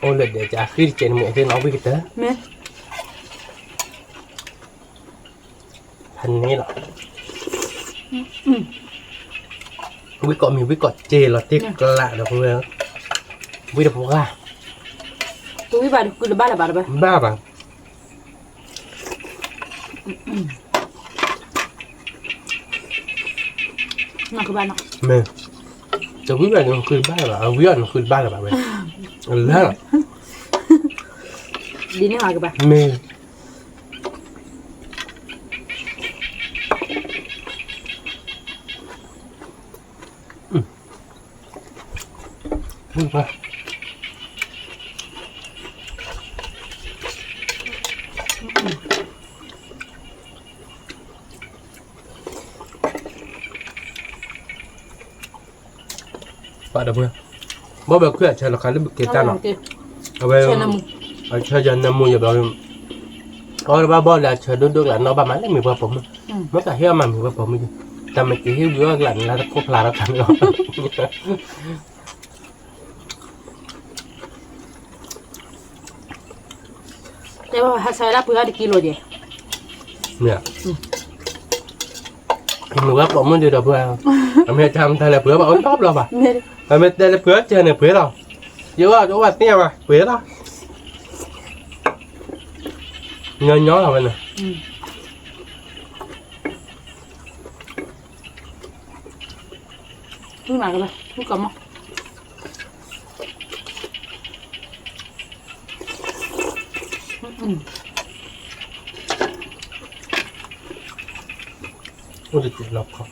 ôi là để trả khi đi chịu mẹ thì nó vi cái té mẹ thành này là vi cọ mình vi cọ chê là tiếc lạ được về vi được một ga tôi bà được ba là bà ba bà nó cứ ba nó mẹ cho quý bà đừng khuyên ba là bà quý anh khuyên ba là bà mẹ là đi nước ngoài các bạn mẹ ba Pak dah punya. Bawa aku ya cakap kalau kita nak. Apa? Cakap namu ya bawa. Kalau bawa lah cakap duduk lah, nak bawa mana mi bawa pom. Maka hiam mi bawa pom je. Tapi kiri juga lah, nak kau pelara kan. แต่ว่าถ้าใช้ละเพื่อได้กิโลเดียว เนี่ยมีว่าผมมันเดือดเพื่อนทำให้ทำทะเลเพื่อบอกชอบเราป่ะ ไม่ ทำให้ทะเลเพื่อเจอเนี่ยเพื่อเราเยอะว่าจังหวัดเนี่ยป่ะเพื่อเราเงินย้อนเราไปเนี่ย ลูกไหนกันไปลูกกำมั้งโอ้ยเจ็บหลับคอ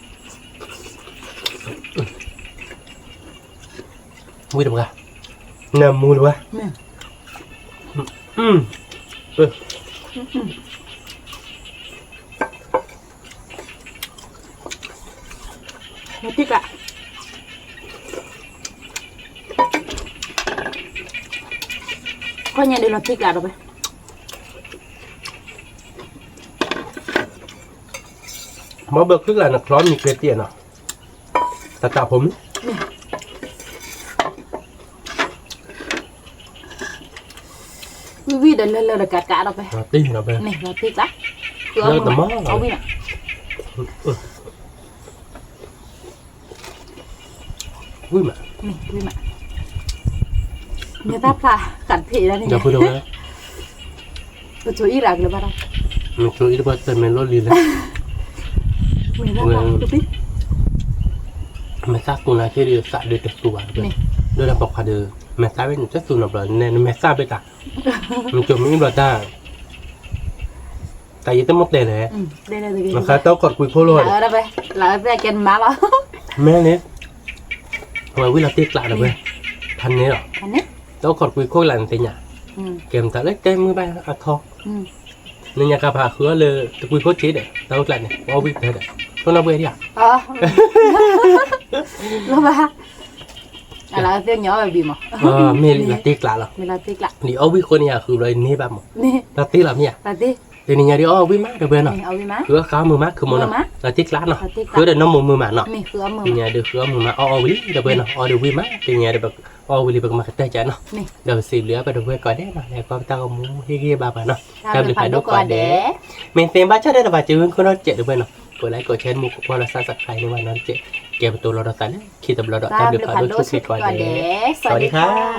วิ่งดูกันน้ำมูลวะมาติ๊กอะก็ยังเดี๋ยวเราติ๊กอะเราไปมาเบิกขึ้นแล้วนะคล้อนมีเกลียเตียนเนาะแต่ตาผมวิเดินเลยเลยกัดเราไป ตีเราไป นี่เราติ๊กละเอาวิ่งอะ วิ่งมา นี่วิ่งมาเนี่ยตาปลากัดผีแล้วนี่ อย่าพูดเลย ตัวช่วยอีหลักเลยบ้าง มันช่วยอีกบ้างแต่ไม่รอดลีเลย มีแล้วก็ตุ๊บ mẹ sa cũng là cái điều sa được tu à đây là bọc hạt được mẹ sa bên chất tu nộp rồi nên mẹ sa bên ta mình chụp những loại ta แต่ยังต้องมดเลยเลย đây là gì ราคาต้องกดคุยโคโล ở đây lại về chân má đó แม่เนี่ยทำไมวิลาตีกลาเลยพันนี้หรอ anh ấy ต้องกดคุยโคหลังตีเนี่ยเกมแต่เล็กใจมือไปอัดทองในยากาพาคือเลยตะคุยโคชีเด็ดเรากลั่นเนี่ยว่าวิ่งเด็ดต้องนับเวทีอ่ะ lo ba à là tiếng nhỏ là bị mà มีลาตีกลาหรอ mình là tiếc lạ นี่เอาวิ่งคนเนี่ยคือเลยนี่แบบมั้ง nè ลาตีหรอเนี่ย là tiếc เดี๋ยวนี้เดี๋ยวเอาวิ่งมาเดี๋ยวเบนเนาะ mình ở với má คือข้าวมือมาคือมันเนาะลาตีกลาเนาะคือเดี๋ยวน้ำมือมาเนาะ mình khứa mờ เนี่ยเดี๋ยวคือมือมาเอาวิ่งเดี๋ยวเบนเนาะเอาเดี๋ยววิ่งมาเดี๋ยวเนี่ยเดี๋ยวแบบเอาวิ่งแบบมาเตะใจเนาะ nè เดี๋ยวสีเหลือไปเดี๋ยวเว้ก่อนได้เนาะแล้วก็ตั้งมูเฮียบ้าบ้าเนาะ ทำเป็นพันธุ์ก่อนเด้ เมนเต็มบ้าชาได้ระบาดจืดคนเราเจ็ดด้วยเนาะกดไลค์กดแชร์มุกว่าเราสร้างสักใครในวันนั้นเจ็ดเก็บตัวเราได้คิดตัวเราได้ ทำ เดี๋ เป็ ย น ว พัน เรา ธุ์ ทุกสิ่งก่อน ก่อน เด้ เด้ สวัสดีครับ